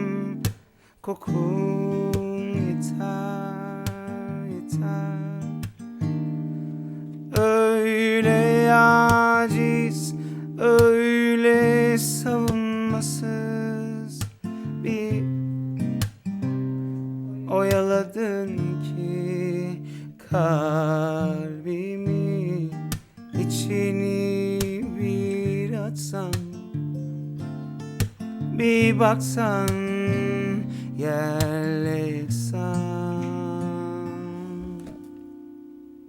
kokun yeter, yeter. Öyle aciz, öyle savunmasız bir oyaladın ki kalbimi, içini bir açsan, bir baksan, yerle yıksan.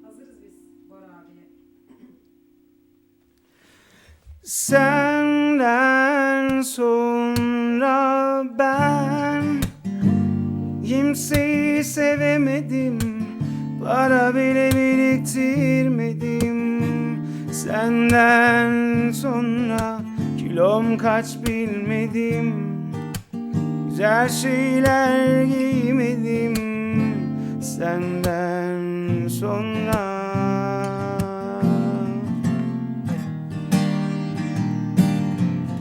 Hazırız biz Bora abiye. Senden sonra ben kimseyi sevemedim, para bile biriktirmedim. Senden sonra kilom kaç bilmedim, güzel şeyler giymedim. Senden sonra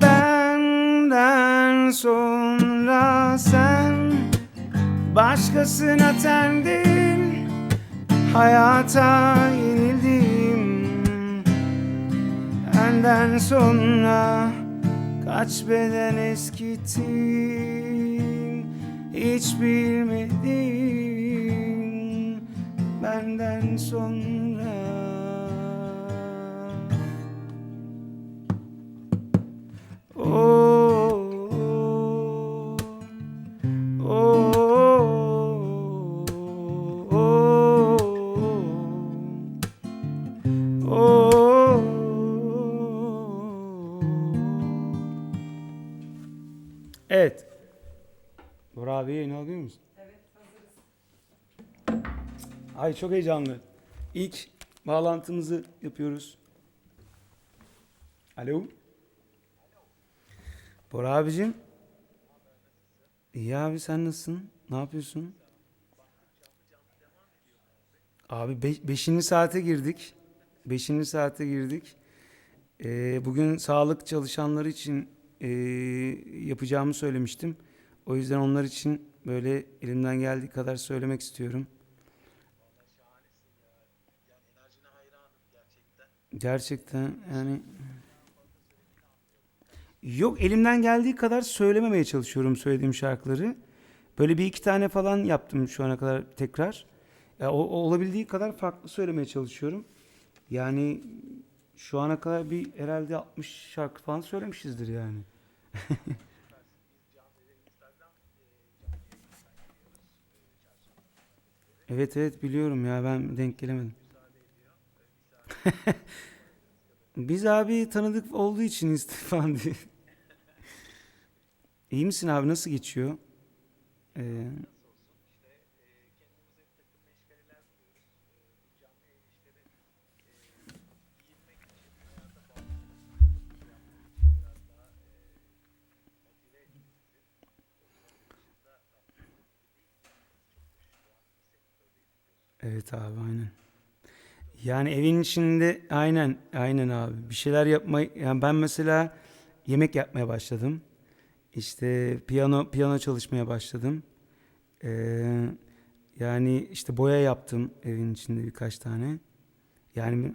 benden sonra sen başkasına tendin, hayata yenildim. Benden sonra kaç beden eskittin, hiç bilmedin. Benden sonra oh, oh, oh, oh. Evet. Bora abiye yayın alıyor musun? Evet hazırız. Ay çok heyecanlı. İlk bağlantımızı yapıyoruz. Alo. Bora abicim. İyi abi, sen nasılsın? Ne yapıyorsun? Abi 5. saate girdik. 5. saate girdik. Bugün sağlık çalışanları için yapacağımı söylemiştim. O yüzden onlar için böyle elimden geldiği kadar söylemek istiyorum. Gerçekten yani yok, elimden geldiği kadar söylememeye çalışıyorum söylediğim şarkıları. Böyle bir iki tane falan yaptım şu ana kadar tekrar. Ya, olabildiği kadar farklı söylemeye çalışıyorum. Yani şu ana kadar bir herhalde 60 şarkı falan söylemişizdir yani. Evet evet biliyorum ya, ben denk gelemedim. Biz abi tanıdık olduğu için falan diye. İyi misin abi, nasıl geçiyor? Ee, evet abi aynen. Yani evin içinde aynen abi. Bir şeyler yapmayı, yani ben mesela yemek yapmaya başladım. İşte piyano çalışmaya başladım. Ee, Yani işte boya yaptım evin içinde birkaç tane. Yani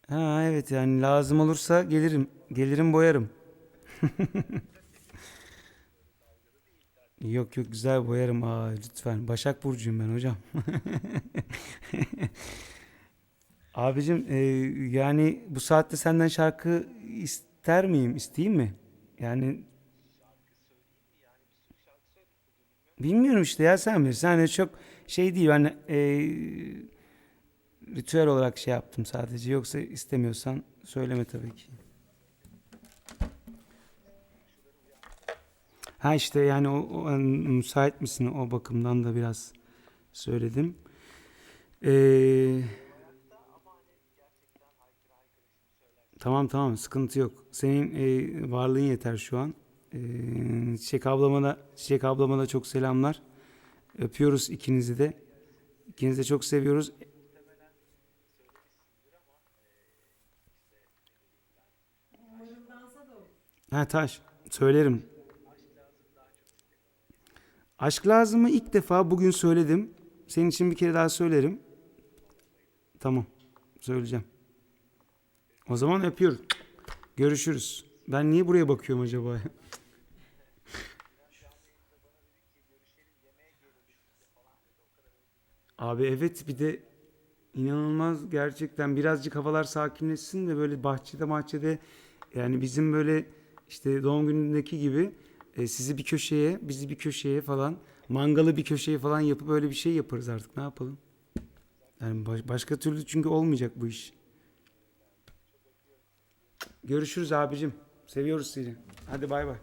ha evet, yani lazım olursa gelirim boyarım. Yok yok, güzel boyarım. Lütfen. Başak Burcu'yum ben hocam. Abicim yani bu saatte senden şarkı ister miyim? İsteyeyim mi? Yani bilmiyorum işte ya, sen bilirsin. Hani çok şey değil. Ben ritüel olarak şey yaptım sadece. Yoksa istemiyorsan söyleme tabii ki. Ha işte yani müsait misin? O bakımdan da biraz söyledim. Eee, tamam tamam, sıkıntı yok. Senin varlığın yeter şu an. Çiçek ablama da çok selamlar. Öpüyoruz ikinizi de. İkinizi de çok seviyoruz. Mırıldansa da olur. Ha Taş, söylerim. Aşk lazımı ilk defa bugün söyledim. Senin için bir kere daha söylerim. Tamam, söyleyeceğim. O zaman öpüyorum. Görüşürüz. Ben niye buraya bakıyorum acaba? Abi evet, bir de inanılmaz gerçekten, birazcık havalar sakinleşsin de böyle bahçede yani bizim böyle işte doğum günündeki gibi sizi bir köşeye, bizi bir köşeye falan, mangalı bir köşeye falan yapıp öyle bir şey yaparız artık, ne yapalım? Yani başka türlü çünkü olmayacak bu iş. Görüşürüz abicim. Seviyoruz seni. Hadi bay bay.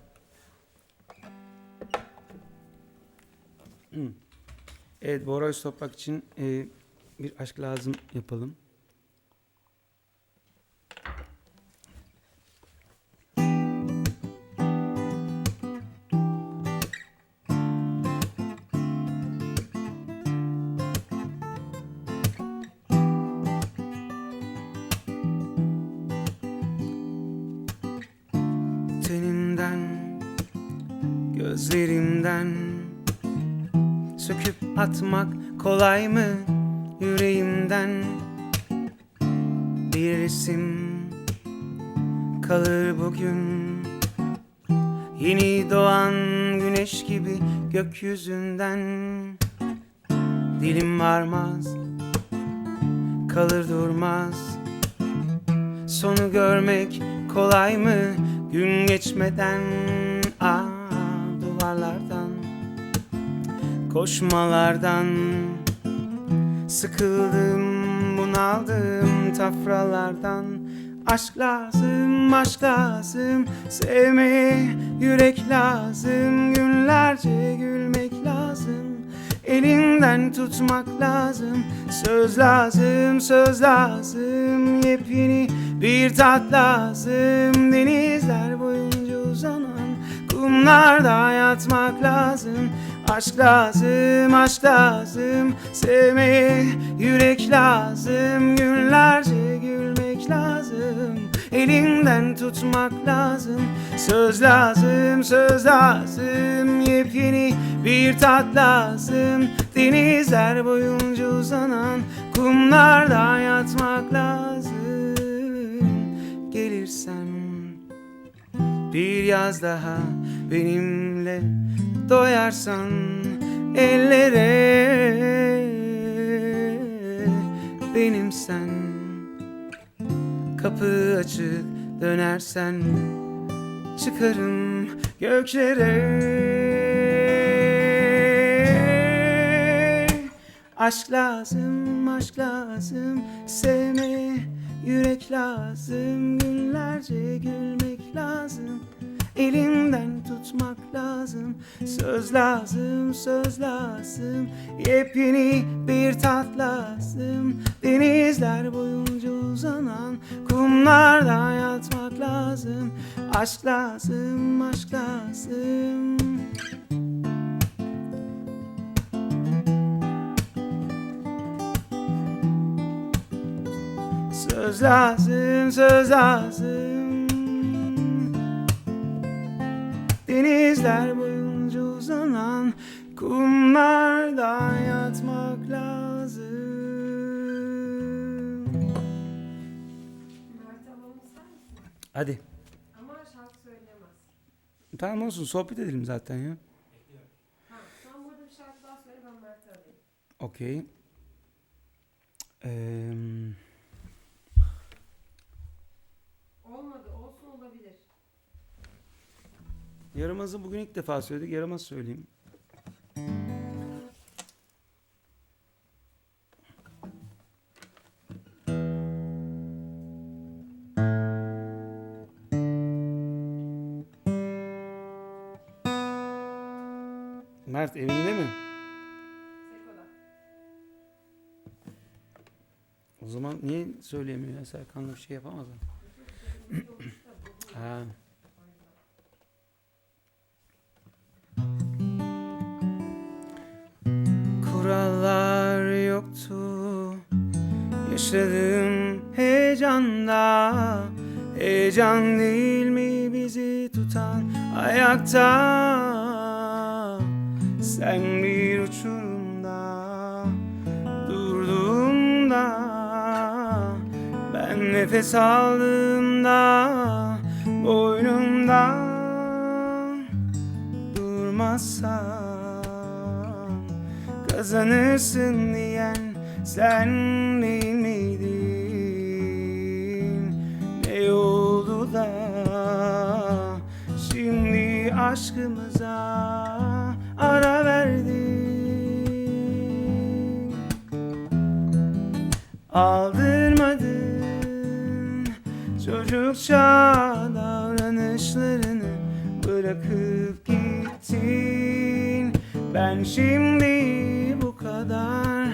Evet, Bora Öztoprak için bir aşk lazım yapalım. Tenimden, gözlerimden söküp atmak kolay mı yüreğimden? Bir resim kalır bugün, yeni doğan güneş gibi gökyüzünden. Dilim varmaz, kalır durmaz, sonu görmek kolay mı gün geçmeden? Duvarlardan, koşmalardan sıkıldım, bunaldım tafralardan. Aşk lazım, aşk lazım, sevmeye yürek lazım, günlerce gülmek lazım, elinden tutmak lazım, söz lazım, söz lazım, yepyeni bir tat lazım, denizler boyunca uzanan kumlarda yatmak lazım. Aşk lazım, aşk lazım, sevmeye yürek lazım, günlerce gülmek lazım, elinden tutmak lazım. Söz lazım, söz lazım, yepyeni bir tat lazım. Denizler boyunca uzanan kumlarda yatmak lazım. Gelirsen bir yaz daha benimle doyarsan ellere, benimsen kapı açık dönersen çıkarım göklere. Aşk lazım, aşk lazım, sevmeye yürek lazım. Günlerce gülmek lazım, elinden tutmak lazım. Söz lazım, söz lazım, yepyeni bir tat lazım. Denizler boyunca uzanan kumlarda yatmak lazım. Aşk lazım, aşk lazım. Söz lazım, söz lazım. Denizler boyunca uzanan kumlarda yatmak lazım. Mert alalım ister misin? Hadi. Ama şarkı söyleyemez. Tamam olsun, sohbet edelim zaten ya. Ha, sen burada bir şarkı daha söyle, ben Mert'i alayım. Okey. Olmadı, olsun, olabilir. Yaramaz'ı bugün ilk defa söyledik. Yaramaz söyleyeyim. Mert evinde mi? Seko'da. O zaman niye söyleyemiyor ya? Serkan'la bir şey yapamaz mı? Ha. Kurallar yoktu yaşadığım heyecanda. Heyecan değil mi bizi tutan ayakta? Sen bir uçurumda durduğunda, ben nefes aldığımda boynumda durmazsan kazanırsın diyen sen değil miydin? Ne oldu da şimdi aşkımıza ara verdin? Aldırmadın çocukça davranışlarını, bırakıp gittin. Ben şimdi bu kadar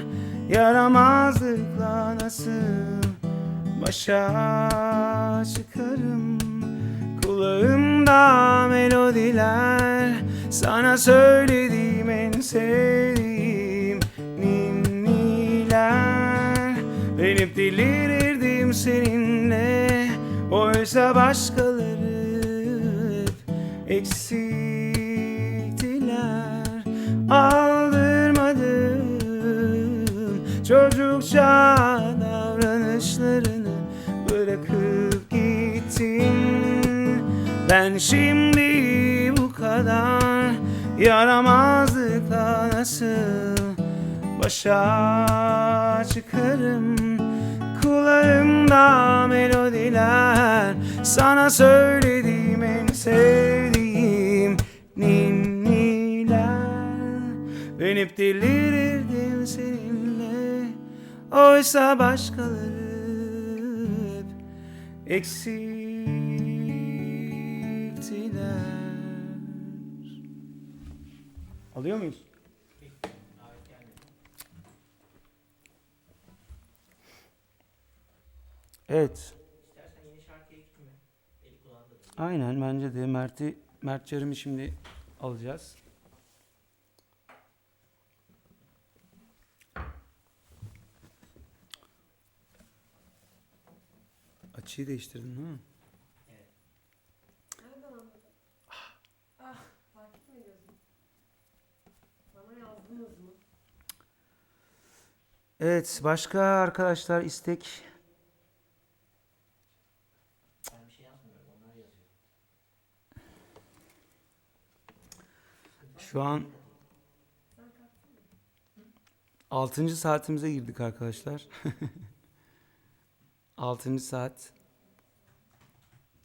yaramazlıkla nasıl başa çıkarım? Kulağımda melodiler, sana söylediğim en sevdiğim ninniler. Ben hep delirirdim seninle, oysa başkaları hep eksiktiler. Aldırmadım çocukça davranışlarını, bırakıp gittin. Ben şimdi bu kadar yaramazlıkla nasıl başa çıkarım? Kulağımda melodiler, sana söylediğim en sevdiğim ninniler. Ben hep delirirdim seninle, oysa başkaları hep eksiktiler. Alıyor muyuz? Davet gelmedi. Evet. İstersen yeni şarkıya gitme. Eli kulağında dur. Aynen, bence de Mert Çarım'ı şimdi alacağız. Açıyı değiştirdin değil mi? Evet, başka arkadaşlar istek. Ben bir şey yazmıyorum. Onlar yazıyor. Şu an 6. saatimize girdik arkadaşlar. 6. saat.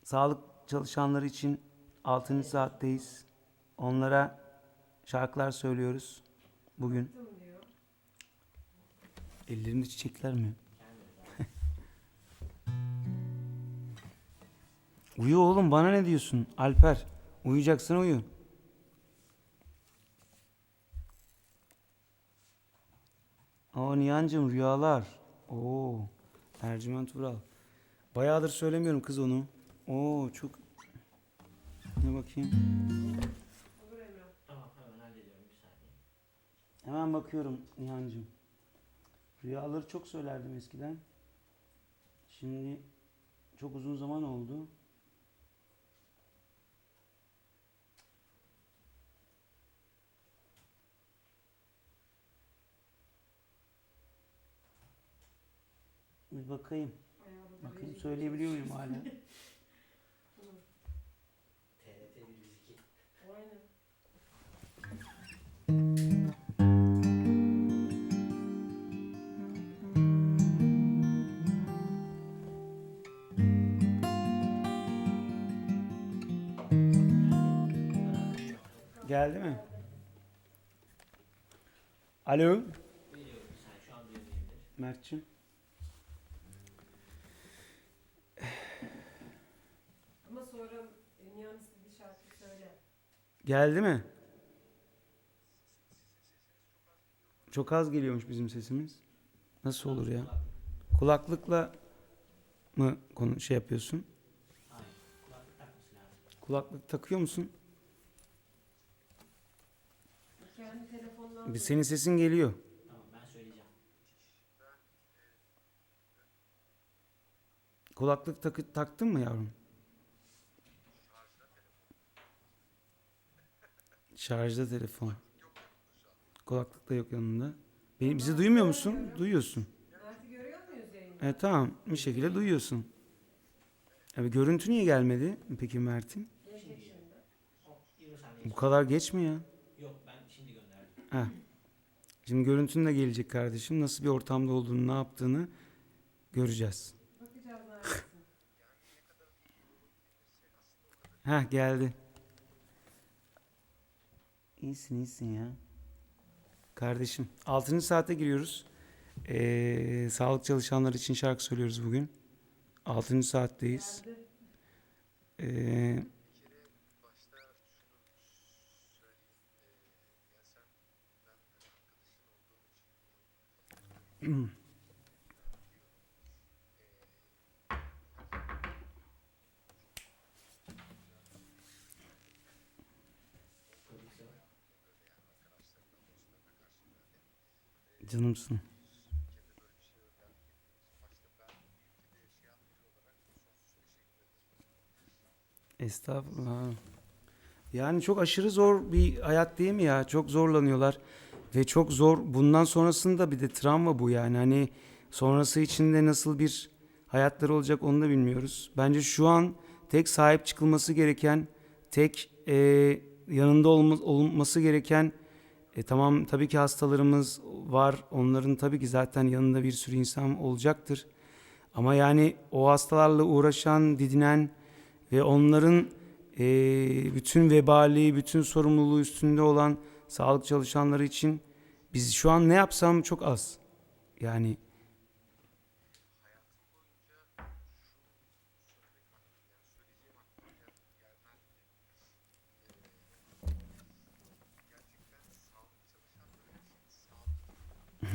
Sağlık çalışanları için 6. saatteyiz. Onlara şarkılar söylüyoruz bugün. Tamam diyor. Ellerinde çiçekler mi? Uyu oğlum, bana ne diyorsun Alper? Uyuyacaksın, uyu. Nihan'cığım, rüyalar. Ercüment Ural. Bayağıdır söylemiyorum kız onu. Çok. Ne bakayım. Olur Emre. Tamam hemen hallediyorum bir saniye. Hemen bakıyorum Nihan'cığım. Rüyaları çok söylerdim eskiden. Şimdi çok uzun zaman oldu. Bir bakayım. Bakayım söyleyebiliyor muyum hala? TRT 102. Aynen. Geldi mi? Alo Veriyorum bir saniye. Şu an duyulmayabilir. Mert'ciğim. Ama sonra Nihan istediği şarkıyı söyle. Geldi mi? Çok az geliyormuş bizim sesimiz. Nasıl olur ya? Kulaklıkla mı şey yapıyorsun? Hayır. Kulaklık takması lazım. Kulaklık takıyor musun? Kendi telefonundan Senin sesin geliyor. Tamam ben söyleyeceğim. Kulaklık taktın mı yavrum? Şarjda telefon. Kulaklık da yok yanında. Bizi duymuyor musun? Duyuyorsun. Mert'i görüyor muyuz yayında? Tamam, bir şekilde duyuyorsun. Görüntü niye gelmedi peki Mert'in? Gelecek şimdi. Bir saniye. Bu kadar geç mi ya? Yok ben şimdi gönderdim. Heh. Şimdi görüntün de gelecek kardeşim. Nasıl bir ortamda olduğunu, ne yaptığını göreceğiz. Bakacağız neredesin. Geldi. İyisin ya. Kardeşim 6. saate giriyoruz. Sağlık çalışanları için şarkı söylüyoruz bugün. 6. saatteyiz. Geldi. Canımsın. Estağfurullah. Yani çok aşırı zor bir hayat değil mi ya? Çok zorlanıyorlar. Ve çok zor. Bundan sonrasında bir de travma bu yani. Hani sonrası içinde nasıl bir hayatları olacak onu da bilmiyoruz. Bence şu an tek sahip çıkılması gereken, tek yanında olması gereken, tamam tabii ki hastalarımız var. Onların tabii ki zaten yanında bir sürü insan olacaktır. Ama yani o hastalarla uğraşan, didinen ve onların bütün vebali, bütün sorumluluğu üstünde olan sağlık çalışanları için biz şu an ne yapsam çok az. Yani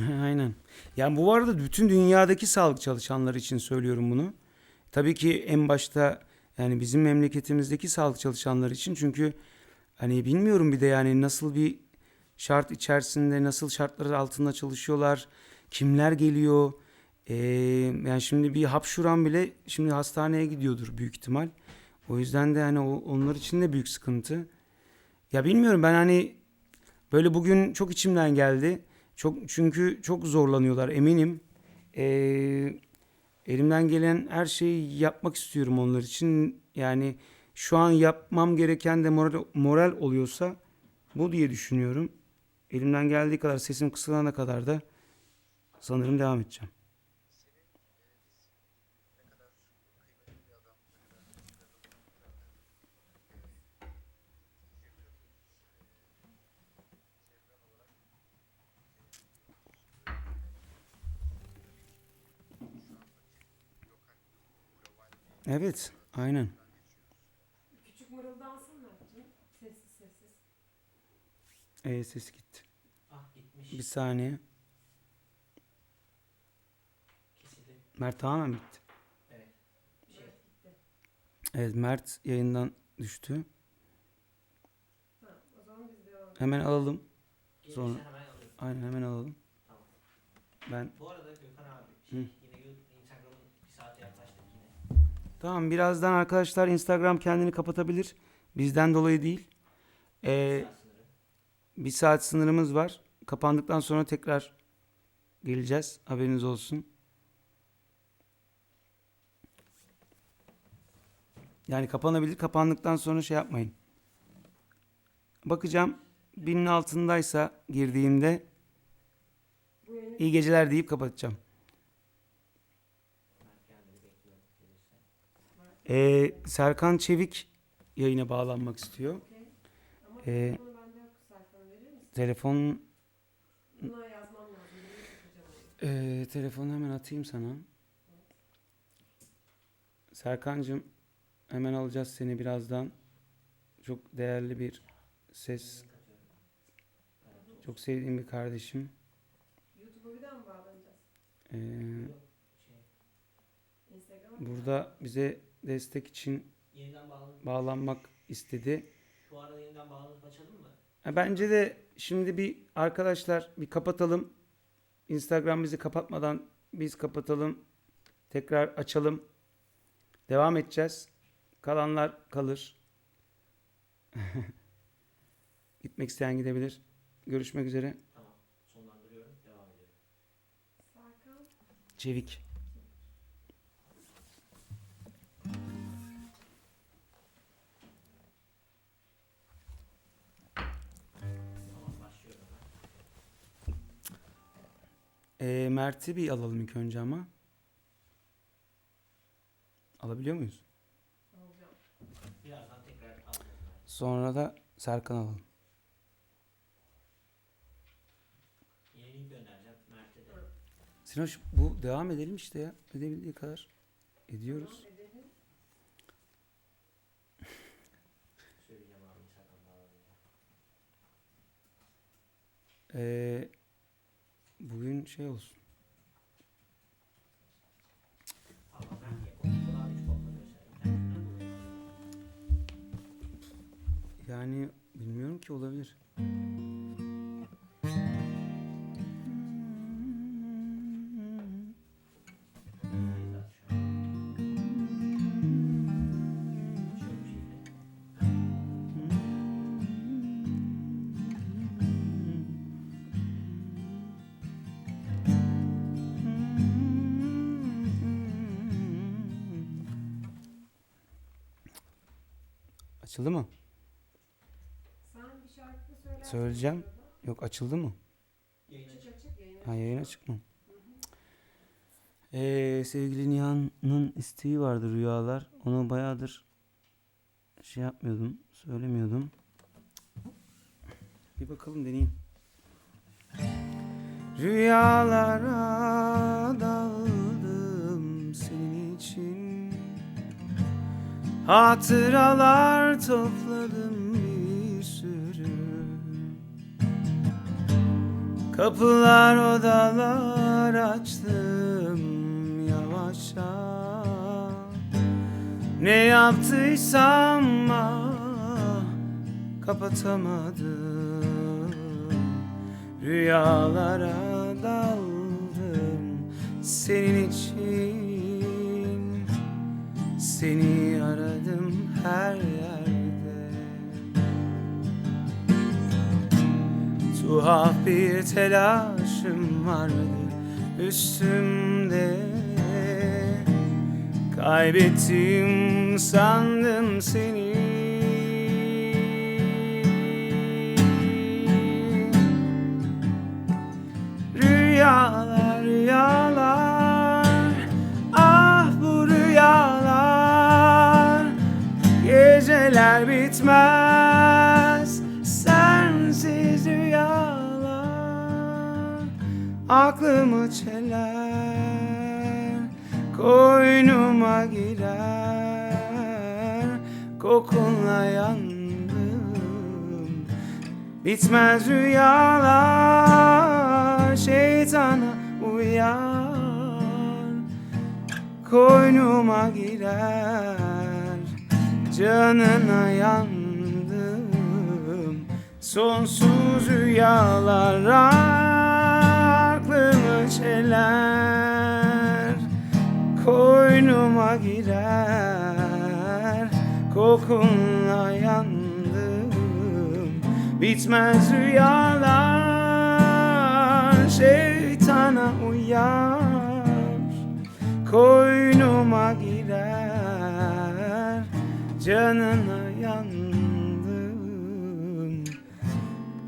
aynen. Yani bu arada bütün dünyadaki sağlık çalışanları için söylüyorum bunu. Tabii ki en başta yani bizim memleketimizdeki sağlık çalışanları için, çünkü hani bilmiyorum bir de yani nasıl bir şart içerisinde, nasıl şartlar altında çalışıyorlar, kimler geliyor. Yani şimdi bir hapşuran bile şimdi hastaneye gidiyordur büyük ihtimal. O yüzden de hani onlar için de büyük sıkıntı. Ya bilmiyorum, ben hani böyle bugün çok içimden geldi. Çünkü çok zorlanıyorlar eminim. Elimden gelen her şeyi yapmak istiyorum onlar için. Yani şu an yapmam gereken de moral oluyorsa bu diye düşünüyorum. Elimden geldiği kadar, sesim kısılana kadar da sanırım devam edeceğim. Evet, aynen. Küçük mırıldansın Mert'ciğim. Sessiz sessiz. Ses gitti. Ah gitmiş. Bir saniye. Kesildi. Mert tamamen bitti. Evet. Şey, Mert gitti. Evet, Mert yayından düştü. Ha, o zaman biz devam edelim. Hemen alalım. gelirse Sonra- hemen alıyorum. Aynen, hemen alalım. Tamam. Ben Bu arada Gökhan abi Hı. yine Instagram'ın bir saate yaklaştık yine. tamam, birazdan arkadaşlar Instagram kendini kapatabilir. Bizden dolayı değil. Bir saat sınırı. Bir saat sınırımız var. Kapandıktan sonra tekrar geleceğiz. Haberiniz olsun. Yani kapanabilir. Kapandıktan sonra şey yapmayın. Bakacağım. 1000'in altındaysa girdiğimde Bu yayını iyi geceler deyip kapatacağım. Mert gelmedi, bekliyorum gelirse. Serkan Çevik yayına bağlanmak istiyor. okey. Ama Ee, telefonu bende yok, sayfanı verir misin? Telefon Buna yazmam lazım. Buraya tutacağım onu. telefonu hemen atayım sana. Serkancığım, hemen alacağız seni birazdan. Çok değerli bir ses. Link atıyorum. Evet, Çok sevdiğim bir kardeşim. YouTube'a bir daha mı bağlanacağız? Ee, Yok, şey, Instagram'a mı? burada bize destek için yeniden bağlanmak istedi. Şu arada yeniden bağlanıp açalım mı? Bence de şimdi bir arkadaşlar bir kapatalım. Instagram bizi kapatmadan biz kapatalım. Tekrar açalım. Devam edeceğiz. Kalanlar kalır. Gitmek isteyen gidebilir. Görüşmek üzere. Tamam. Sonlandırıyorum. Devam ediyorum. Serkan. Çevik. Tamam, başlıyorum hemen. Mert'i bir alalım ilk önce ama. Alabiliyor muyuz? Alacağım. Birazdan tekrar alacağız. Mert. Sonra da Serkan alalım. Yeni link göndereceğim Mert'e de. Hı. Sinoş, bu devam edelim işte ya. Edebildiği kadar ediyoruz. Tamam, edelim. Söyleyeceğim abi Instagram bağlanınca. Bugün şey olsun. Ama Mert yapamadılar, hiç kopmadı mesela. İnternetten dolayı. Yani bilmiyorum ki, olabilir. Zaten şu an. Açıyorum şeyi. Açıldı mı? Sen bir şarkı söylersin. Söyleyeceğim. bu sırada. Yok, açıldı mı? Yayın Açık açık. açık yayın Ha, yayın açık. açık mı? Hı hı. Sevgili Nihan'ın isteği vardı, rüyalar. Onu bayağıdır şey yapmıyordum, söylemiyordum. Bir bakalım, deneyeyim. Rüyalara daldım senin için, hatıralar topladım bir sürü. Kapılar, odalar açtım yavaşça. Ne yaptıysam kapatamadım. Rüyalara daldım senin için. Seni aradım her yerde. Tuhaf bir telaş başım vardı üstümde. Kaybettim sandım seni. Rüyalar, rüyalar, ah bu rüyalar. Geceler bitmez, sensiz rüyalar. Aklımı çeler, koynuma girer. Kokunla yandım, bitmez rüyalar. Şeytana uyar, koynuma girer. Canına yandım, sonsuz rüyalar aklımı çeler. Koynuma girer, kokunla yandım, bitmez rüyalar. Şeytana uyar, koynuma girer. Canına yandım,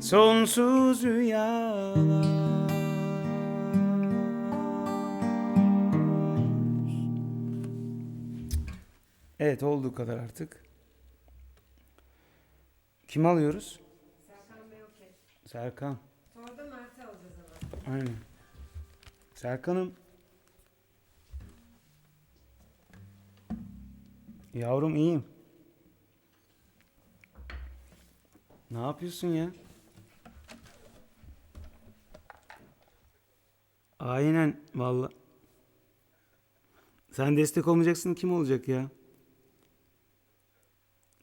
sonsuz rüyalar. Evet, olduğu kadar artık. Kim alıyoruz? Serkan Bey okey. Serkan. Sonra da Mert'i alacağız hemen. Aynen. Serkan'ım. Yavrum iyiyim. Ne yapıyorsun ya? Aynen vallahi. Sen destek olmayacaksın, kim olacak ya?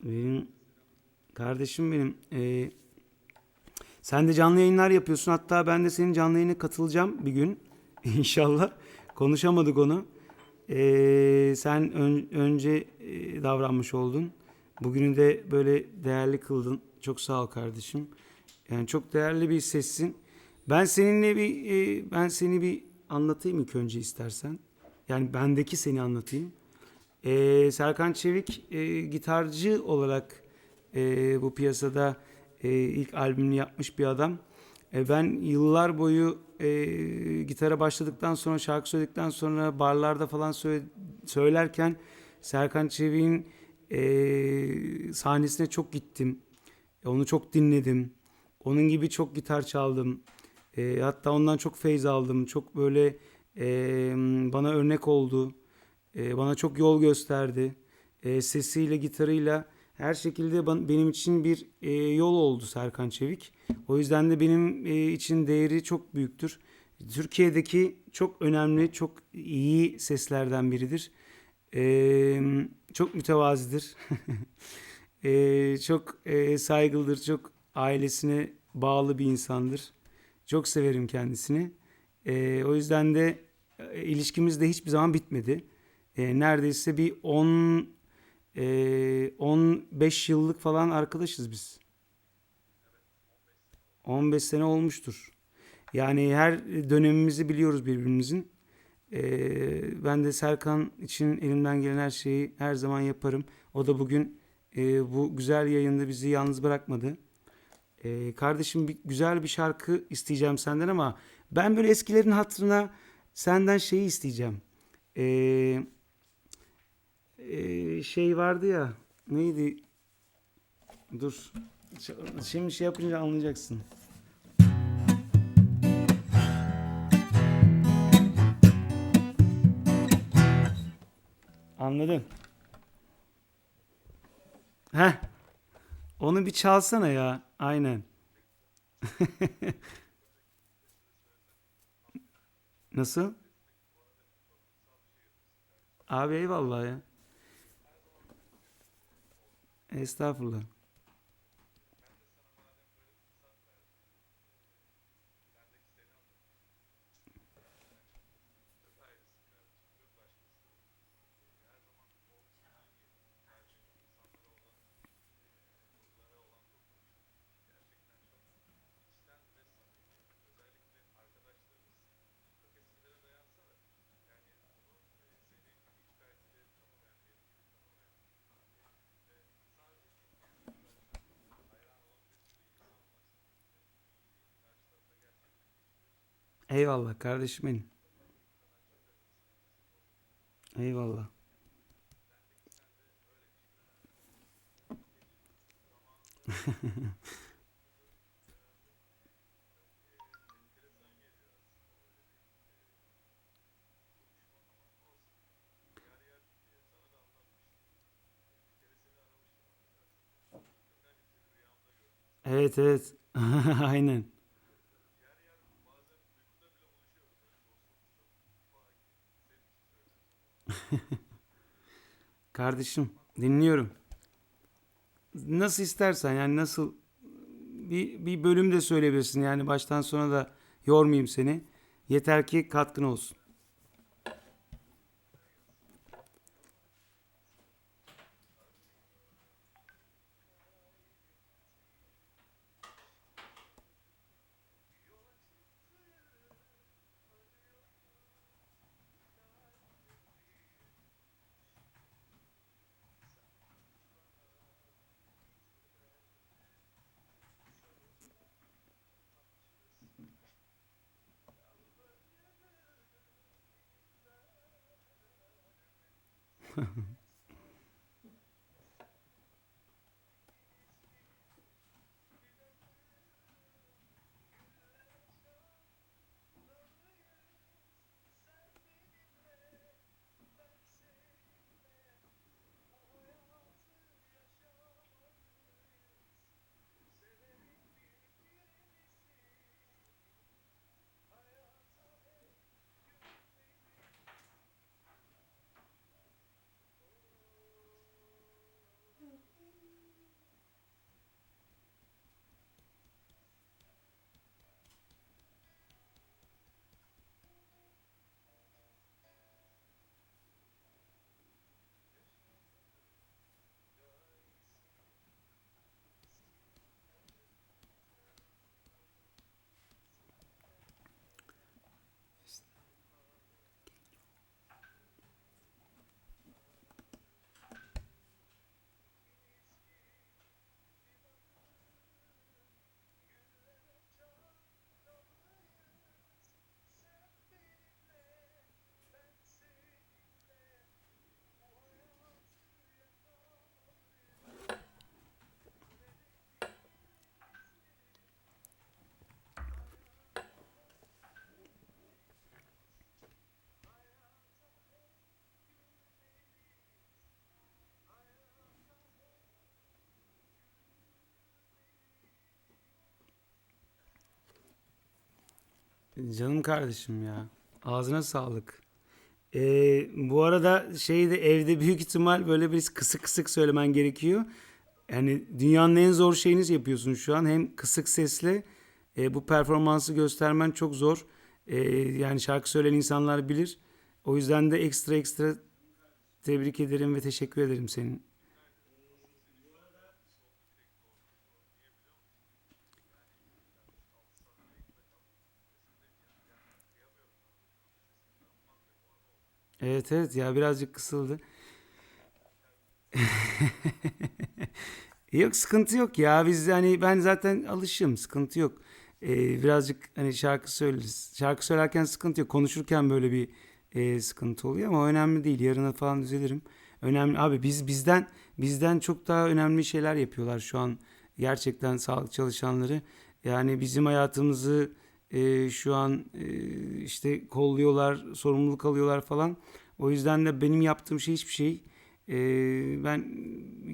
Benim kardeşim benim. Sen de canlı yayınlar yapıyorsun. Hatta ben de senin canlı yayına katılacağım bir gün. İnşallah. Konuşamadık onu. Sen önce davranmış oldun. Bugünü de böyle değerli kıldın. Çok sağ ol kardeşim. Yani çok değerli bir sessin. Ben seni bir anlatayım ilk önce istersen. Yani bendeki seni anlatayım. Serkan Çevik gitarcı olarak bu piyasada ilk albümünü yapmış bir adam. Ben yıllar boyu gitara başladıktan sonra, şarkı söyledikten sonra barlarda falan söylerken Serkan Çevik'in sahnesine çok gittim. Onu çok dinledim. Onun gibi çok gitar çaldım. Hatta ondan çok feyz aldım. Çok böyle bana örnek oldu. Bana çok yol gösterdi. Sesiyle, gitarıyla her şekilde benim için bir yol oldu Serkan Çevik. O yüzden de benim için değeri çok büyüktür. Türkiye'deki çok önemli, çok iyi seslerden biridir. Çok mütevazidir. Çok saygılıdır, çok ailesine bağlı bir insandır. Çok severim kendisini. O yüzden de ilişkimiz de hiçbir zaman bitmedi. Neredeyse bir 15 yıllık falan arkadaşız biz. 15 sene olmuştur. Yani her dönemimizi biliyoruz birbirimizin. Ben de Serkan için elimden gelen her şeyi her zaman yaparım. O da bugün bu güzel yayında bizi yalnız bırakmadı. Kardeşim güzel bir şarkı isteyeceğim senden ama ben böyle eskilerin hatırına senden şeyi isteyeceğim. Şey vardı ya, neydi? Dur. Şimdi şey yapınca anlayacaksın. Anladın? Heh. Onu bir çalsana ya. Aynen. Nasıl? Abi eyvallah ya. Estağfurullah. Eyvallah kardeşim benim. Eyvallah. Evet evet. Aynen. Kardeşim dinliyorum. Nasıl istersen yani nasıl bir bölüm de söyleyebilirsin. Yani baştan sona da yormayayım seni. Yeter ki katkın olsun. Canım kardeşim ya. Ağzına sağlık. Bu arada şeyde evde büyük ihtimal böyle bir kısık kısık söylemen gerekiyor. Yani dünyanın en zor şeyini yapıyorsun şu an. Hem kısık sesle bu performansı göstermen çok zor. Yani şarkı söyleyen insanlar bilir. O yüzden de ekstra ekstra tebrik ederim ve teşekkür ederim senin. Evet evet ya birazcık kısıldı. Yok sıkıntı yok ya biz hani ben zaten alışığım sıkıntı yok. Birazcık hani şarkı söyleriz. Şarkı söylerken sıkıntı yok. Konuşurken böyle bir sıkıntı oluyor ama önemli değil. Yarına falan düzelirim. Önemli abi bizden çok daha önemli şeyler yapıyorlar şu an. Gerçekten sağlık çalışanları. Yani bizim hayatımızı şu an işte kolluyorlar, sorumluluk alıyorlar falan. O yüzden de benim yaptığım şey hiçbir şey. Ben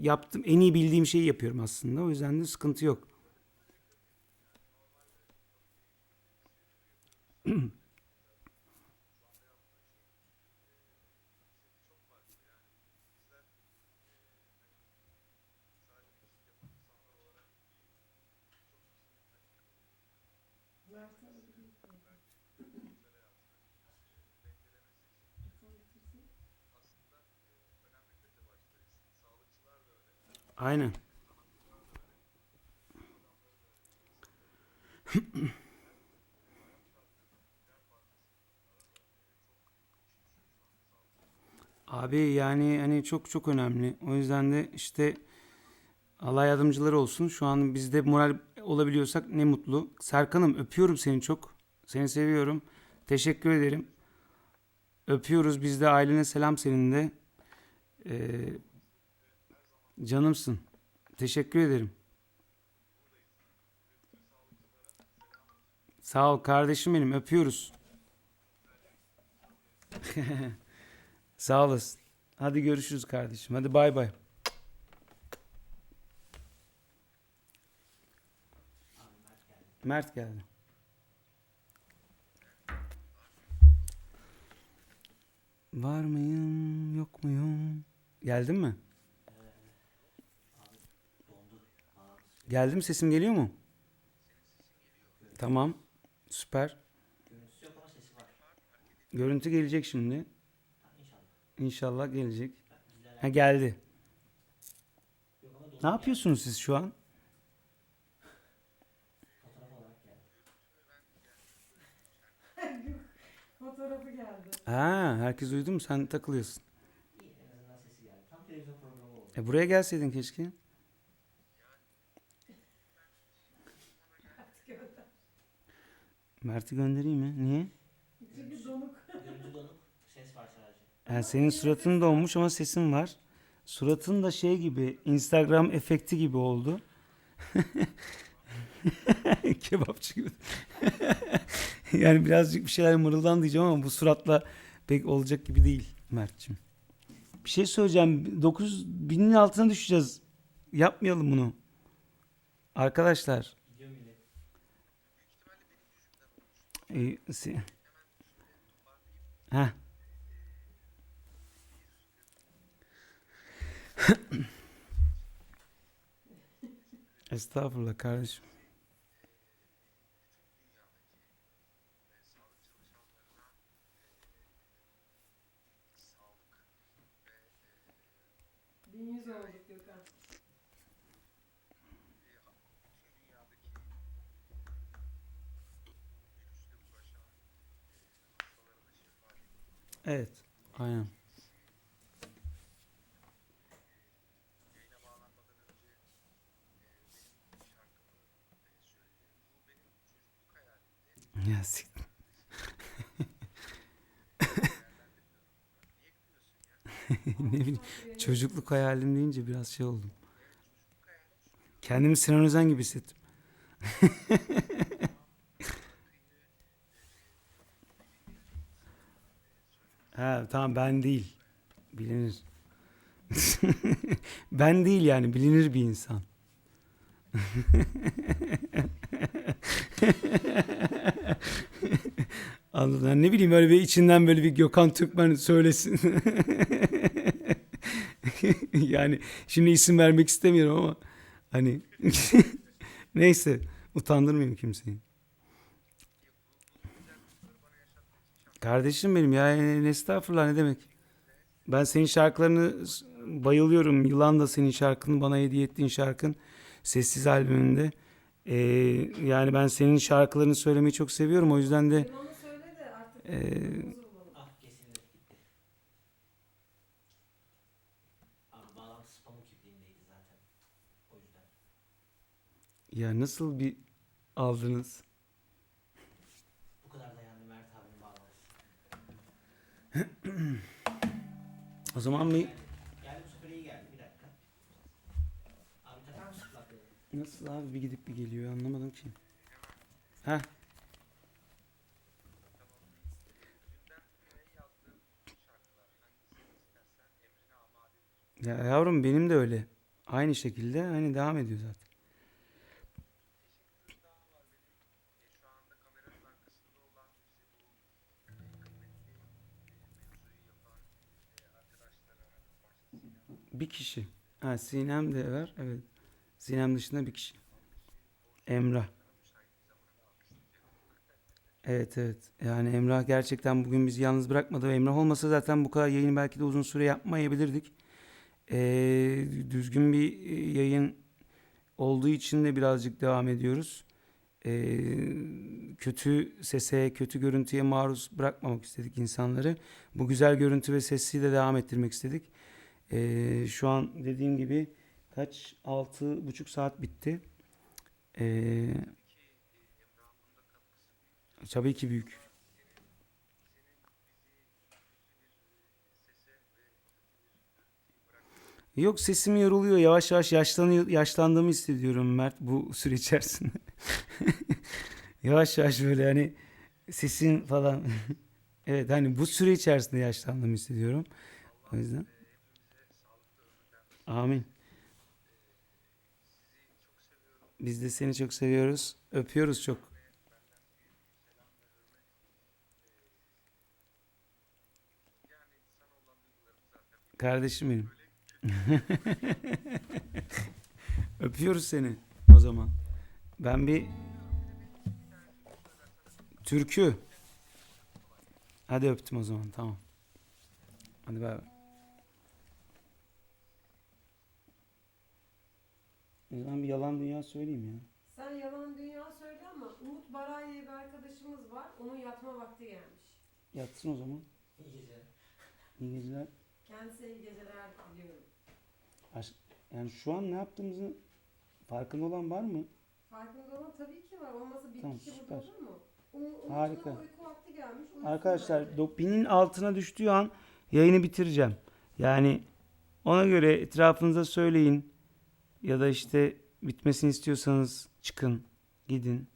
yaptım en iyi bildiğim şeyi yapıyorum aslında. O yüzden de sıkıntı yok. Mert'i alabiliriz belki. Aynen. Abi yani hani çok çok önemli. O yüzden de işte Allah yardımcıları olsun. Şu an bizde moral olabiliyorsak ne mutlu. Serkan'ım öpüyorum seni çok. Seni seviyorum. Teşekkür ederim. Öpüyoruz. Biz de ailene selam senin de. Ee, Canımsın. Teşekkür ederim. Sağ ol kardeşim benim. Öpüyoruz. Sağ olasın. Hadi görüşürüz kardeşim. Hadi bay bay. Mert geldi. Var mıyım, yok muyum? Geldin mi? Geldim, sesim geliyor mu? Tamam. Süper. Görüntüsü yok ama sesi var. Görüntü gelecek şimdi. Ha, İnşallah. İnşallah gelecek. Bizler Ha geldi. yok ama Ne yapıyorsunuz siz şu an? fotoğraf olarak geldi. Fotoğrafı geldi. Ha, herkes uyudu mu? Sen takılıyorsun. İyi, en azından sesi geldi. Tam televizyon programı oldu. Buraya gelseydin keşke. Artık gönder. Mert'i göndereyim mi? Niye? Çünkü donuk. Görüntü donuk, ses var sadece. Yani senin suratın donmuş ama sesin var. Suratın da şey gibi, Instagram efekti gibi oldu. Kebapçı gibi. Yani birazcık bir şeyler mırıldan diyeceğim ama bu suratla pek olacak gibi değil Mert'ciğim. Bir şey söyleyeceğim. 9.000'in altına düşeceğiz. Yapmayalım bunu. Arkadaşlar. Gidiyor millet. Heh. Estağfurullah kardeşim. Bin yüz olduk Gökhan. Evet. Aynen. Ya siktir. Ne bileyim, çocukluk hayalim deyince biraz şey oldum. Kendimi Sinan Özen gibi hissettim. Ha tamam, ben değil. Bilinir. Ben değil yani, bilinir bir insan. Anladın? Yani ne bileyim, öyle bir içinden böyle bir Gökhan Türkmen söylesin. Yani şimdi isim vermek istemiyorum ama hani neyse, utandırmayayım kimseyi. Kardeşim benim ya, estağfurullah, ne demek. Ben senin şarkılarını bayılıyorum. Yılan da senin şarkını, bana hediye ettiğin şarkın sessiz albümünde. Ee, Yani ben senin şarkılarını söylemeyi çok seviyorum. O yüzden de Limon'u söyle de artık Ee, yolumuzu bulalım. Ah kesinlikle gitti. Abi bağlantısı pamuk ipliğindeydi zaten. O yüzden. ya nasıl bir aldınız? Bu kadar dayandı Mert abinin bağlantısı. O zaman bir Geldi bu sefer iyi geldi. Bir dakika. Abi takar mısın kulaklığı? nasıl abi, bir gidip bir geliyor, anlamadım ki. Heh. Ya yavrum, benim de öyle. Aynı şekilde hani devam ediyor zaten. Bir kişi. Ha, Sinem de var. Evet. Sinem dışında bir kişi. Emrah. Evet evet. Yani Emrah gerçekten bugün bizi yalnız bırakmadı. Ve Emrah olmasa zaten bu kadar yayını belki de uzun süre yapmayabilirdik. Düzgün bir yayın olduğu için de birazcık devam ediyoruz. Kötü sese, kötü görüntüye maruz bırakmamak istedik insanları. Bu güzel görüntü ve sesi de devam ettirmek istedik. Şu an dediğim gibi kaç? 6,5 saat bitti. Ee, Tabii ki büyük. Yok, sesim yoruluyor. Yavaş yavaş yaşlandığımı hissediyorum Mert bu süre içerisinde. Yavaş yavaş böyle hani sesin falan. Evet, hani bu süre içerisinde yaşlandığımı hissediyorum. O yüzden. Amin. Biz de seni çok seviyoruz. Öpüyoruz çok. Kardeşim benim. Öpüyoruz seni o zaman. Ben bir türkü. Hadi öptüm o zaman, tamam. Hadi bay bay. O zaman bir yalan dünya söyleyeyim ya. Sen yalan dünya söyle ama Umut Baray diye bir arkadaşımız var. Onun yatma vakti gelmiş. Yatsın o zaman. İyi geceler. İyi geceler. Kendisine iyi geceler diliyorum. Yani şu an ne yaptığımızın farkında olan var mı? Farkında olan tabii ki var. Olmasa bir Tamam, kişi süper. burada olur mu? Umut'un Harika. uyku vakti gelmiş. Uyusun Arkadaşlar bence. 1000'in altına düştüğü an yayını bitireceğim. Yani ona göre etrafınıza söyleyin. Ya da işte bitmesini istiyorsanız çıkın, gidin.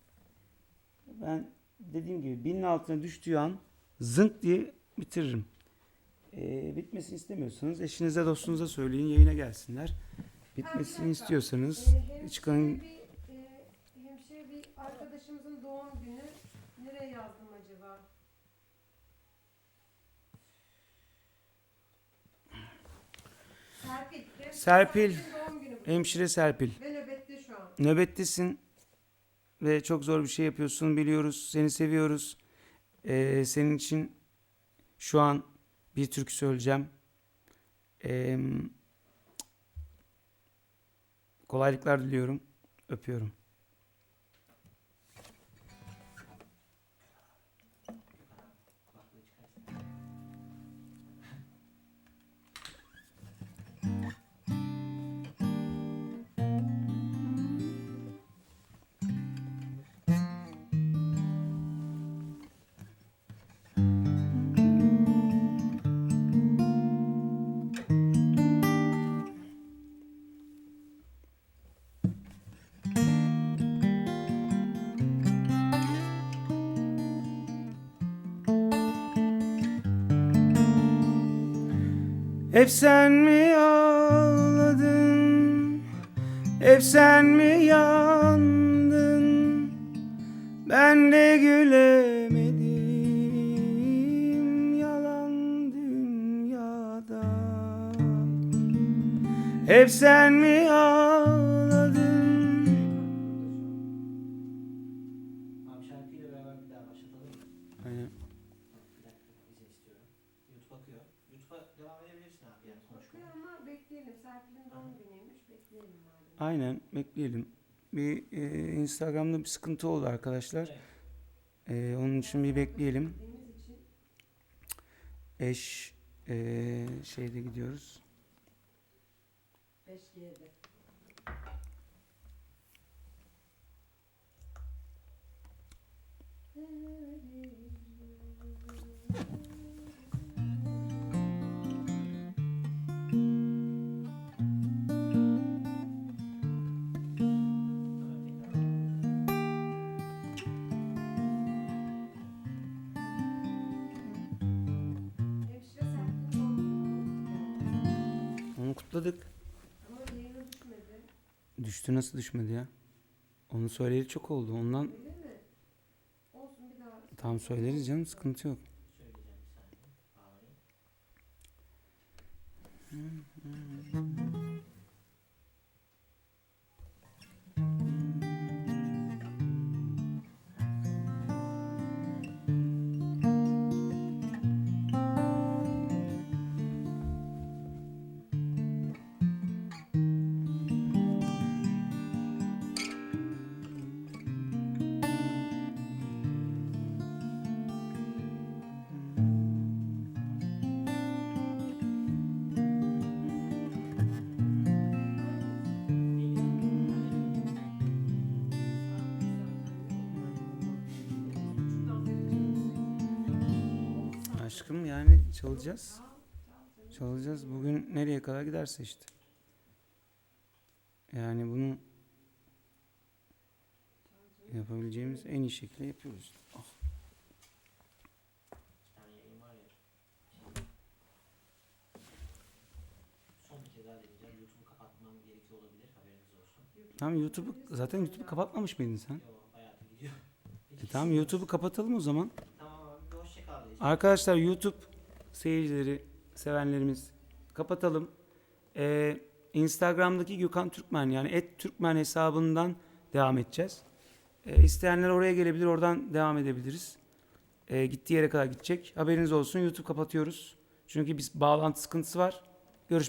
Ben dediğim gibi 1000'in altına düştüğü an zınk diye bitiririm. Bitmesini istemiyorsanız eşinize dostunuza söyleyin, yayına gelsinler. Bitmesini istiyorsanız çıkın. Hemşire bir arkadaşımızın doğum günü. Nereye yazdım acaba? Serpil. Serpil, Serpil'in doğum günü bu. hemşire Serpil. Ve nöbette şu an. Nöbettesin ve çok zor bir şey yapıyorsun, biliyoruz. Seni seviyoruz. Senin için şu an bir türkü söyleyeceğim. Kolaylıklar diliyorum. Öpüyorum. Kulaklığı çıkarsın. Hep sen mi ağladın? Hep sen mi yandın? Ben de gülemedim yalan dünyada. Hep sen mi ağladın? Abi şarkıyla beraber bir daha başlatalım mı? Aynen. Bir dakika izin istiyorum. YouTube akıyor. YouTube'a devam edebilirsin abi yani konuşmaya. Bakıyor ama bekleyelim. Serpil'in doğum günüymüş. Bekleyelim madem. Aynen, bekleyelim. Bir Instagram'da bir sıkıntı oldu arkadaşlar. Onun için bir bekleyelim. Deniz için Eş şeyde gidiyoruz. 5G'de. Hemşire Serpil'in doğum günü. Onu kutladık. Ama yayına düşmedi. Düştü, nasıl düşmedi ya? Onu söyleyeli çok oldu. Ondan Öyle mi? Olsun bir daha. tam söyleriz canım, sıkıntı yok. Söyleyeceğim bir saniye. Bağlayayım. çalacağız. Çalacağız. Bugün nereye kadar giderse işte. Yani bunu yapabileceğimiz en iyi şekilde yapıyoruz. Ah. Bir tane yayın var ya. Şimdi son bir kez daha deneyeceğim. YouTube'u kapatmam gerekiyor olabilir. Haberiniz olsun. Tamam, YouTube'u kapatmamış mıydın sen? Yo, hayatım gidiyor. Tamam, YouTube'u kapatalım o zaman. Tamam abi, bir hoşça kal diyeceğim. Arkadaşlar, YouTube seyircileri, sevenlerimiz, kapatalım. Instagram'daki Gökhan Türkmen, yani @Türkmen hesabından devam edeceğiz. İsteyenler oraya gelebilir, oradan devam edebiliriz. Gittiği yere kadar gidecek. Haberiniz olsun, YouTube kapatıyoruz. Çünkü bağlantı sıkıntısı var.